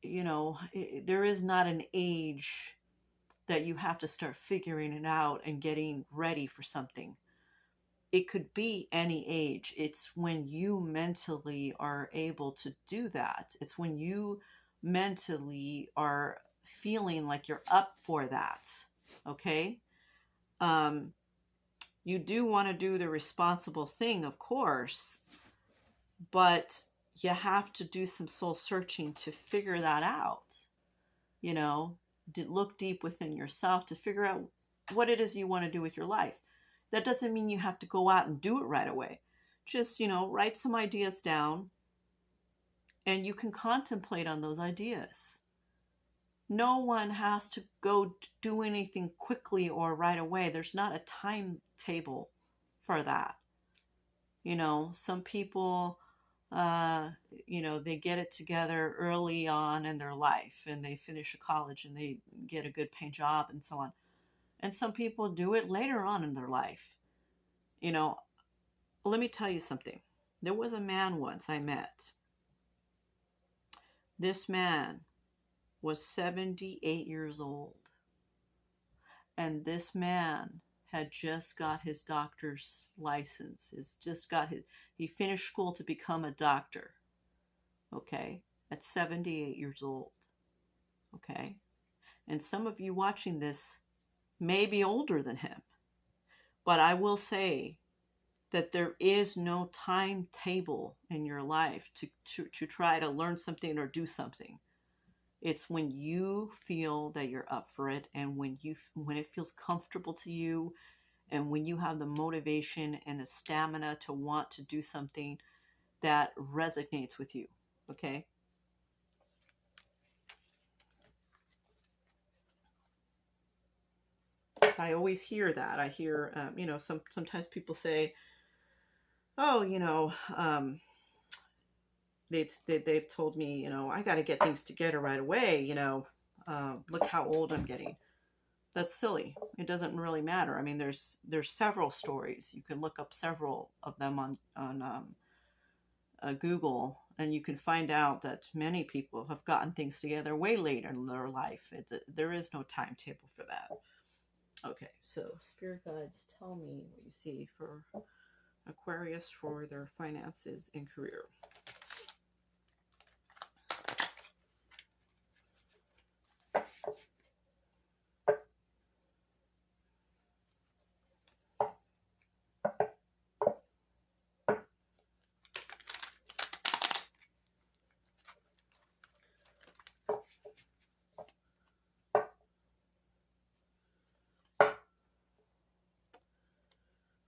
You know, there is not an age that you have to start figuring it out and getting ready for something. It could be any age. It's when you mentally are able to do that. It's when you mentally are feeling like you're up for that. Okay? You do want to do the responsible thing, of course, but you have to do some soul searching to figure that out. You know, look deep within yourself to figure out what it is you want to do with your life. That doesn't mean you have to go out and do it right away. Just, you know, write some ideas down and you can contemplate on those ideas. No one has to go do anything quickly or right away. There's not a timetable for that. You know, some people, you know, they get it together early on in their life and they finish a college and they get a good paying job and so on. And some people do it later on in their life. You know, let me tell you something. There was a man once I met. This man was 78 years old. And this man had just got his doctor's license. He finished school to become a doctor. Okay? At 78 years old. Okay? And some of you watching this may be older than him. But I will say that there is no timetable in your life to try to learn something or do something. It's when you feel that you're up for it, and when it feels comfortable to you, and when you have the motivation and the stamina to want to do something that resonates with you. Okay? I always hear that. I hear, sometimes people say, "Oh, they've told me, I got to get things together right away. Look how old I'm getting." That's silly. It doesn't really matter. I mean, there's several stories. You can look up several of them on Google, and you can find out that many people have gotten things together way later in their life. There is no timetable for that. Okay, so spirit guides, tell me what you see for Aquarius for their finances and career.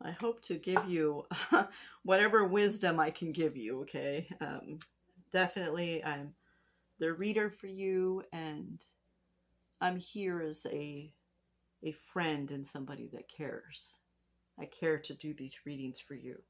I hope to give you whatever wisdom I can give you, okay? Definitely, I'm the reader for you, and I'm here as a friend and somebody that cares. I care to do these readings for you.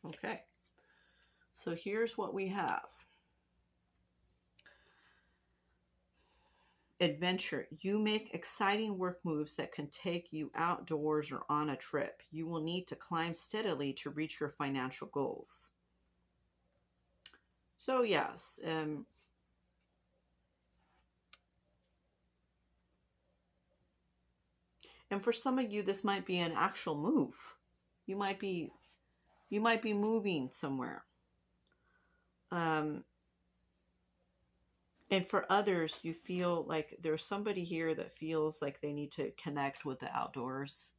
Okay, so here's what we have. Adventure. You make exciting work moves that can take you outdoors or on a trip. You will need to climb steadily to reach your financial goals. So yes, and for some of you, this might be an actual move. You might be moving somewhere. And for others, you feel like there's somebody here that feels like they need to connect with the outdoors.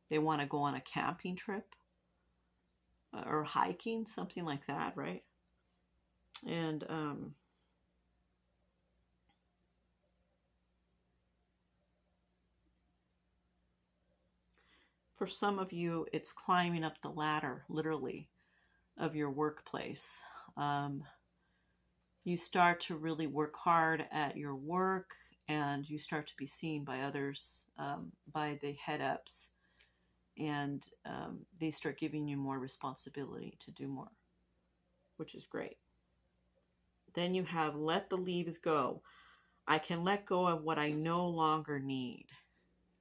They want to go on a camping trip or hiking, something like that, right? And for some of you, it's climbing up the ladder, literally, of your workplace. You start to really work hard at your work, and you start to be seen by others, by the head-ups, and they start giving you more responsibility to do more, which is great. Then you have let the leaves go. I can let go of what I no longer need.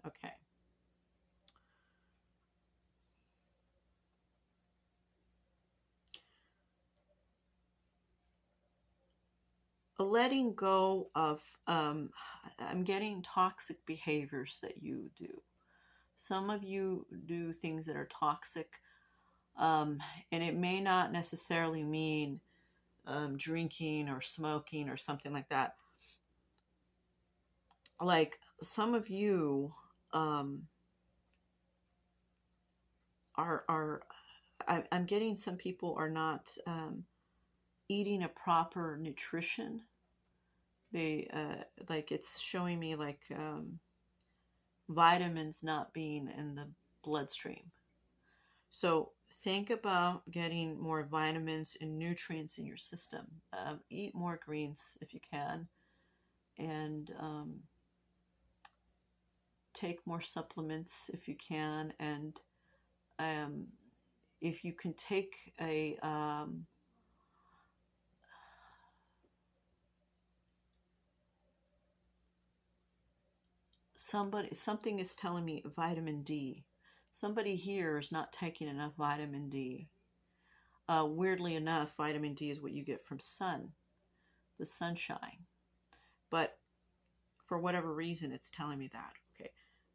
Okay. Letting go of, I'm getting toxic behaviors that you do. Some of you do things that are toxic, and it may not necessarily mean drinking or smoking or something like that. Like some of you are I'm getting some people are not eating a proper nutrition. They like it's showing me like vitamins not being in the bloodstream. So think about getting more vitamins and nutrients in your system. Eat more greens if you can, and take more supplements if you can. And if you can take a something is telling me vitamin D. Somebody here is not taking enough vitamin D. Weirdly enough, vitamin D is what you get from sun, the sunshine. But for whatever reason, it's telling me that. Okay.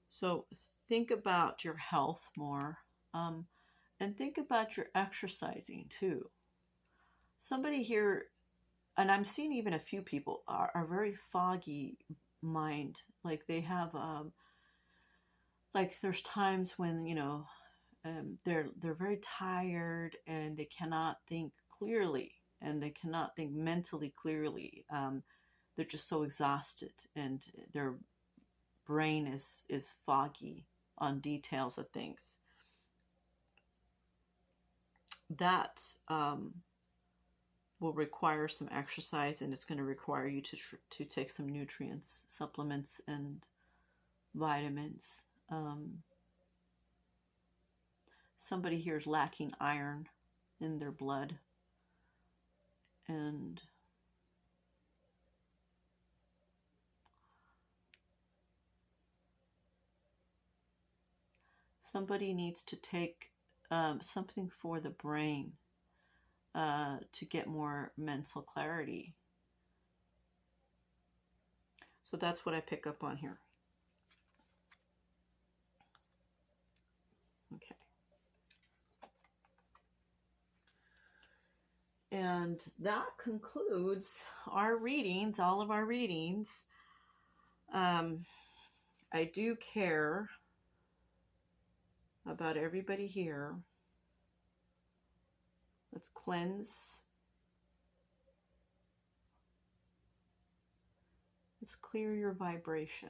So think about your health more, and think about your exercising too. Somebody here, and I'm seeing even a few people are very foggy mind. Like they have, like there's times when, they're very tired and they cannot think clearly, and they cannot think mentally clearly. They're just so exhausted, and their brain is foggy on details of things. That will require some exercise, and it's going to require you to take some nutrients, supplements, and vitamins. Somebody here is lacking iron in their blood, and somebody needs to take something for the brain to get more mental clarity. So that's what I pick up on here. Okay. And that concludes our readings, all of our readings. I do care about everybody here. Let's cleanse. Let's clear your vibration.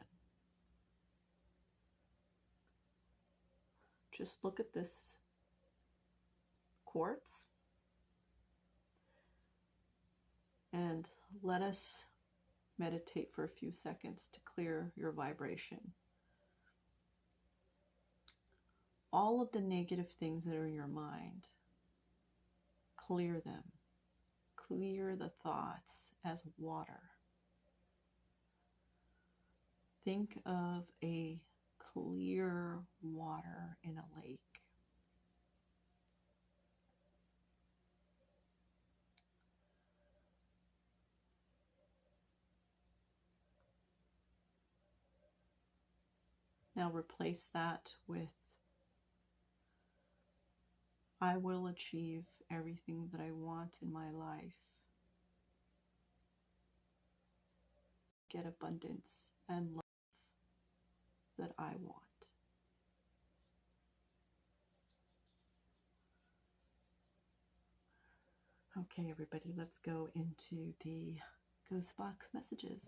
Just look at this quartz and let us meditate for a few seconds to clear your vibration. All of the negative things that are in your mind, clear them. Clear the thoughts as water. Think of a clear water in a lake. Now replace that with, I will achieve everything that I want in my life. Get abundance and love that I want. Okay, everybody, let's go into the ghost box messages.